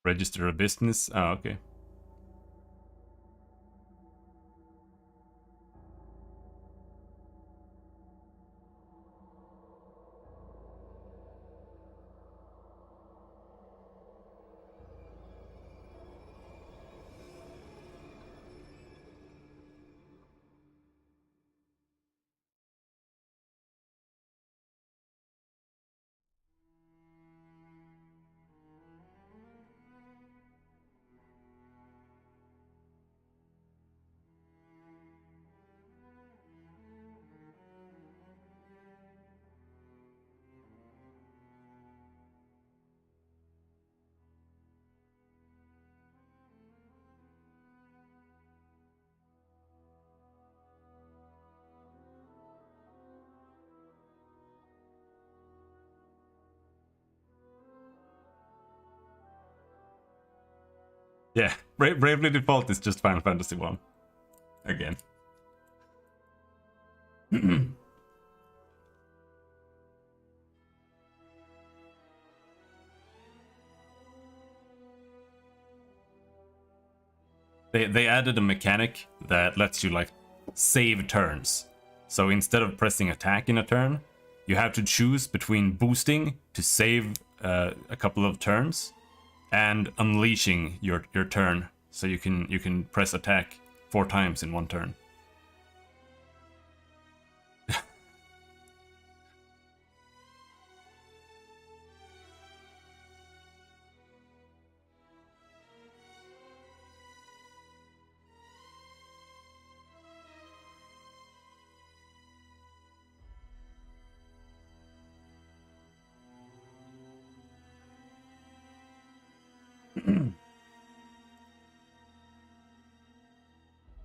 B: Register a business? Oh, okay. Yeah, Bravely Default is just Final Fantasy 1. Again. They added a mechanic that lets you like save turns. So instead of pressing attack in a turn, you have to choose between boosting to save a couple of turns and unleashing your turn, so you can press attack 4 times in one turn.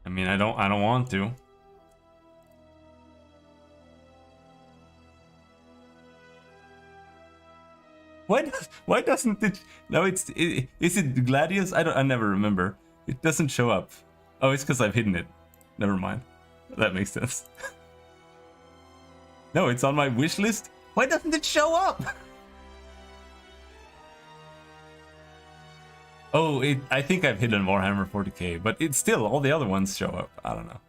B: I mean, I don't want to. Why doesn't it? No, is it Gladius? I never remember. It doesn't show up. Oh, it's because I've hidden it. Never mind. That makes sense. No, it's on my wish list. Why doesn't it show up? Oh, I think I've hidden Warhammer 40k, but it's still all the other ones show up. I don't know.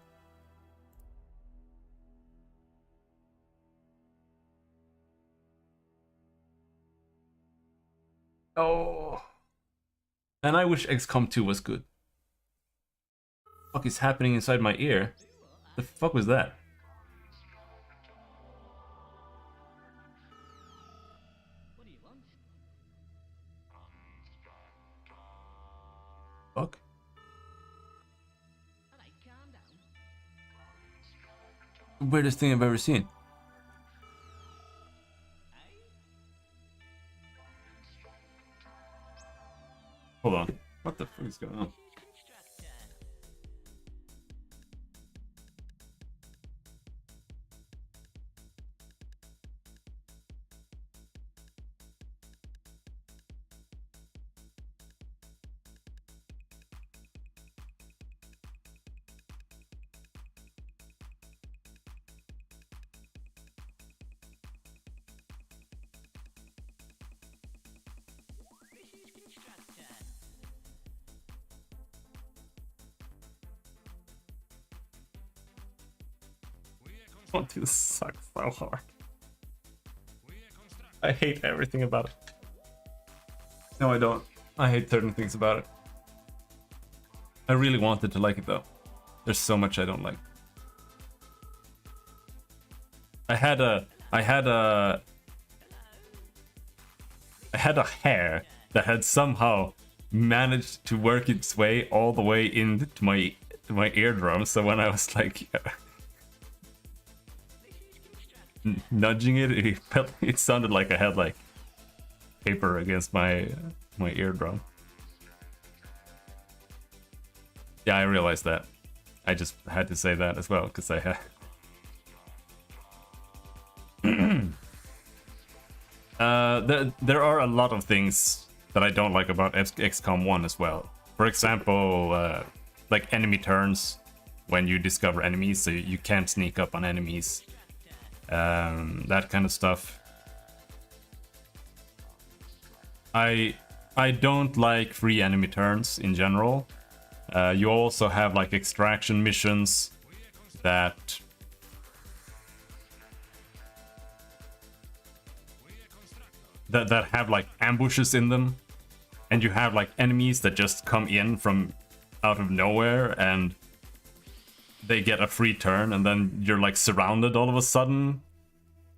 B: Oh. And I wish XCOM 2 was good. What the fuck is happening inside my ear? The fuck was that?
C: What do you want?
B: Fuck.
C: Alright, calm down.
B: Weirdest thing I've ever seen. Hold on. What the fuck is going on? This sucks so hard. I hate everything about it. No, I don't. I hate certain things about it. I really wanted to like it though. There's so much I don't like. I had a hair that had somehow managed to work its way all the way into my eardrum. So when I was like nudging it, it sounded like I had like paper against my eardrum. Yeah, I realized that. I just had to say that as well because I had. There are a lot of things that I don't like about XCOM 1 as well. For example, like enemy turns when you discover enemies, so you can't sneak up on enemies. That kind of stuff. I don't like free enemy turns in general. You also have like extraction missions that have like ambushes in them, and you have like enemies that just come in from out of nowhere and they get a free turn, and then you're like surrounded all of a sudden.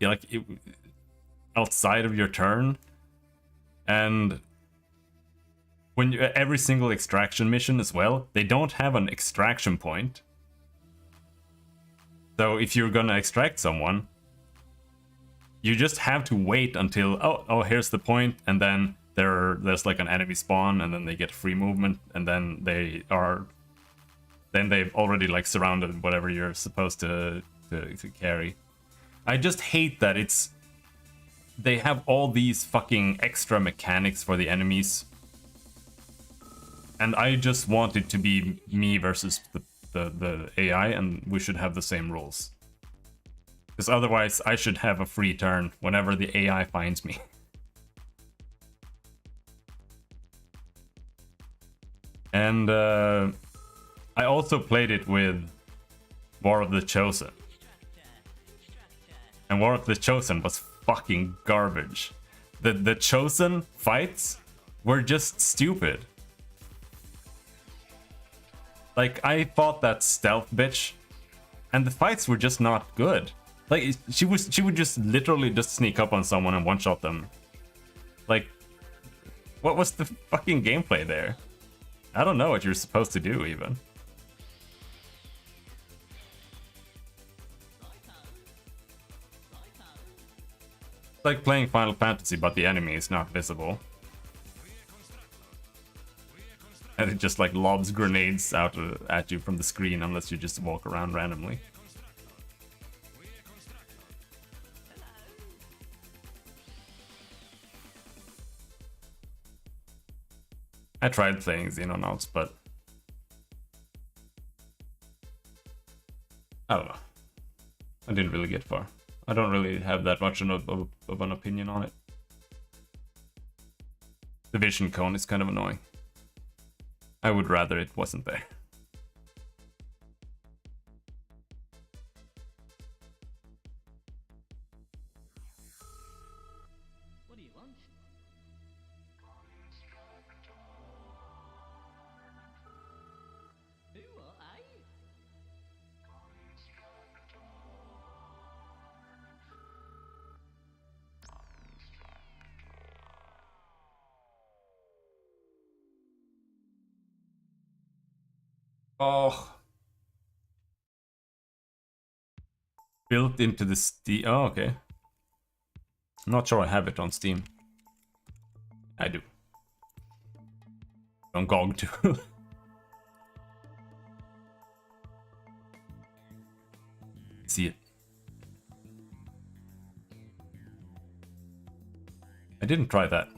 B: You're like outside of your turn, and when every single extraction mission as well, they don't have an extraction point. So if you're gonna extract someone, you just have to wait until oh here's the point, and then there's like an enemy spawn, and then they get free movement, and then they've already like surrounded whatever you're supposed to carry. I just hate that they have all these fucking extra mechanics for the enemies. And I just want it to be me versus the AI, and we should have the same rules. Because otherwise, I should have a free turn whenever the AI finds me. And I also played it with War of the Chosen. And War of the Chosen was fucking garbage. The Chosen fights were just stupid. Like, I fought that stealth bitch, and the fights were just not good. Like, she would just literally just sneak up on someone and one-shot them. Like, what was the fucking gameplay there? I don't know what you're supposed to do, even. It's like playing Final Fantasy, but the enemy is not visible. And it just like lobs grenades out at you from the screen unless you just walk around randomly. I tried playing Xenonauts, but I don't know. I didn't really get far. I don't really have that much of an opinion on it. The vision cone is kind of annoying. I would rather it wasn't there.
C: What do you want? Who are I?
B: Oh. Built into the Steam. Oh, okay. I'm not sure I have it on Steam. I do. On GOG too. See it. I didn't try that.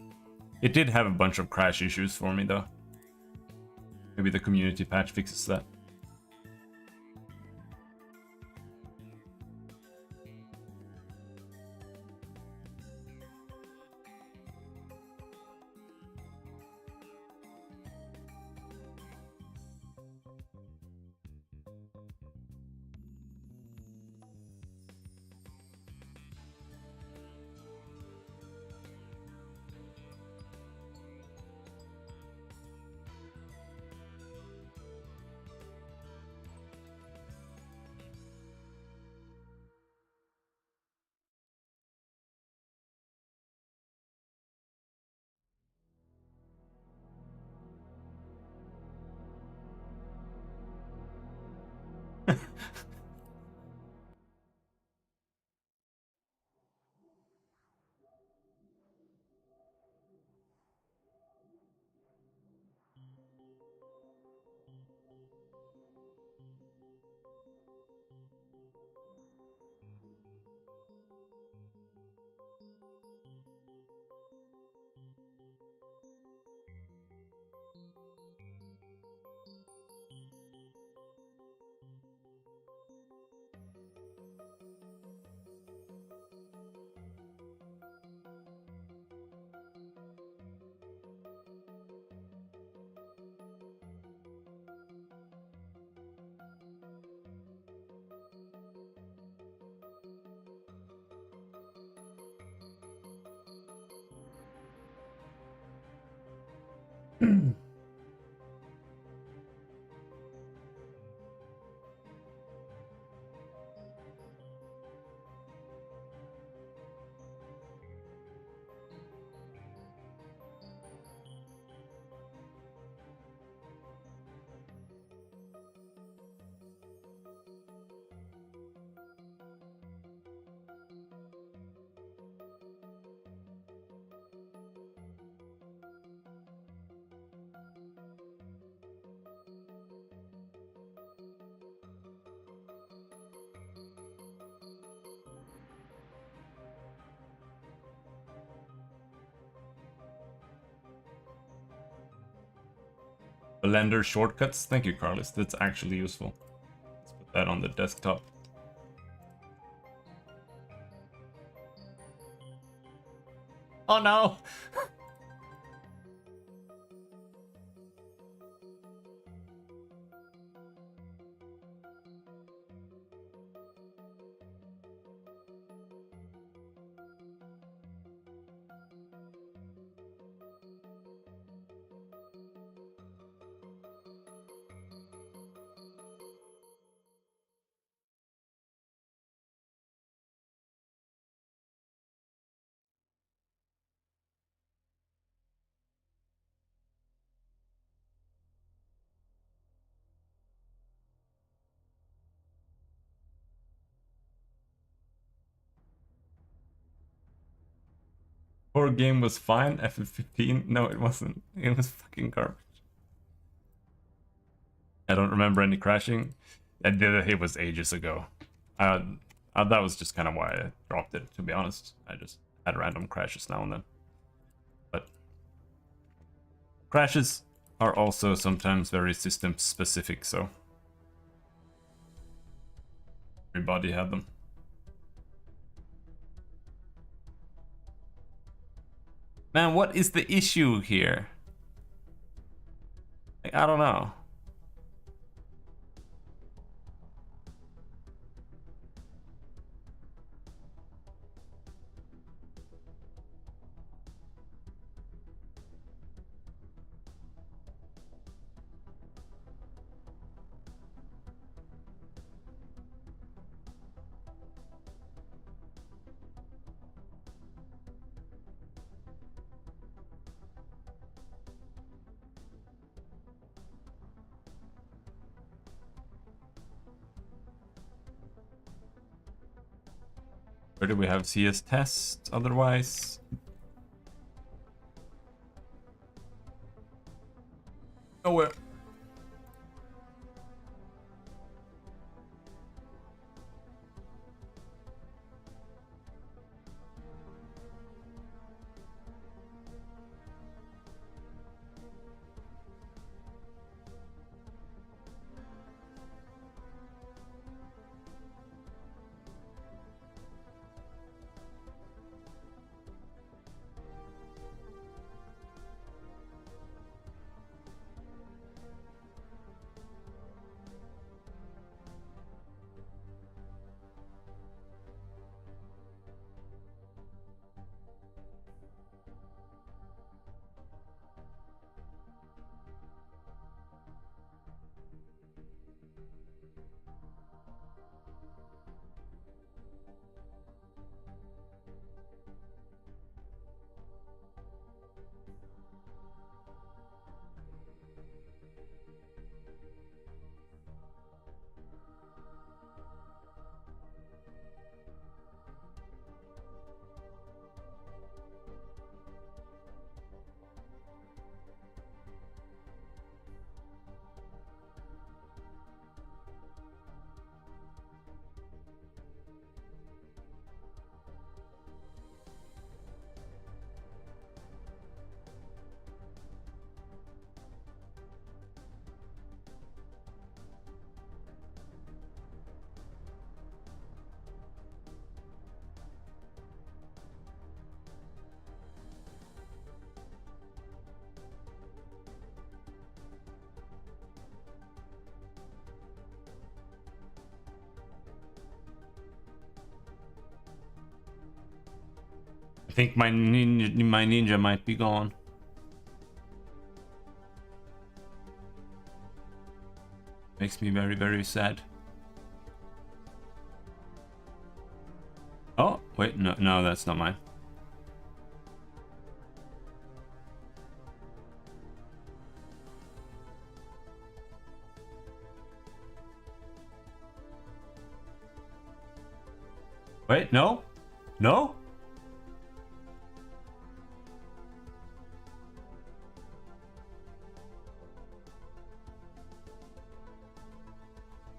B: It did have a bunch of crash issues for me though. Maybe the community patch fixes that. Blender shortcuts. Thank you, Carlos. That's actually useful. Let's put that on the desktop. Oh no! Core game was fine. FF15? No, it wasn't. It was fucking garbage. I don't remember any crashing. It was ages ago. That was just kind of why I dropped it, to be honest. I just had random crashes now and then. But crashes are also sometimes very system specific, so everybody had them. Man, what is the issue here? Like, I don't know. Where do we have CS test otherwise? Nowhere. I think my ninja might be gone. Makes me very, very sad. Oh, wait, no, that's not mine. Wait, no? No?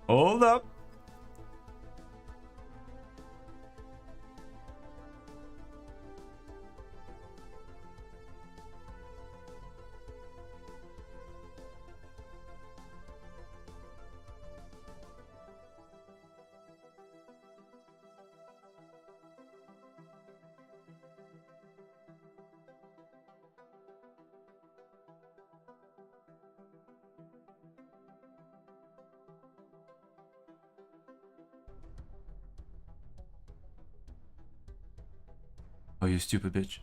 B: Hold up. you stupid bitch.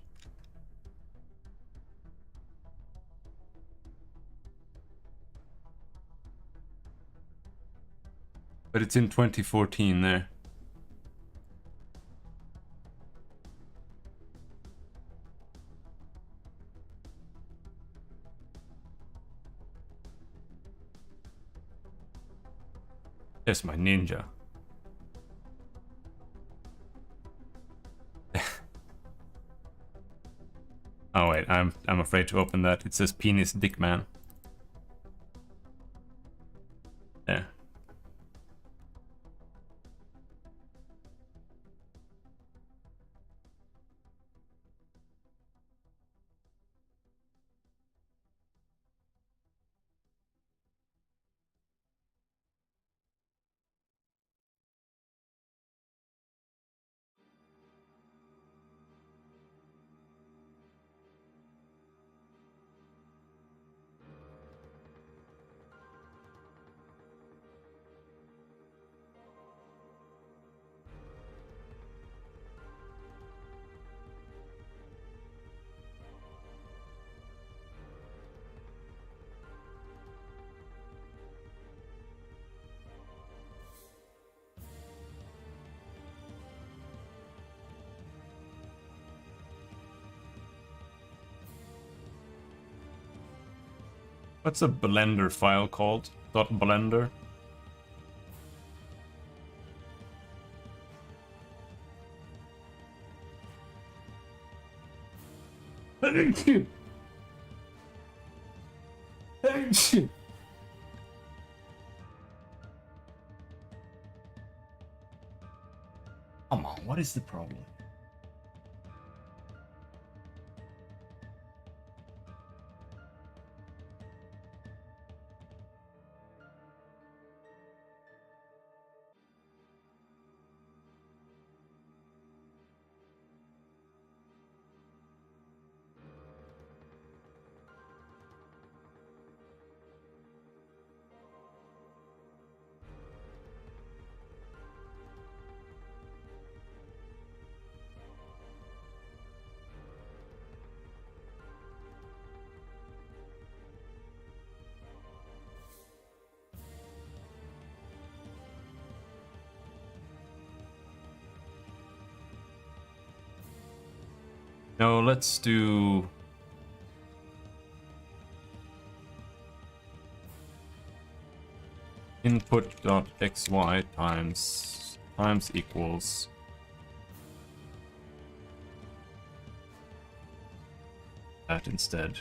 B: But it's in 2014 there. There's my ninja. Oh wait, I'm afraid to open that. It says penis dick man. There. What's a Blender file called? .blender? Thank you. Thank you. Come on, what is the problem? No, let's do... input.xy times equals that instead.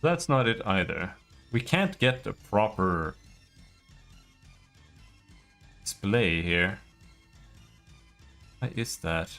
B: That's not it either. We can't get the proper display here. Why is that?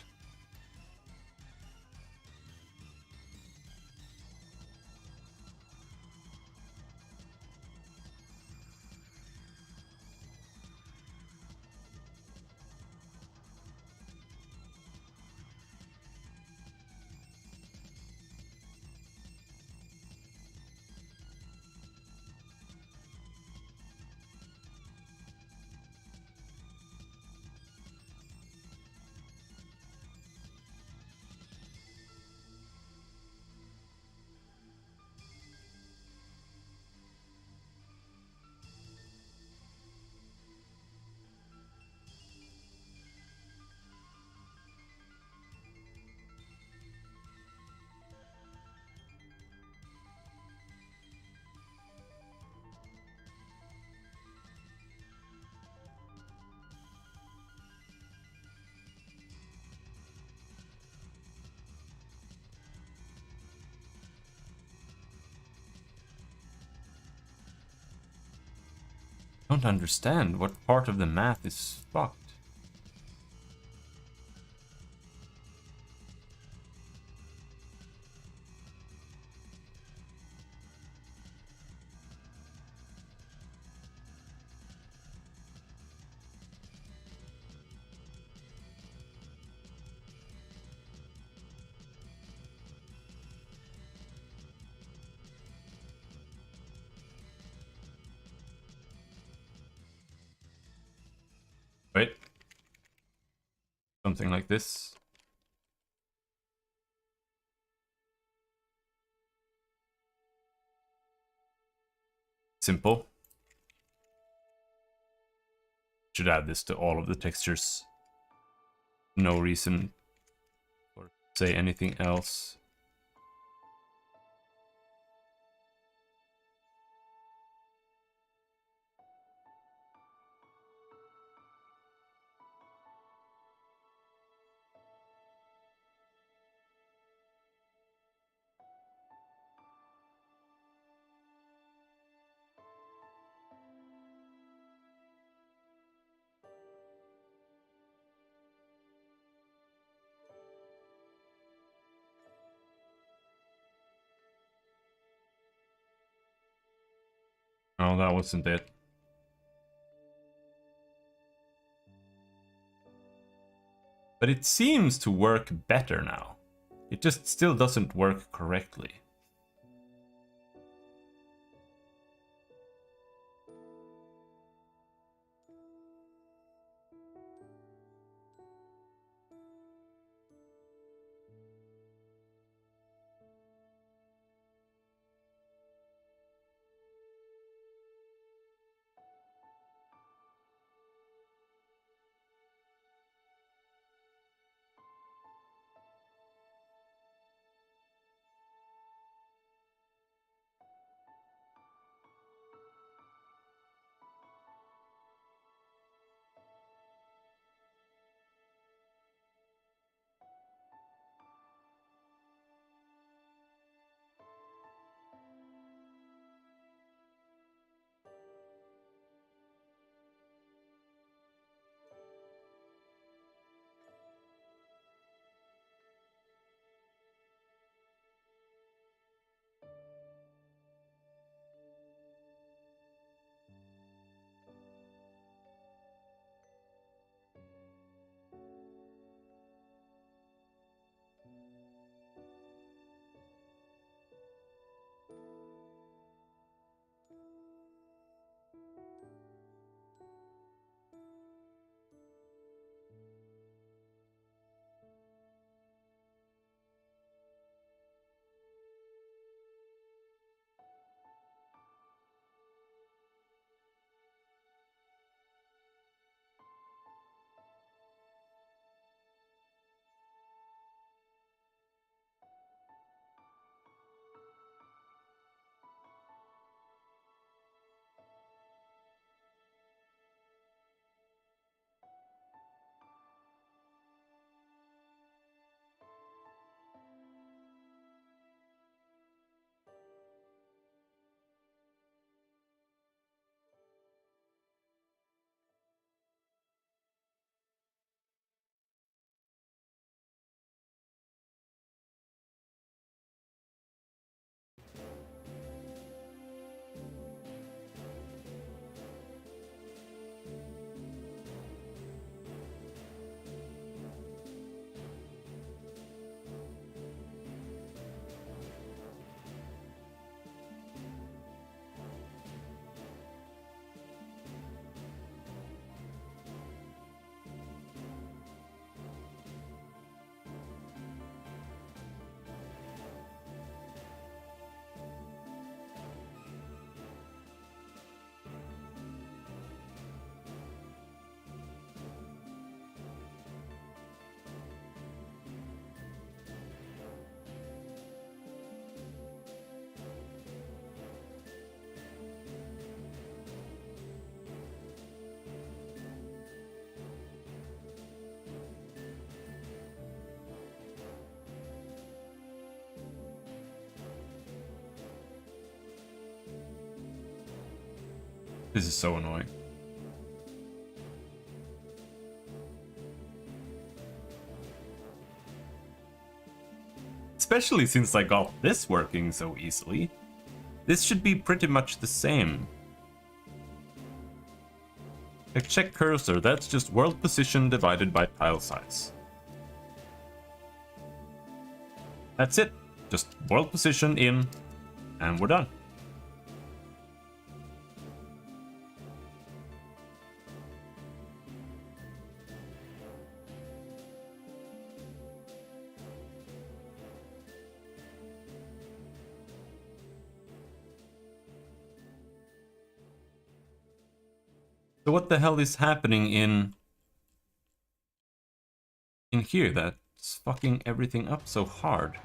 B: don't understand what part of the math is fucked. Wait. Something like this. Simple. Should add this to all of the textures. No reason or say anything else. No, that wasn't it. But it seems to work better now. It just still doesn't work correctly. This is so annoying. especially since I got this working so easily. This should be pretty much the same. Like, check cursor, that's just world position divided by tile size. That's it. Just world position in, and we're done. So what the hell is happening in here that's fucking everything up so hard?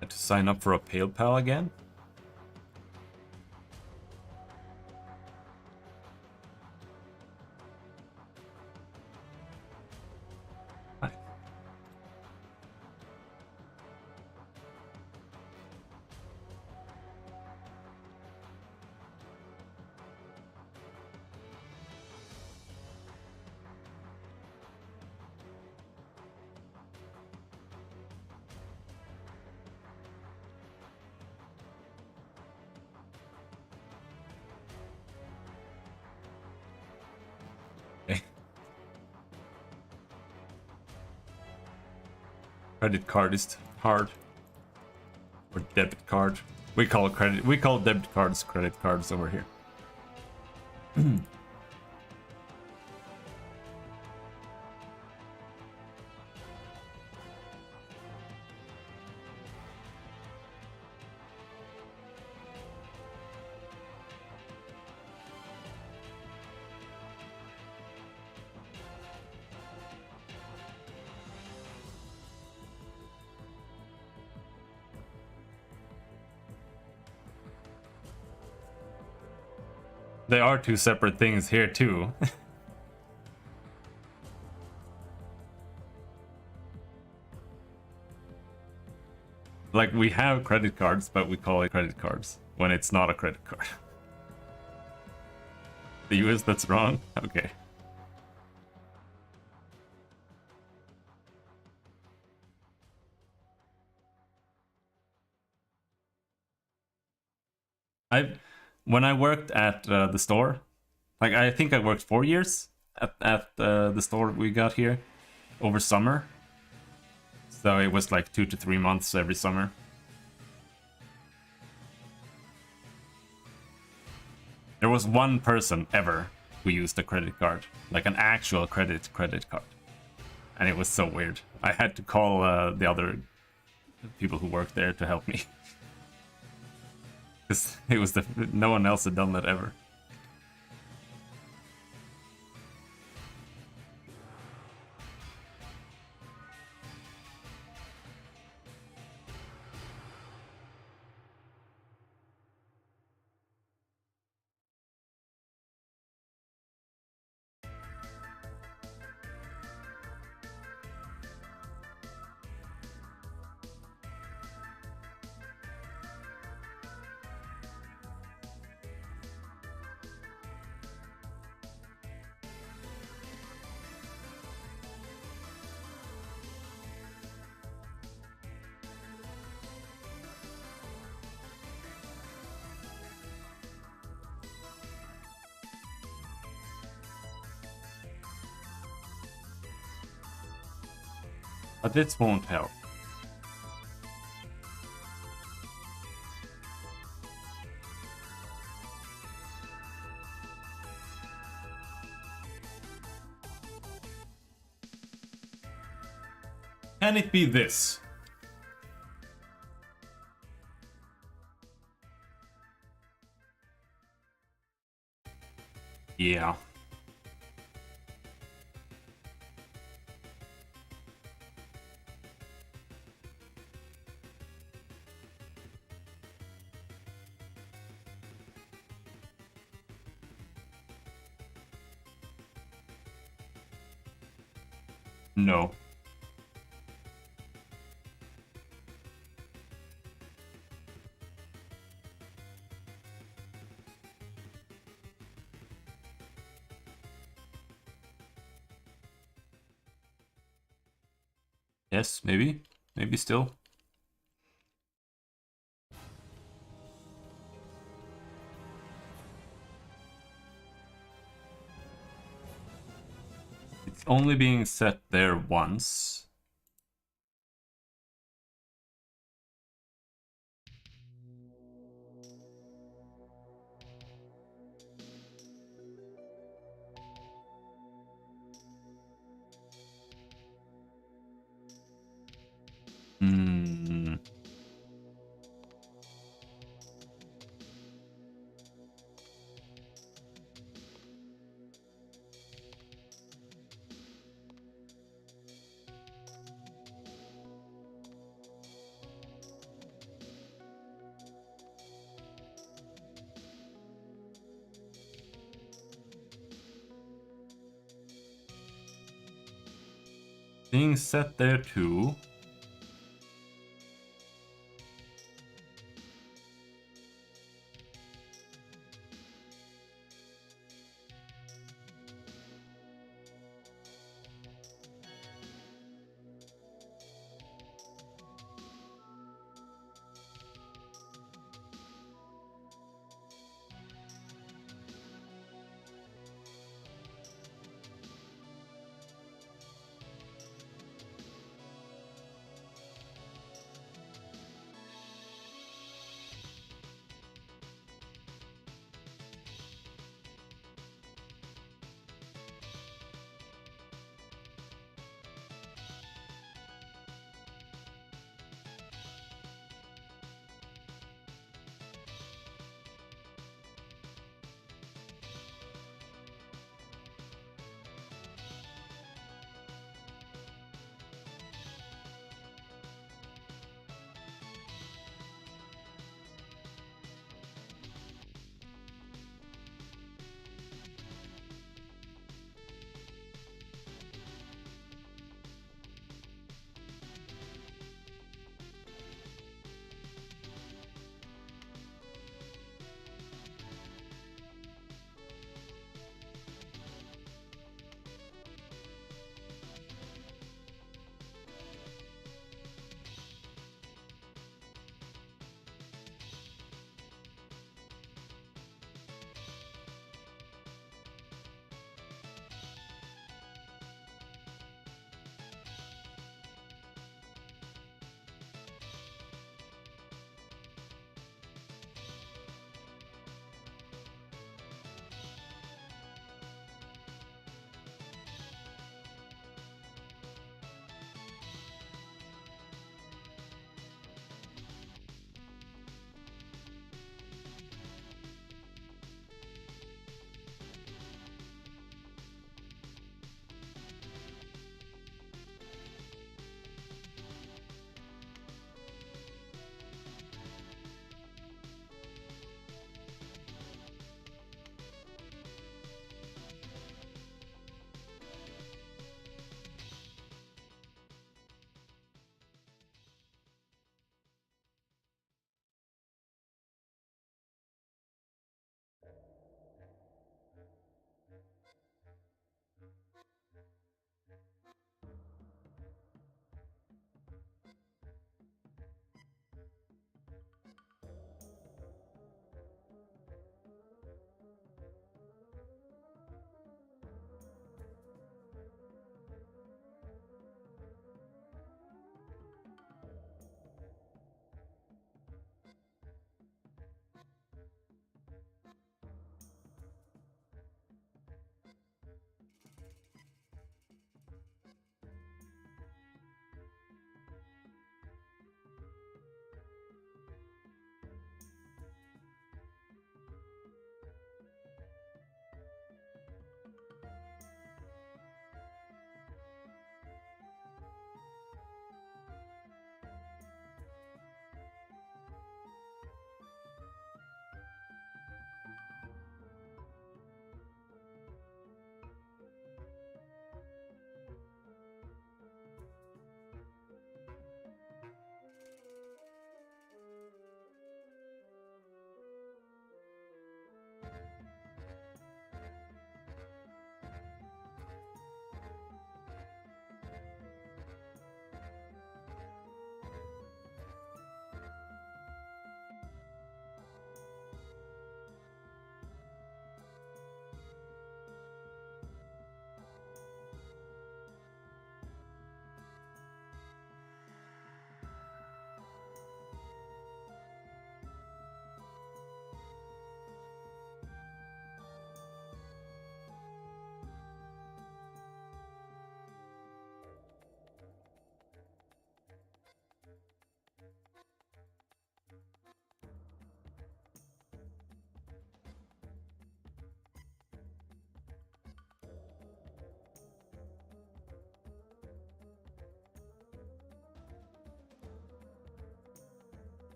B: Had to sign up for a Pale Pal again? Hi. Okay. Credit card is hard. Or debit card. We call debit cards credit cards over here. They are two separate things here too. Like, we have credit cards, but we call it credit cards when it's not a credit card. The US, that's wrong? Okay. When I worked at the store, like, I think I worked 4 years at the store we got here over summer. So it was like 2 to 3 months every summer. There was one person ever who used a credit card, like an actual credit card. And it was so weird. I had to call the other people who worked there to help me. Because it was no one else had done that ever. But this won't help. Can it be this? Yeah. No. Yes, maybe. Maybe still. It's only being set there once. Hmm. Being set there too.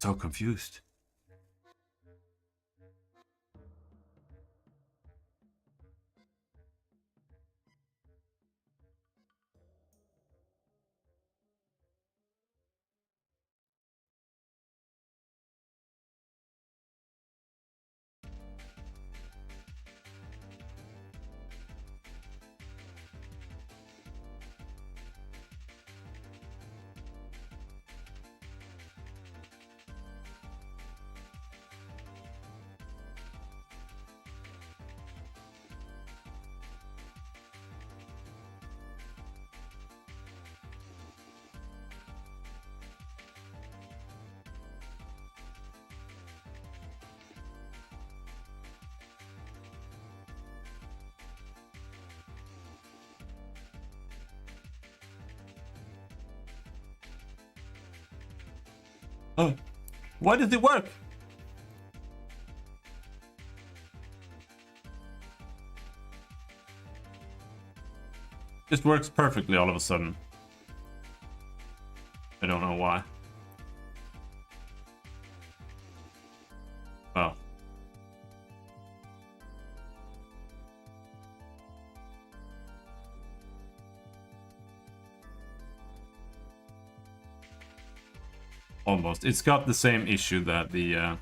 B: So confused. Oh, why did it work? Just works perfectly all of a sudden. I don't know why. Well. Almost. It's got the same issue that the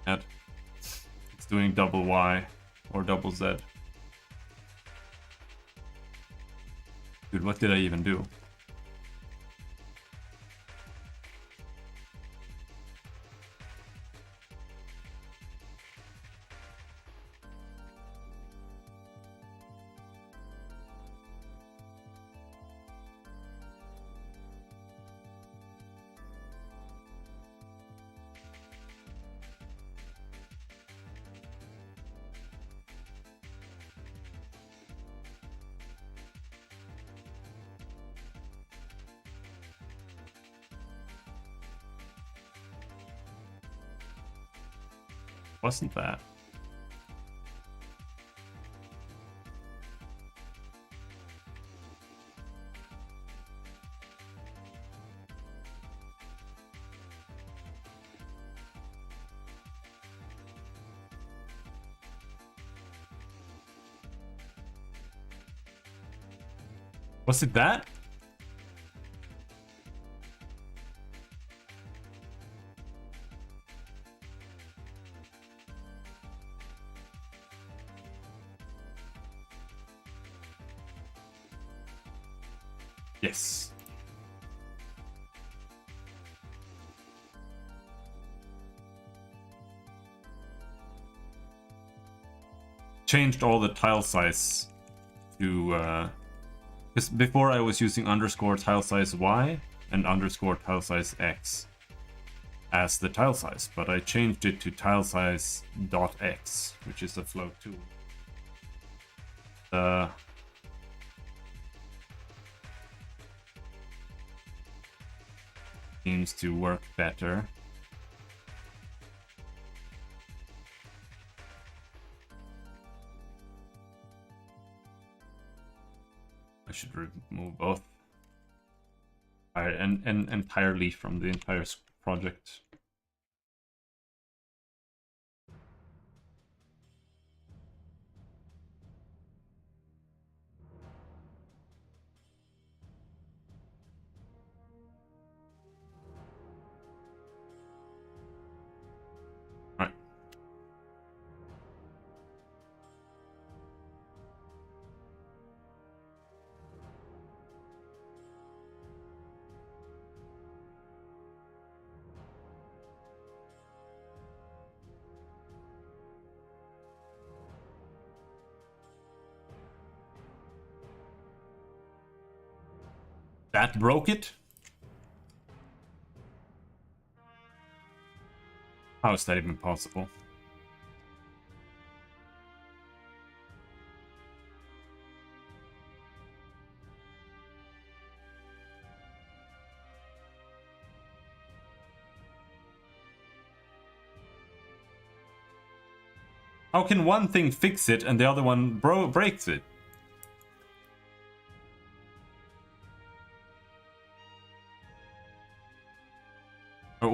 B: it's doing double Y or double Z. Dude, what did I even do? Wasn't that? Was it that? Yes. Changed all the tile size to because before I was using underscore tile size Y and underscore tile size X as the tile size, but I changed it to tile size dot X, which is a float tool. Seems to work better. I should remove both and entirely from the entire project. That broke it? How is that even possible? How can one thing fix it and the other one breaks it?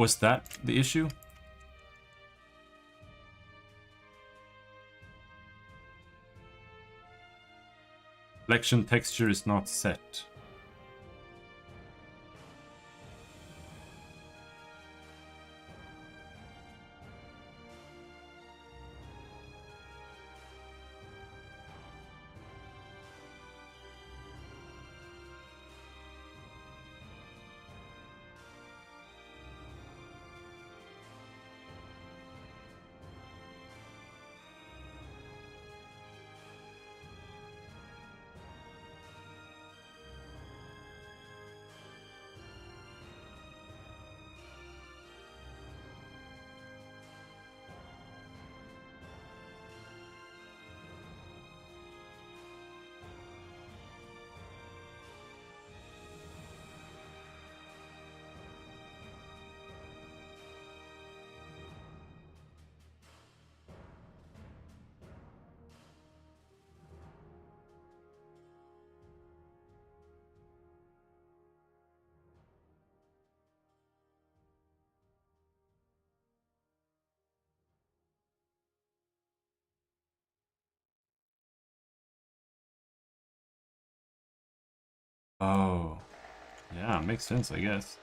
B: was that the issue? Selection texture is not set. Oh, yeah, makes sense, I guess.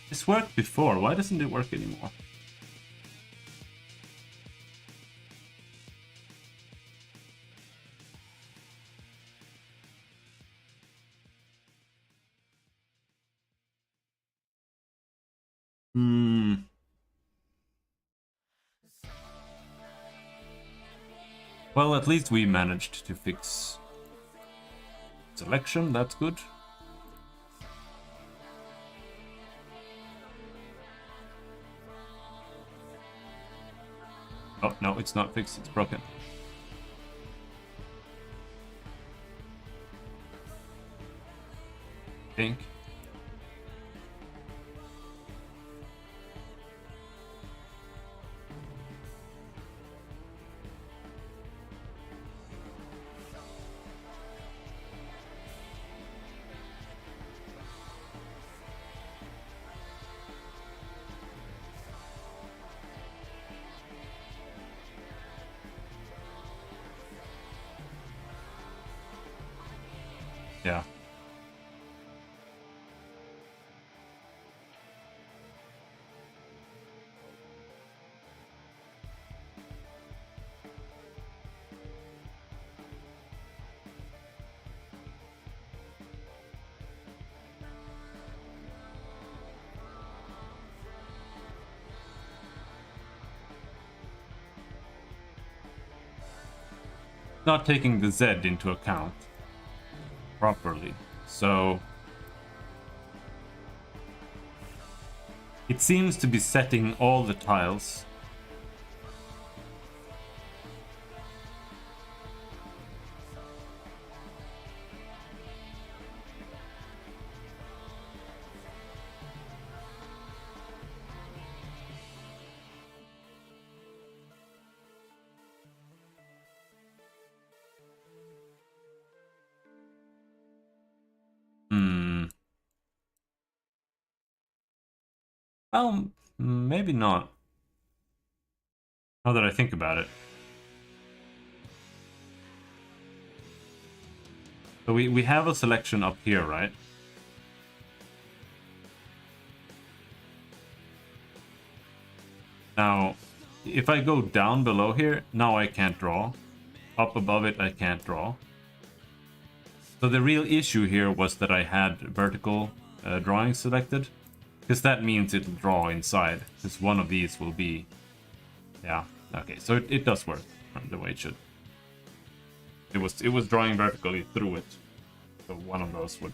B: This worked before, why doesn't it work anymore? Well, at least we managed to fix selection, that's good. Oh, no, it's not fixed, it's broken. I think. Yeah. not taking the Z into account properly. So it seems to be setting all the tiles. Well, maybe not. Now that I think about it. So we have a selection up here, right? Now, if I go down below here, now I can't draw. Up above it, I can't draw. So the real issue here was that I had vertical drawing selected. Because that means it'll draw inside. Because one of these will be... Yeah, okay, so it does work the way it should. It was drawing vertically through it. So one of those would...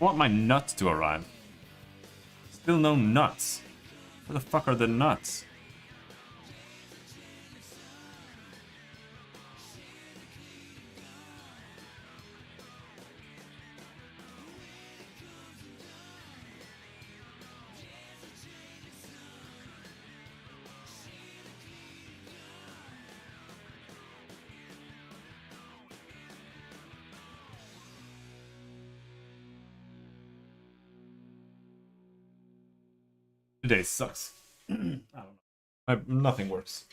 B: I want my nuts to arrive. Still no nuts. Where the fuck are the nuts? Today sucks. I don't know. Nothing works.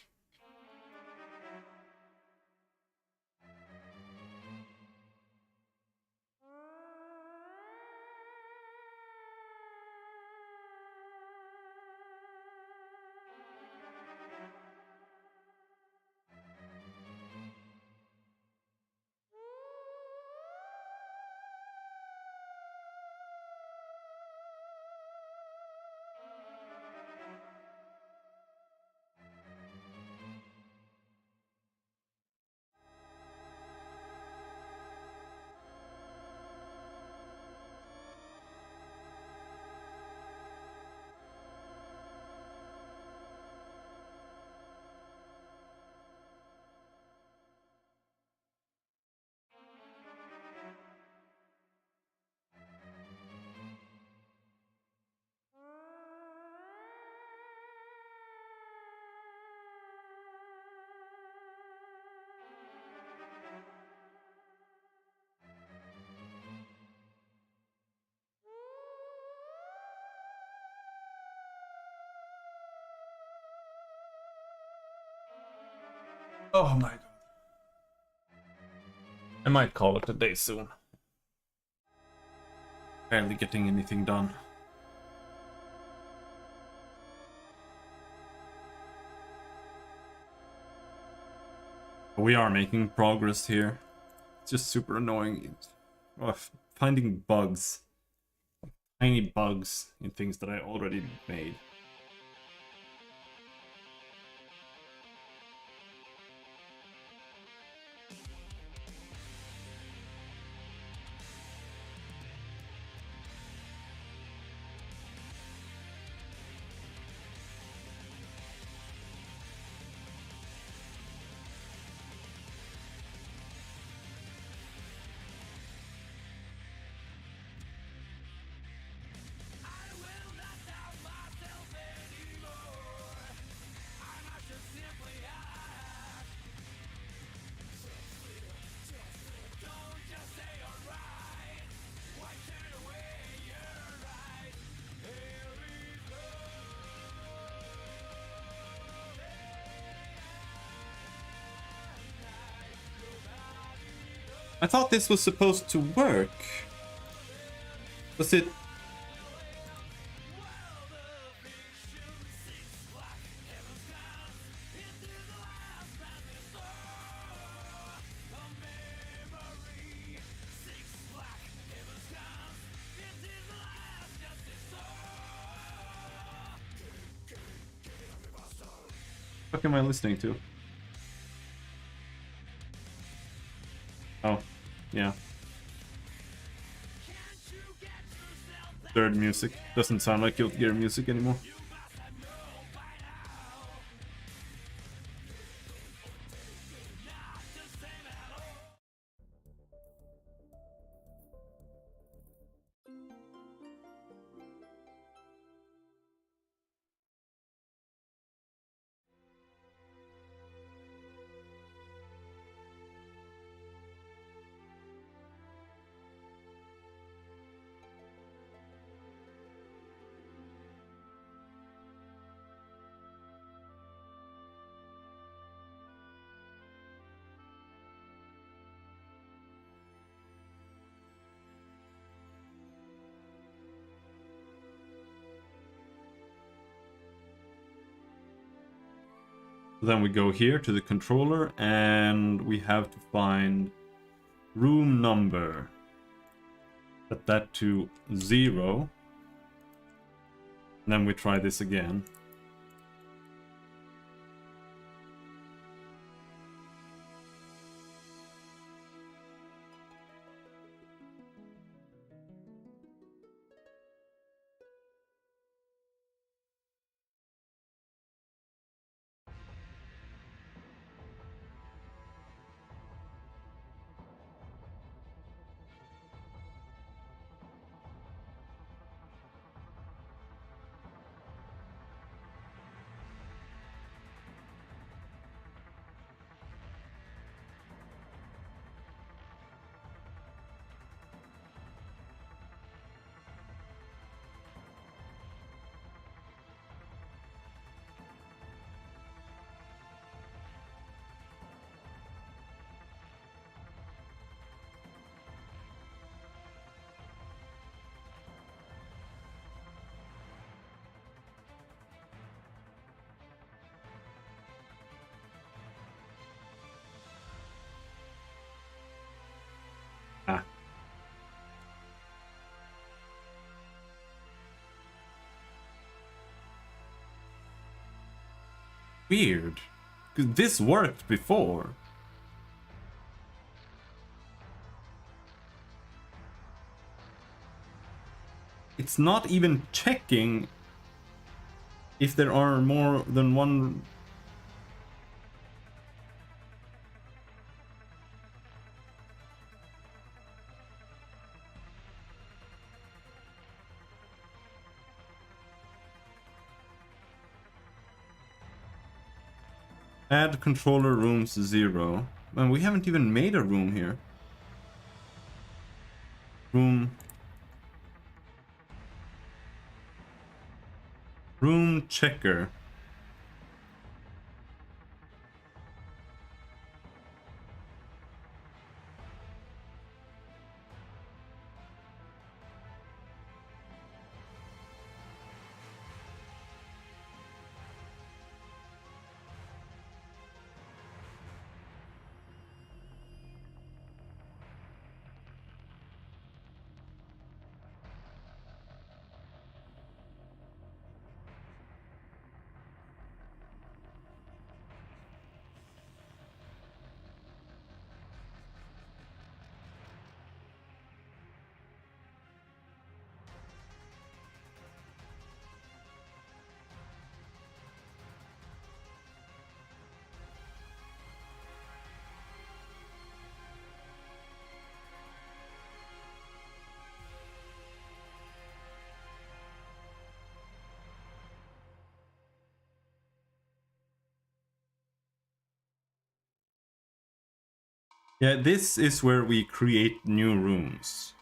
B: Oh my god. I might call it a day soon. Barely getting anything done. We are making progress here. It's just super annoying. Finding bugs. Tiny bugs in things that I already made. I thought this was supposed to work. Was it? What am I listening to? Oh, yeah. Third music. Doesn't sound like Guilty Gear music anymore. Then we go here to the controller and we have to find room number. Set that to 0. And then we try this again. Ah. Weird. 'Cause this worked before. It's not even checking if there are more than one. Add controller rooms 0. Man, we haven't even made a room here. Room checker. Yeah, this is where we create new rooms.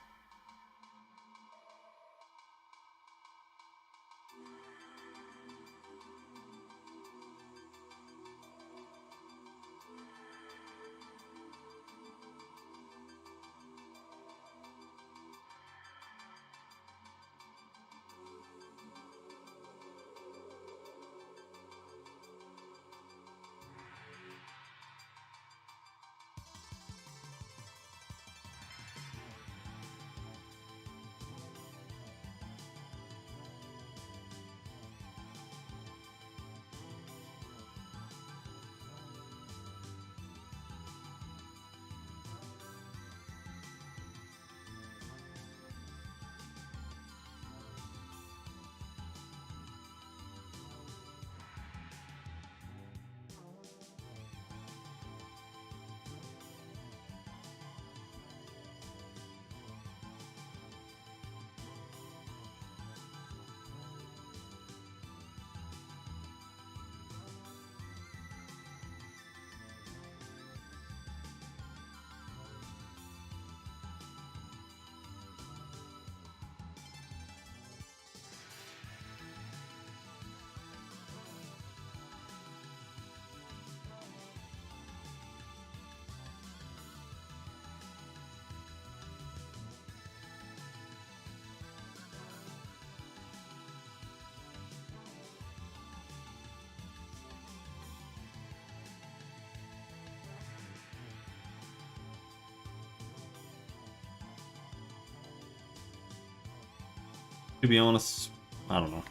B: To be honest, I don't know.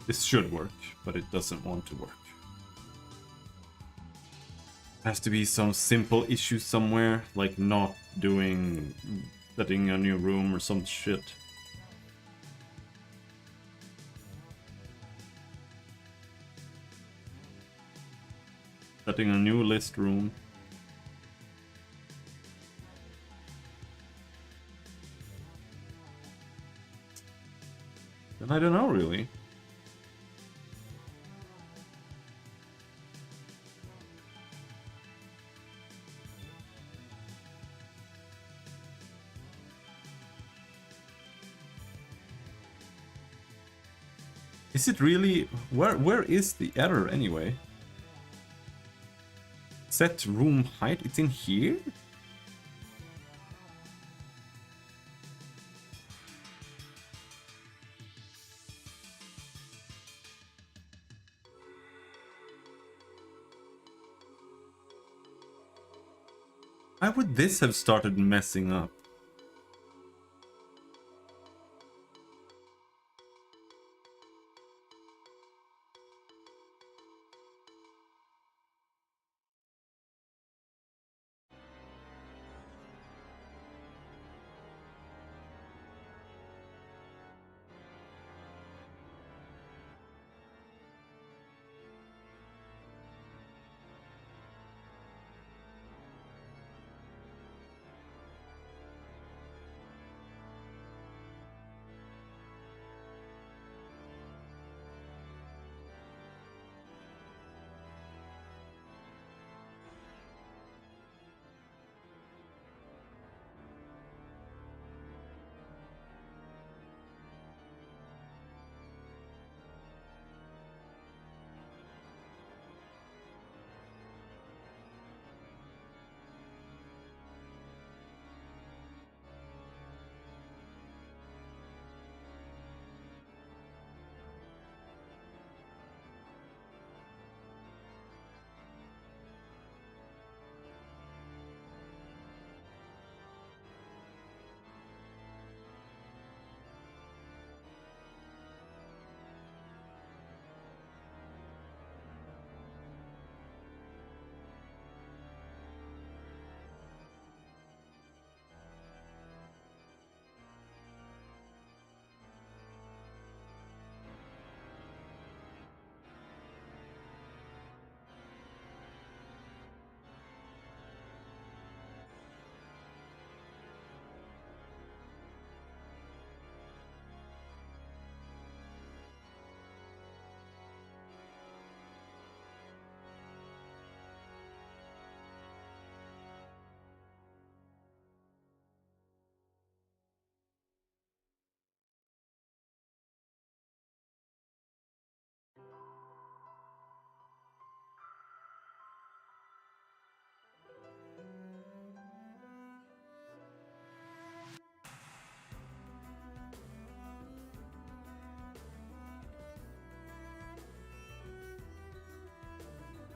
B: This should work, but it doesn't want to work. Has to be some simple issue somewhere, like not doing setting a new room or some shit. Setting a new list room. Then I don't know really. Is it really... Where is the error anyway? Set room height, it's in here? Why would this have started messing up?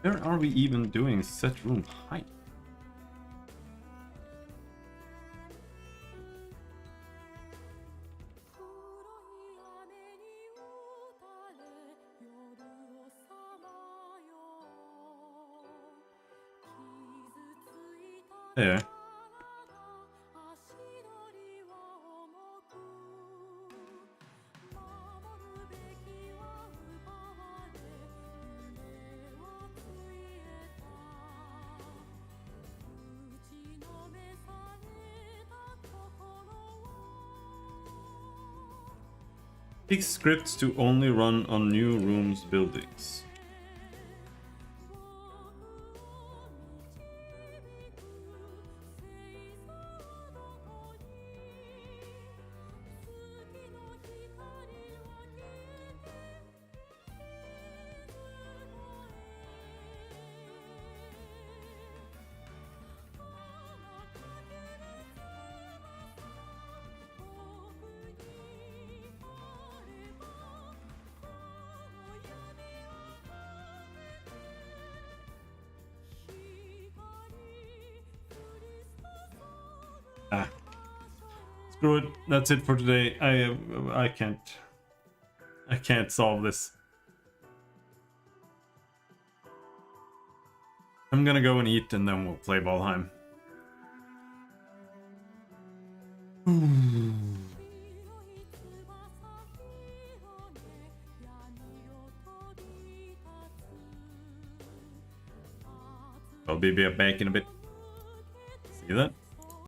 B: Where are we even doing set room height? Yeah. Fix scripts to only run on new rooms buildings. Ah. Screw it. That's it for today. I can't solve this. I'm gonna go and eat and then we'll play Valheim. I'll be back in a bit. See you then.